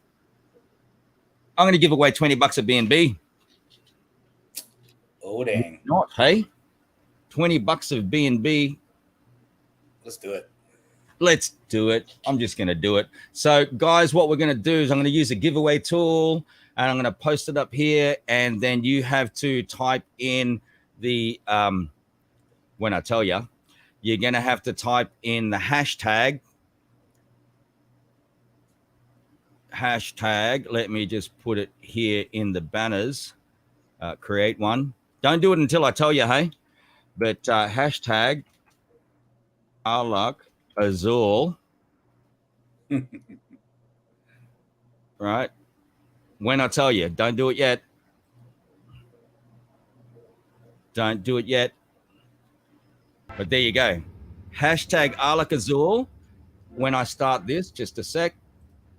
I'm going to give away $20 at BNB. Oh, dang. Not, hey? $20 of BNB Let's do it. Let's do it. I'm just going to do it. So guys, what we're going to do is I'm going to use a giveaway tool and I'm going to post it up here. And then you have to type in the, when I tell you, you're going to have to type in the hashtag. Let me just put it here in the banners. Create one. Don't do it until I tell you, hey? But hashtag Alak-Azul. Right. When I tell you, don't do it yet. Don't do it yet. But there you go. Hashtag Alak-Azul. When I start this, just a sec.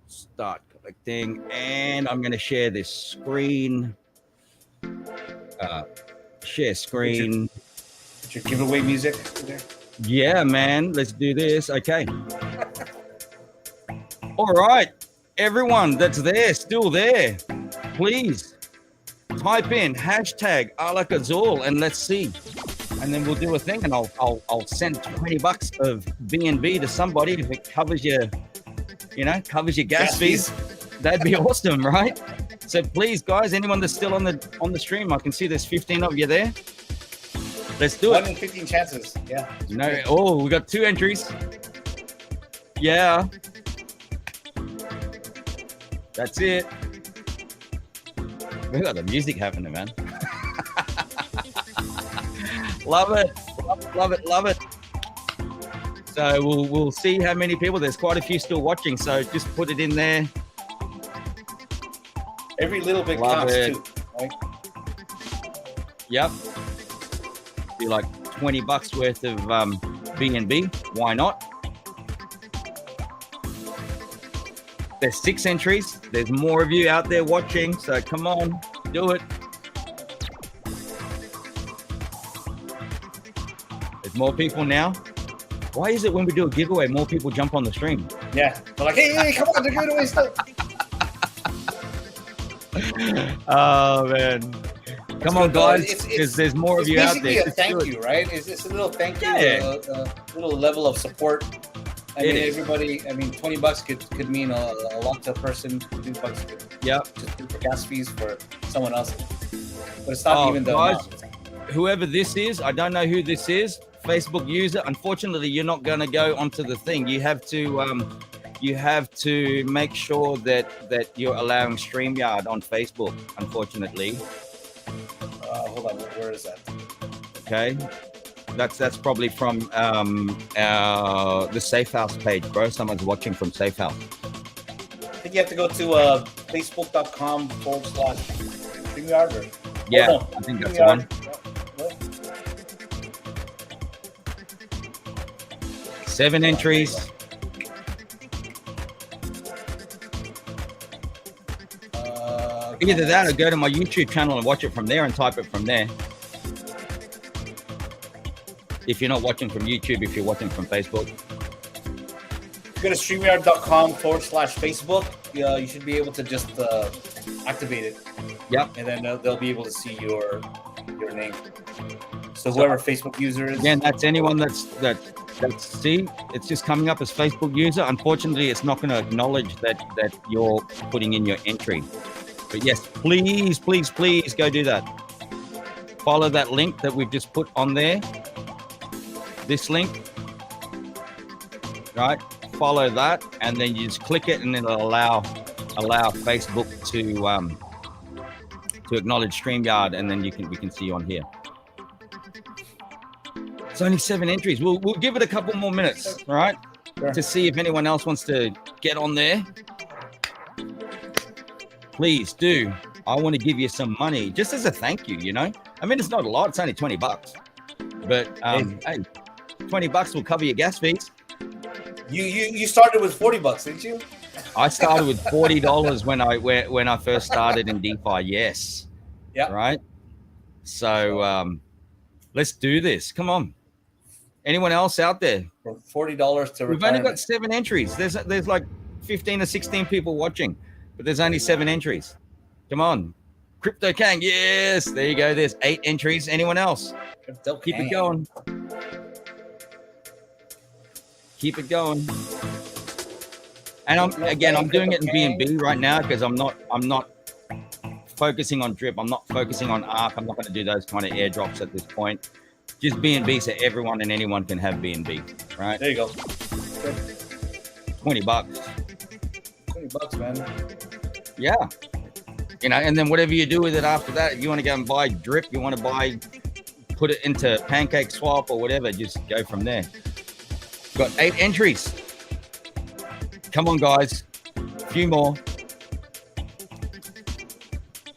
Start collecting. And I'm going to share this screen. Share screen. Your giveaway music there? Yeah, man. Let's do this. Okay. All right. Everyone that's there, still there, please type in hashtag Alak-Azul and let's see. And then we'll do a thing and I'll send $20 of BNB to somebody if it covers your, covers your gas fees. That'd be awesome, right? So please, guys, anyone that's still on the stream, I can see there's 15 of you there. Let's do it. 1 in 15 chances. Yeah. No. Oh, we got 2 entries. Yeah. That's it. We got the music happening, man. Love it. Love it. Love it. So we'll see how many people. There's quite a few still watching. So just put it in there. Every little bit counts too. Right? Yep. Be like $20 worth of BNB. Why not? There's 6 entries. There's more of you out there watching. So come on, do it. There's more people now. Why is it when we do a giveaway, more people jump on the stream? Yeah. They're like, hey, come on, they're giving away stuff. Oh, man. Come on, guys, because there's more of you out there. It's basically a thank you, right? It's a little thank you, a little level of support. I mean, everybody, $20 could mean a lot to a person. $2 could just do for gas fees for someone else. But it's not even the guys, amount. Whoever this is, I don't know who this is. Facebook user. Unfortunately, you're not going to go onto the thing. You have to make sure that you're allowing StreamYard on Facebook. Unfortunately. Hold on, where is that? Okay, that's probably from the Safe House page, bro. Someone's watching from Safe House. I think you have to go to facebook.com/StreamYard. Yeah, I think that's the one. 7 entries. Either that or go to my YouTube channel and watch it from there and type it from there. If you're not watching from YouTube, if you're watching from Facebook. Go to StreamYard.com/Facebook. You should be able to just activate it. Yep. And then they'll be able to see your name. So whoever Facebook user is. Again, that's anyone that's see, it's just coming up as Facebook user. Unfortunately, it's not going to acknowledge that you're putting in your entry. But yes, please go do that. Follow that link that we've just put on there. This link, right? Follow that, and then you just click it, and it'll allow Facebook to acknowledge StreamYard, and then we can see you on here. It's only 7 entries. We'll give it a couple more minutes, all right? Sure. To see if anyone else wants to get on there. Please do. I want to give you some money just as a thank you, I mean, it's not a lot. It's only $20. But hey, $20 will cover your gas fees. You started with $40, didn't you? I started with $40 when I first started in DeFi. Yes. Yeah. Right. So let's do this. Come on. Anyone else out there? From $40 to retirement. We've only got 7 entries. There's like 15 or 16 people watching, but there's only 7 entries. Come on. DRIPTOKEN. Yes. There you go. There's 8 entries. Anyone else? Keep it going. Keep it going. And I'm doing it in BNB right now because I'm not focusing on drip. I'm not focusing on ARC. I'm not going to do those kind of airdrops at this point. Just BNB, so everyone and anyone can have BNB, right? There you go. Good. $20. $20, man. Yeah. You know, and then whatever you do with it after that, if you want to go and buy drip, you want to put it into Pancake Swap or whatever, just go from there. Got 8 entries. Come on, guys. A few more.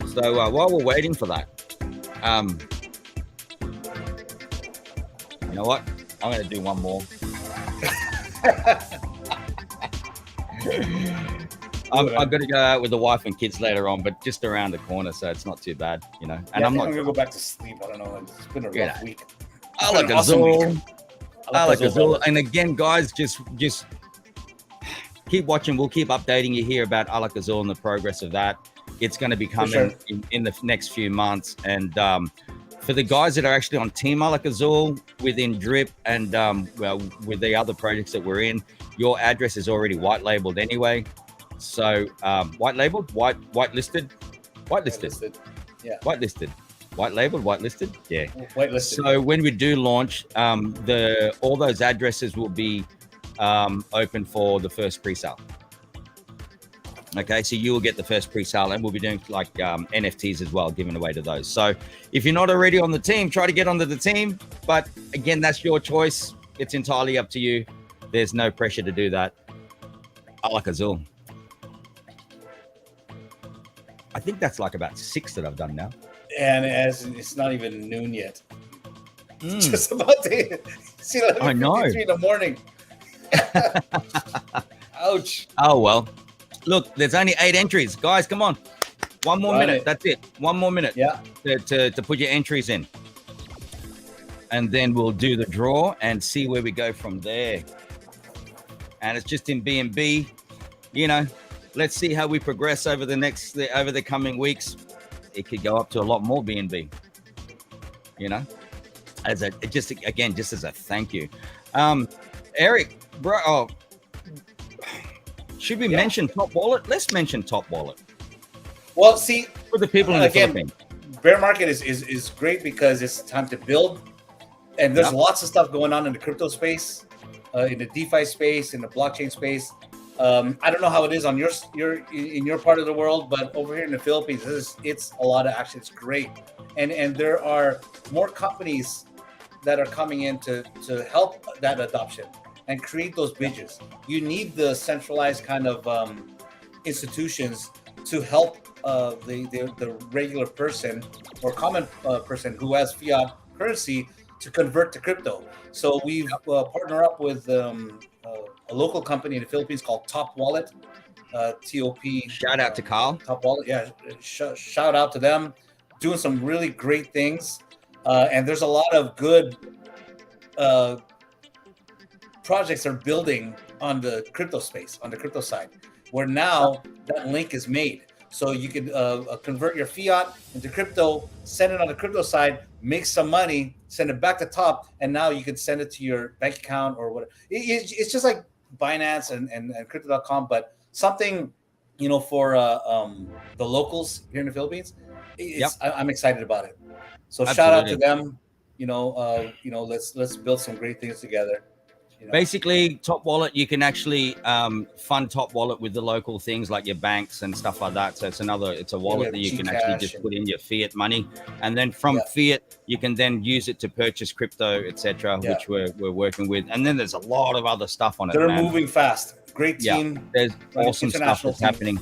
So while we're waiting for that, you know what? I'm going to do one more. I'm going to go out with the wife and kids later on, but just around the corner, so it's not too bad, you know. And I'm going to go back to sleep. I don't know. It's been a rough week. Alak-Azul. Alak-Azul. And again, guys, just keep watching. We'll keep updating you here about Alak-Azul and the progress of that. It's going to be coming in the next few months. And for the guys that are actually on Team Alak-Azul within Drip and with the other projects that we're in, your address is already white labeled anyway. So white labeled, whitelisted. Yeah. Whitelisted. White labeled, whitelisted. Yeah. Whitelisted. So when we do launch, all those addresses will be open for the first pre-sale. Okay, so you will get the first pre-sale, and we'll be doing like NFTs as well, giving away to those. So if you're not already on the team, try to get onto the team. But again, that's your choice. It's entirely up to you. There's no pressure to do that. Alak-Azul. I think that's like about 6 that I've done now. And as it's not even noon yet. Just about to see, I know. 3 in the morning. Ouch. Oh well. Look, there's only 8 entries. Guys, come on. One more minute. That's it. One more minute. Yeah. To put your entries in. And then we'll do the draw and see where we go from there. And it's just in BNB. You know, let's see how we progress over the coming weeks. It could go up to a lot more BNB. You know, just as a thank you. Eric, bro. Should we mention Top Wallet? Let's mention Top Wallet. Well, see, for the people in the Philippines, bear market is great because it's time to build, and there's lots of stuff going on in the crypto space, in the DeFi space, in the blockchain space. I don't know how it is on your part of the world, but over here in the Philippines, it's a lot of action. It's great, and there are more companies that are coming in to help that adoption and create those bridges. You need the centralized kind of institutions to help the regular person or common person who has fiat currency to convert to crypto. So we've partnered up with a local company in the Philippines called Top Wallet, TOP. Shout out to Carl. Top Wallet, yeah. Shout out to them, doing some really great things. And there's a lot of good projects are building on the crypto space, on the crypto side, where now that link is made. So you can convert your fiat into crypto, send it on the crypto side, make some money, send it back to Top, and now you can send it to your bank account or whatever. It's just like Binance and Crypto.com, but something, you know, for the locals here in the Philippines. I'm excited about it. So shout out to them. You know, let's build some great things together. You know. Basically, Top Wallet, you can actually fund Top Wallet with the local things like your banks and stuff like that. So it's a wallet that you can actually just put in your fiat money, and then from fiat you can then use it to purchase crypto, etc., which we're working with. And then there's a lot of other stuff on it. They're moving fast. Great team. There's awesome stuff that's happening.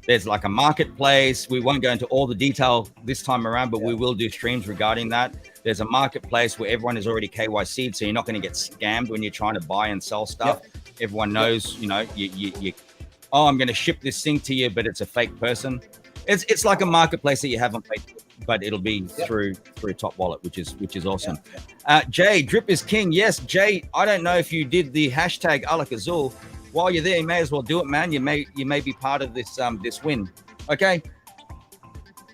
There's like a marketplace. We won't go into all the detail this time around, but we will do streams regarding that. There's a marketplace where everyone is already KYC'd, so you're not going to get scammed when you're trying to buy and sell stuff. Everyone knows, you know, I'm going to ship this thing to you, but it's a fake person. It's like a marketplace that you have on Facebook, but it'll be through Top Wallet, which is awesome. Jay, drip is king. Yes, Jay. I don't know if you did the hashtag Alak-Azul. While you're there, you may as well do it, man. You may be part of this win. Okay.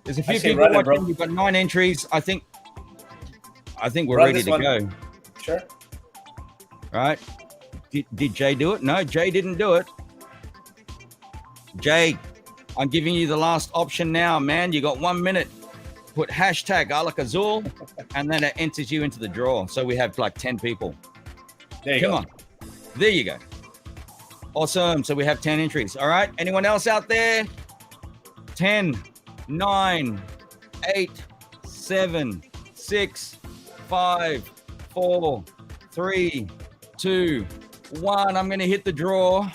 There's a few people watching. You've got 9 entries. I think we're ready to go. Sure. Right? Did Jay do it? No, Jay didn't do it. Jay, I'm giving you the last option now, man. You got 1 minute. Put hashtag Alak-Azul, and then it enters you into the draw. So we have like 10 people. There you Come go. on. There you go. Awesome. So we have 10 entries. All right. Anyone else out there? 10, 9, 8, 7, 6, 5, 4, 3, 2, 1. I'm going to hit the draw.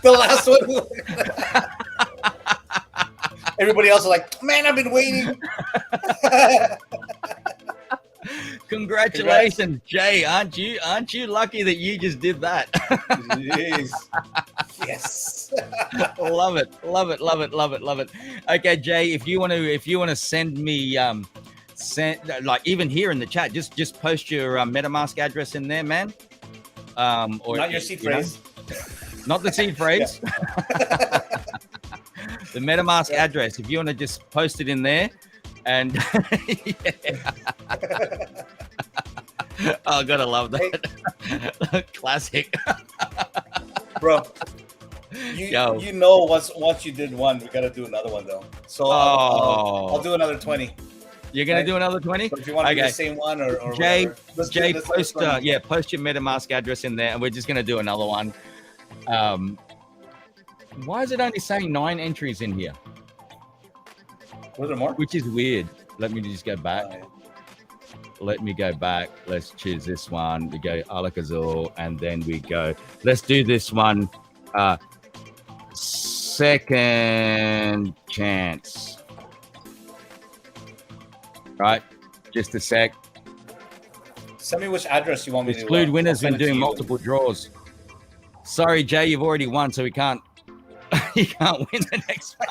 The last one. Everybody else is like, man, I've been waiting. Congratulations, Jay. Aren't you lucky that you just did that? Jeez. Yes. Love it. Okay, Jay, if you want to send me like even here in the chat, just post your MetaMask address in there, man. Or not your seed phrase. Not the seed phrase. The MetaMask address. If you want to just post it in there, and oh, gotta love that. Classic, bro. You know, once you did one, we gotta do another one though. So I'll do another 20. You're gonna do another 20? So if you want to do the same one or Jay, whatever. Jay, post your MetaMask address in there, and we're just gonna do another one. Why is it only saying 9 entries in here? Were there more? Which is weird. Let me just go back. Let me go back. Let's choose this one. We go Alak-Azul, and then we go. Let's do this one. Second chance. Right? Just a sec. Send me which address you want me to exclude winners when doing multiple draws. Sorry, Jay, you've already won, so we can't. You can't win the next one.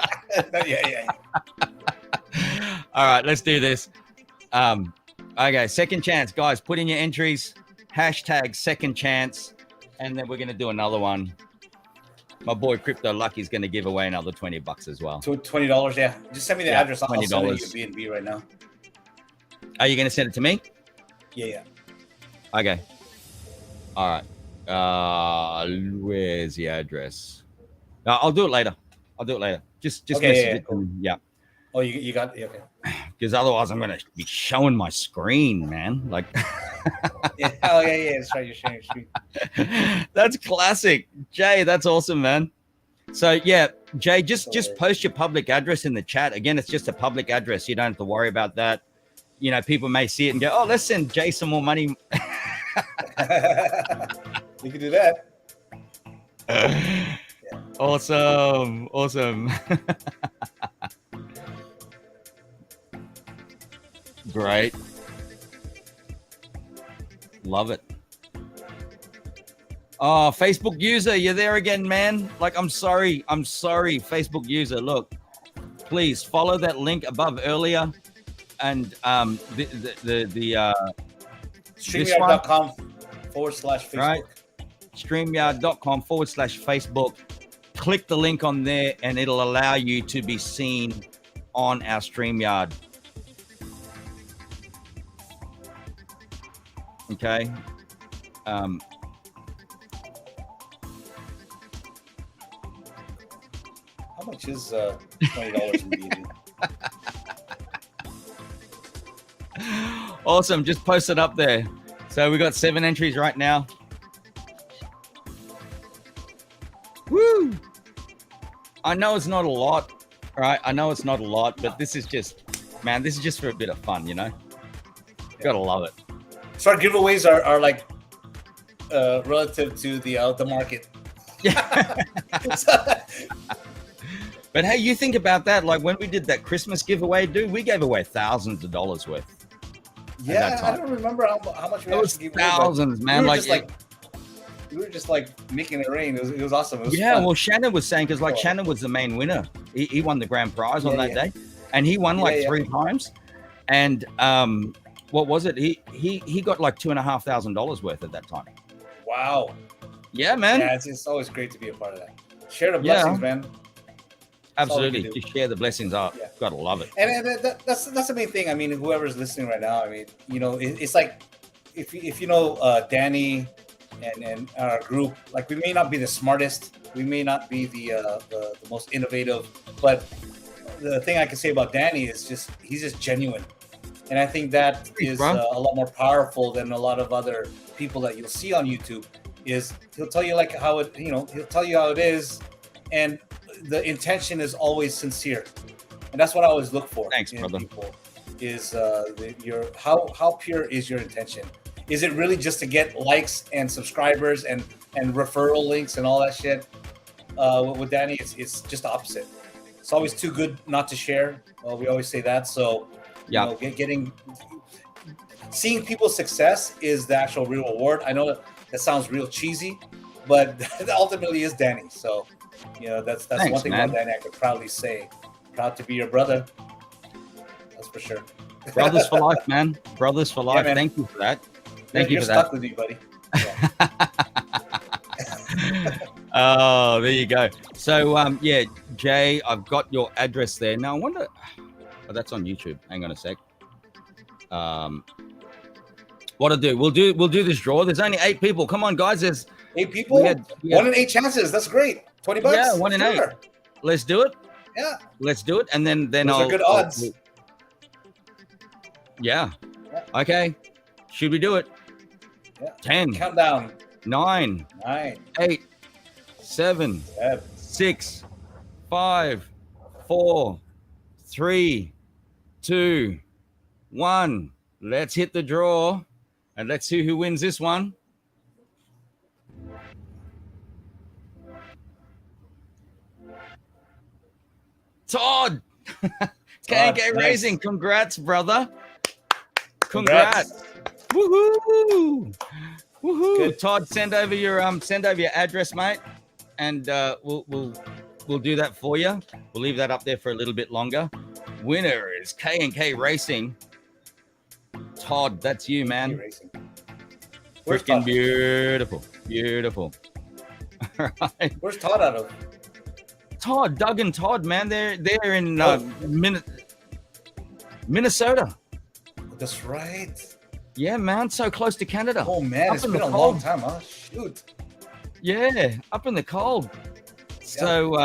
Yeah. All right, let's do this. Okay, second chance, guys. Put in your entries. Hashtag second chance, and then we're gonna do another one. My boy Crypto Lucky's gonna give away another $20 as well. $20, yeah. Just send me the address. I'll send it to B&B right now. Are you gonna send it to me? Yeah. Okay. All right. Where's the address? I'll do it later. Just okay, message it to me. Yeah. Oh, you got okay. Because otherwise, I'm gonna be showing my screen, man. Like. Yeah. Oh yeah. That's right. You're sharing your screen. That's classic, Jay. That's awesome, man. So yeah, Jay, just post your public address in the chat. Again, it's just a public address. You don't have to worry about that. You know, people may see it and go, "Oh, let's send Jay some more money." You can do that. Awesome. Great. Love it. Oh, Facebook user, you're there again, man. Like, I'm sorry, Facebook user. Look, please follow that link above earlier, and StreamYard.com/Facebook. Right? StreamYard.com/Facebook. Click the link on there, and it'll allow you to be seen on our StreamYard. Okay. How much is $20 in B&B? Awesome. Just post it up there. So we got 7 entries right now. Woo! I know it's not a lot, right? But this is just, man, this is just for a bit of fun, you know? Gotta love it. So our giveaways are like relative to the market. Yeah. But hey, you think about that. Like when we did that Christmas giveaway, dude, we gave away thousands of dollars worth. Yeah, I don't remember how much we actually gave away. Thousands, man. We were just like making it rain. It was awesome. It was fun. Well, Shannon was saying, because Shannon was the main winner. He won the grand prize on that day, and he won 3 times. And what was it? He got like $2,500 worth at that time. Wow. Yeah, man. Yeah, it's always great to be a part of that. Share the blessings, man. Absolutely. Just share the blessings up. Yeah. Gotta love it. And that's the main thing. I mean, whoever's listening right now, I mean, you know, it's like if you know Danny and our group, like we may not be the smartest, we may not be the most innovative, but the thing I can say about Danny is just he's just genuine, and I think that is a lot more powerful than a lot of other people that you'll see on YouTube. Is he'll tell you like how it, you know, he'll tell you how it is, and the intention is always sincere, and that's what I always look for. Thanks, in brother. people is your how pure is your intention? Is it really just to get likes and subscribers and referral links and all that shit? With Danny, it's just the opposite. It's always too good not to share. Well, we always say that. So, you know, seeing people's success is the actual real reward. I know that sounds real cheesy, but that ultimately is Danny. So, you know, that's Thanks, one thing man. about Danny I could proudly say. Proud to be your brother. That's for sure. Brothers for life, man. Brothers for life. Yeah, Thank you for that. Thank you You're for that. stuck with me, buddy. Oh, there you go. So, yeah, Jay, I've got your address there. Now, I wonder. Oh, that's on YouTube. Hang on a sec. What to do? We'll do this draw. There's only 8 people. Come on, guys. There's 8 people. 1 in 8 chances. That's great. $20. Yeah, 1 in 8. Let's do it. Yeah. Let's do it, and then Those are good odds. Yeah. Okay. Should we do it? Yeah. 10. Countdown. 9. 8. 7. 6. 5. 4. 3. 2. 1. Let's hit the draw, and let's see who wins this one. Todd. K&K Racing. Congrats, brother. Congrats. Woohoo. Woohoo. Good. Todd, send over your address, mate, and we'll do that for you. We'll leave that up there for a little bit longer. Winner is K&K Racing. Todd, that's you, man. Freaking beautiful. Beautiful. All right. Where's Todd out of? Todd, Doug and Todd, man. They're in Minnesota. That's right. Yeah, man. So close to Canada. Oh, man. Up it's in been the a cold. long time, huh? Shoot. Yeah, up in the cold. So,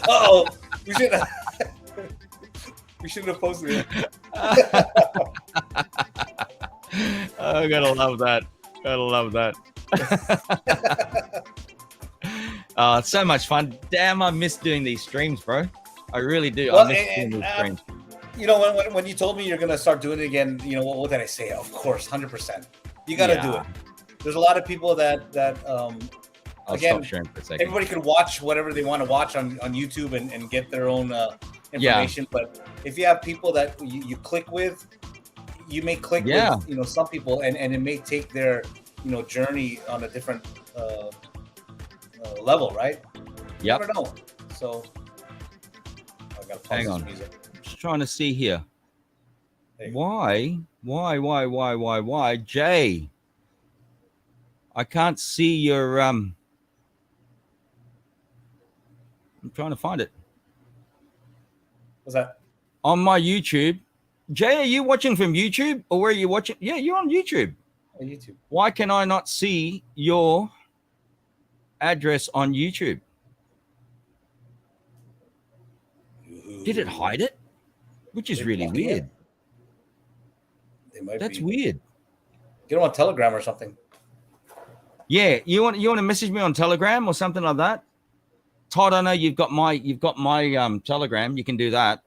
Uh-oh. We should have posted it. Oh, gotta love that. Gotta love that. Oh, it's so much fun. Damn, I miss doing these streams, bro. I really do. Well, I miss doing these streams. You know, when you told me you're gonna start doing it again, you know, what did I say? Of course, 100%. You gotta do it. There's a lot of people that I'll again, stop sharing for a second. everybody can watch whatever they want to watch on YouTube and get their own information. Yeah. But if you have people that you click with, you may click with, you know, some people, and it may take their, you know, journey on a different level, right? Yeah. I don't know. So I gotta pause hang on. Music. Just trying to see here. Why, Jay? I can't see your I'm trying to find it. What's that? On my YouTube. Jay, are you watching from YouTube, or where are you watching? Yeah, you're on YouTube. On YouTube. Why can I not see your address on YouTube? Did it hide it? Which is really weird. That's weird. Get them on Telegram or something. Yeah, you want to message me on Telegram or something like that? Todd, I know you've got my Telegram. You can do that,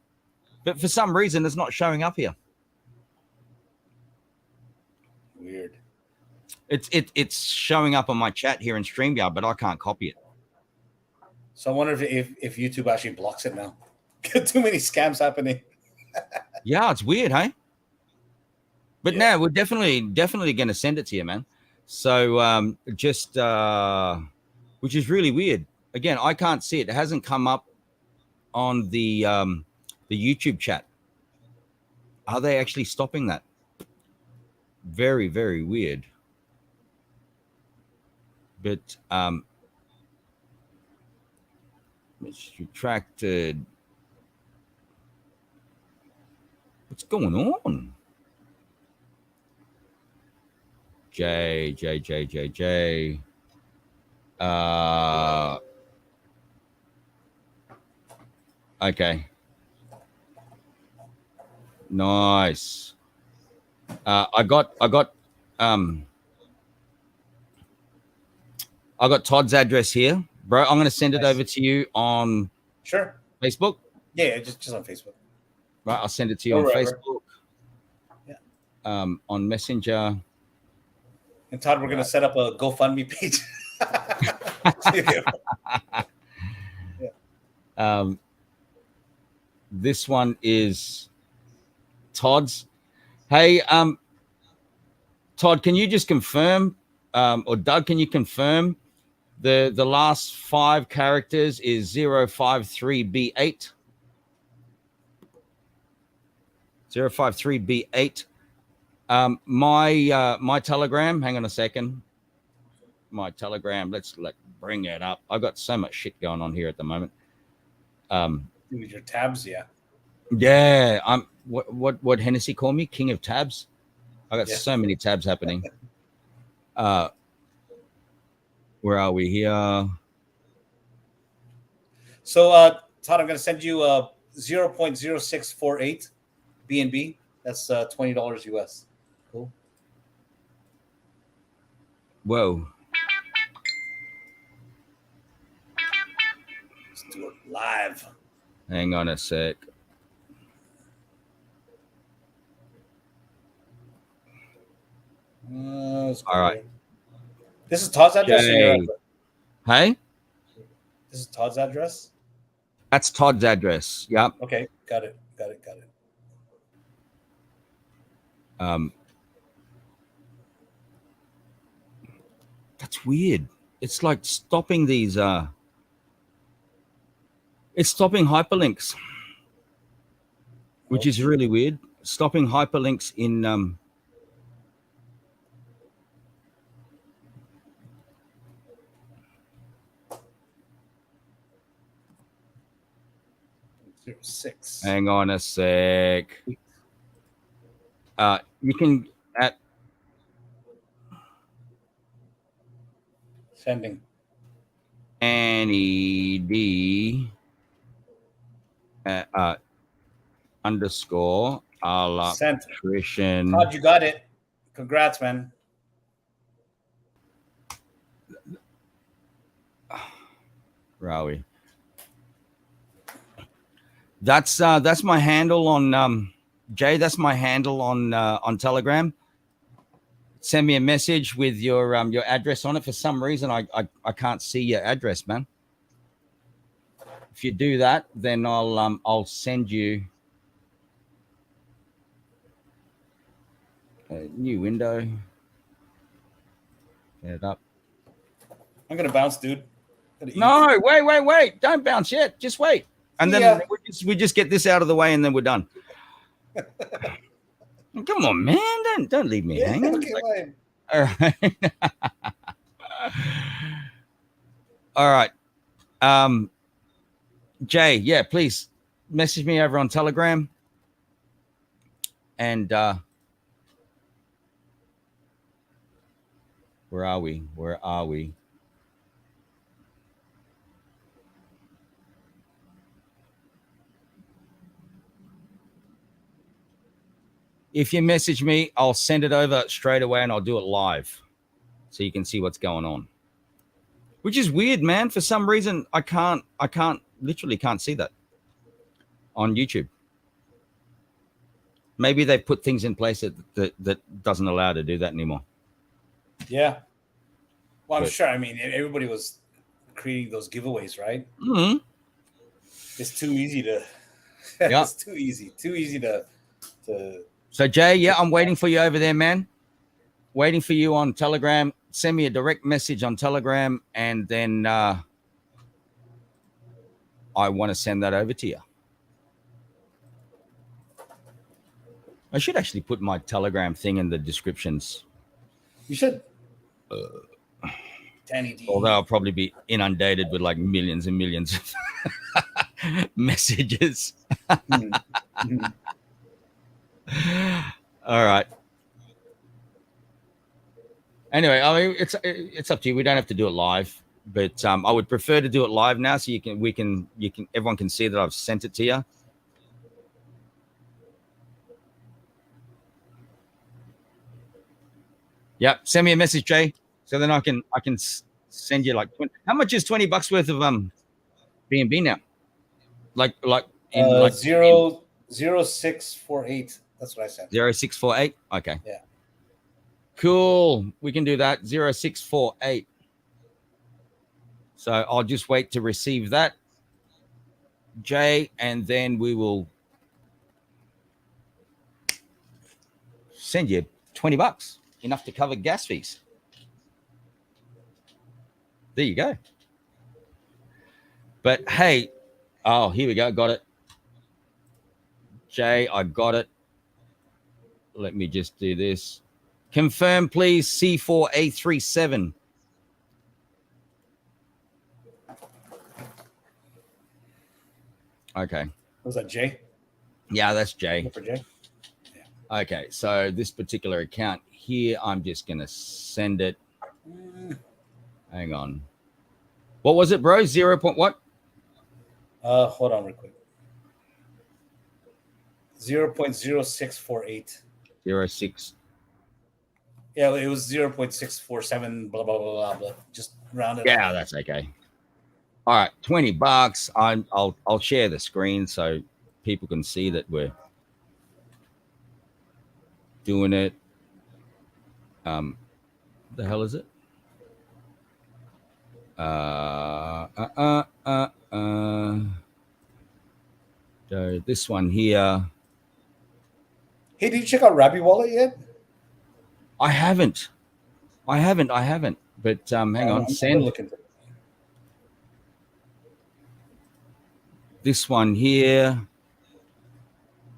but for some reason it's not showing up here. Weird. It's showing up on my chat here in StreamYard, but I can't copy it. So I wonder if YouTube actually blocks it now. Too many scams happening. Yeah, it's weird, hey? But no, we're definitely going to send it to you, man. So which is really weird. Again, I can't see it. It hasn't come up on the YouTube chat. Are they actually stopping that? Very, very weird. But it's retracted. What's going on? J. Okay. Nice. I got Todd's address here, bro. I'm gonna send it over to you on Facebook. Yeah, just on Facebook. Right, I'll send it to you on Facebook. Yeah. On Messenger. And Todd, we're gonna set up a GoFundMe page. Yeah. This one is Todd's. Hey, Todd, can you just confirm, or Doug, can you confirm the last 5 characters is 053B8? 053B8. My Telegram, hang on a second. My Telegram, let's bring it up. I've got so much shit going on here at the moment. With your tabs, yeah. Yeah, I'm what Hennessy called me, King of Tabs. I got so many tabs happening. Where are we here? So Todd, I'm gonna send you 0.0648 BNB. That's $20 US. Cool. Whoa. Let's do it live. Hang on a sec. All right. This is Todd's address. Hey? This is Todd's address? That's Todd's address. Yep. Okay. Got it. That's weird. It's like stopping these it's stopping hyperlinks, which is really weird. Stopping hyperlinks in 06. Hang on a sec. You can at sending Annie D underscore Alaktrician. Todd, you got it. Congrats, man. Where are we? That's my handle on Jay. That's my handle on Telegram. Send me a message with your address on it. For some reason, I can't see your address, man. If you do that, then I'll send you a new window. Get it up. I'm gonna bounce, dude. No, wait! Don't bounce yet. Just wait, and then we just get this out of the way, and then we're done. Come on, man! Don't leave me hanging. Okay, all right. All right. Jay, yeah, please message me over on Telegram. And where are we? If you message me, I'll send it over straight away and I'll do it live so you can see what's going on. Which is weird, man. For some reason, I literally can't see that on YouTube. Maybe they put things in place that doesn't allow to do that anymore. Yeah. Well, I'm sure. I mean, everybody was creating those giveaways, right? Mm-hmm. It's too easy to. Yeah. It's too easy to. So Jay, yeah, I'm waiting for you over there, man. Waiting for you on Telegram. Send me a direct message on Telegram, and then I want to send that over to you. I should actually put my Telegram thing in the descriptions. You should. Danny D. Although I'll probably be inundated with like millions and millions of messages. Mm-hmm. All right. Anyway, I mean, it's up to you. We don't have to do it live, but I would prefer to do it live now, so everyone can see that I've sent it to you. Yep. Send me a message, Jay, so then I can send you like 20. How much is $20 worth of BNB now? Like in 0648. That's what I said. 0648. Okay. Yeah. Cool. We can do that. 0648. So I'll just wait to receive that, Jay, and then we will send you $20, enough to cover gas fees. There you go. But hey, oh, here we go. Got it. Jay, I got it. Let me just do this. Confirm, please. C4A37. Okay. Was that Jay? Yeah, that's Jay. For Jay? Yeah. Okay, so this particular account here, I'm just going to send it. Hang on. What was it, bro? 0. What? Hold on real quick. 0.0648. 06. Yeah, it was 0.647. Blah blah blah blah blah. Just round it. Yeah, up. that's okay. All right, $20. I'll share the screen so people can see that we're doing it. The hell is it? So this one here. Hey, did you check out Rabby Wallet yet? I haven't. But hang on, send. This one here.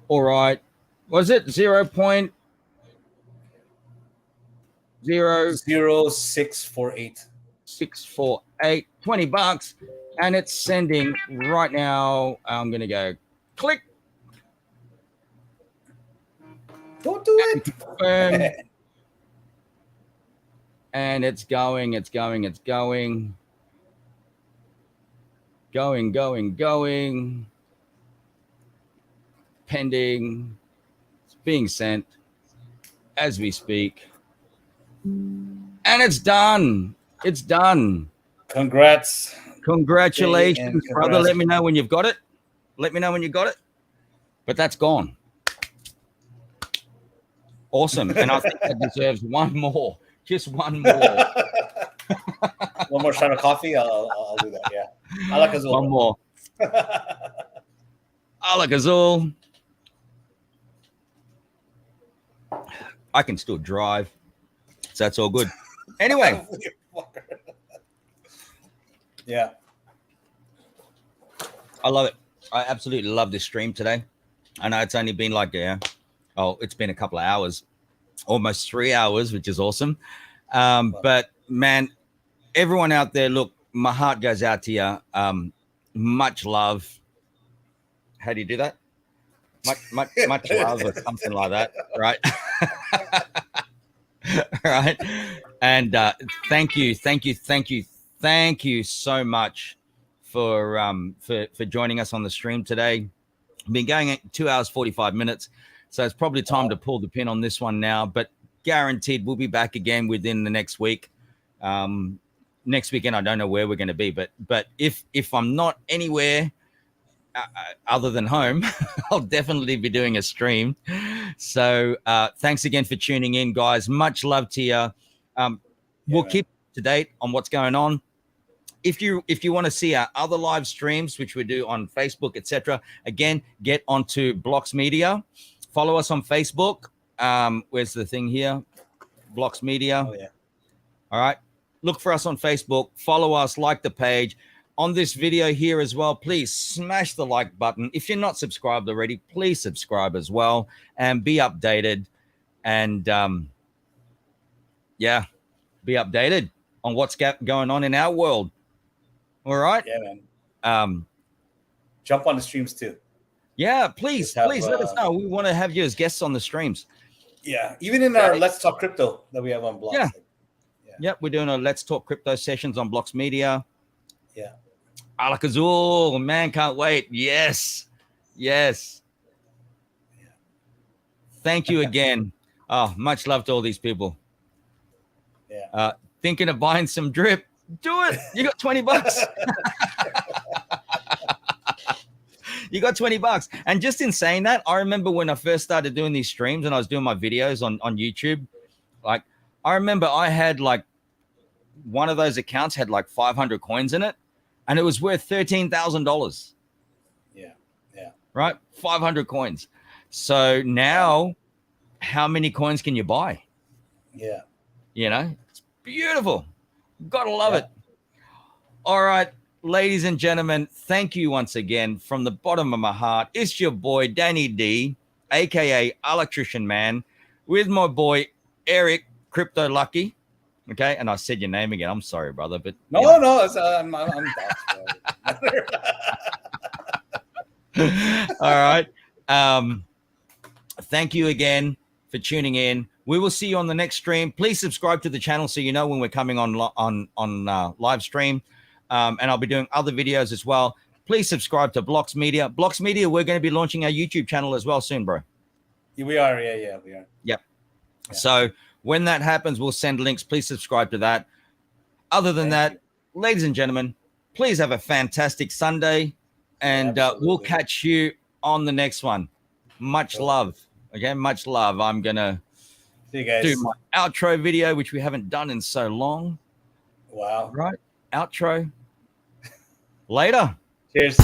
All right. Was it 0.00648? 648. $20, and it's sending right now. I'm gonna go click. Don't do it. Confirm. And it's going. Going. Pending. It's being sent as we speak. And it's done. It's done. Congrats. Congratulations, brother. Let me know when you've got it. But that's gone. Awesome. And I think that deserves one more. Just one more. One more shot of coffee. I'll do that. Yeah. Alak-Azul. One more. Alak-Azul. I can still drive. So that's all good. Anyway. Yeah. I love it. I absolutely love this stream today. I know it's only been like, it's been a couple of hours. Almost 3 hours, which is awesome. But man, everyone out there, look, my heart goes out to you. Much love. How do you do that? Much love or something like that, right? Right. And thank you so much for joining us on the stream today. Been going at 2 hours 45 minutes. So it's probably time to pull the pin on this one now, but guaranteed we'll be back again within the next week. Next weekend, I don't know where we're going to be, but if I'm not anywhere other than home, I'll definitely be doing a stream. So thanks again for tuning in, guys. Much love to you. We'll keep up to date on what's going on. If you want to see our other live streams, which we do on Facebook, etc., again, get onto Blocks Media. Follow us on Facebook. Where's the thing here? Blocks Media. Oh, yeah. All right. Look for us on Facebook. Follow us. Like the page. on this video here as well, please smash the like button. If you're not subscribed already, please subscribe as well and be updated. And yeah, be updated on what's going on in our world. All right. Yeah, man. Jump on the streams too. Yeah, please let us know. We want to have you as guests on the streams. Yeah, even in our Let's Talk Crypto that we have on Blocks. Yeah. Yep, we're doing a Let's Talk Crypto sessions on Blocks Media. Yeah. Alak-Azul, man, can't wait. Yes. Yeah. Thank you again. Oh, much love to all these people. Yeah. Thinking of buying some drip? Do it. You got $20. You got $20. And just in saying that, I remember when I first started doing these streams and I was doing my videos on YouTube, like I remember I had like one of those accounts had like 500 coins in it and it was worth $13,000. Yeah. Right? 500 coins. So now how many coins can you buy? Yeah. You know, it's beautiful. Gotta love it. All right. Ladies and gentlemen, thank you once again from the bottom of my heart. It's your boy, Danny D, a.k.a. Alaktrician Man, with my boy, Eric, Crypto Lucky. Okay, and I said your name again. I'm sorry, brother. But no, it's, I'm All right. Thank you again for tuning in. We will see you on the next stream. Please subscribe to the channel so you know when we're coming on live stream. And I'll be doing other videos as well. Please subscribe to Blocks Media. Blocks Media, we're going to be launching our YouTube channel as well soon, bro. We are. Yeah, we are. Yep. Yeah. So when that happens, we'll send links. Please subscribe to that. Other than that, ladies and gentlemen, please have a fantastic Sunday. And we'll catch you on the next one. Much love. Okay, much love. I'm going to do my outro video, which we haven't done in so long. Wow. Right? Outro. Later. Cheers.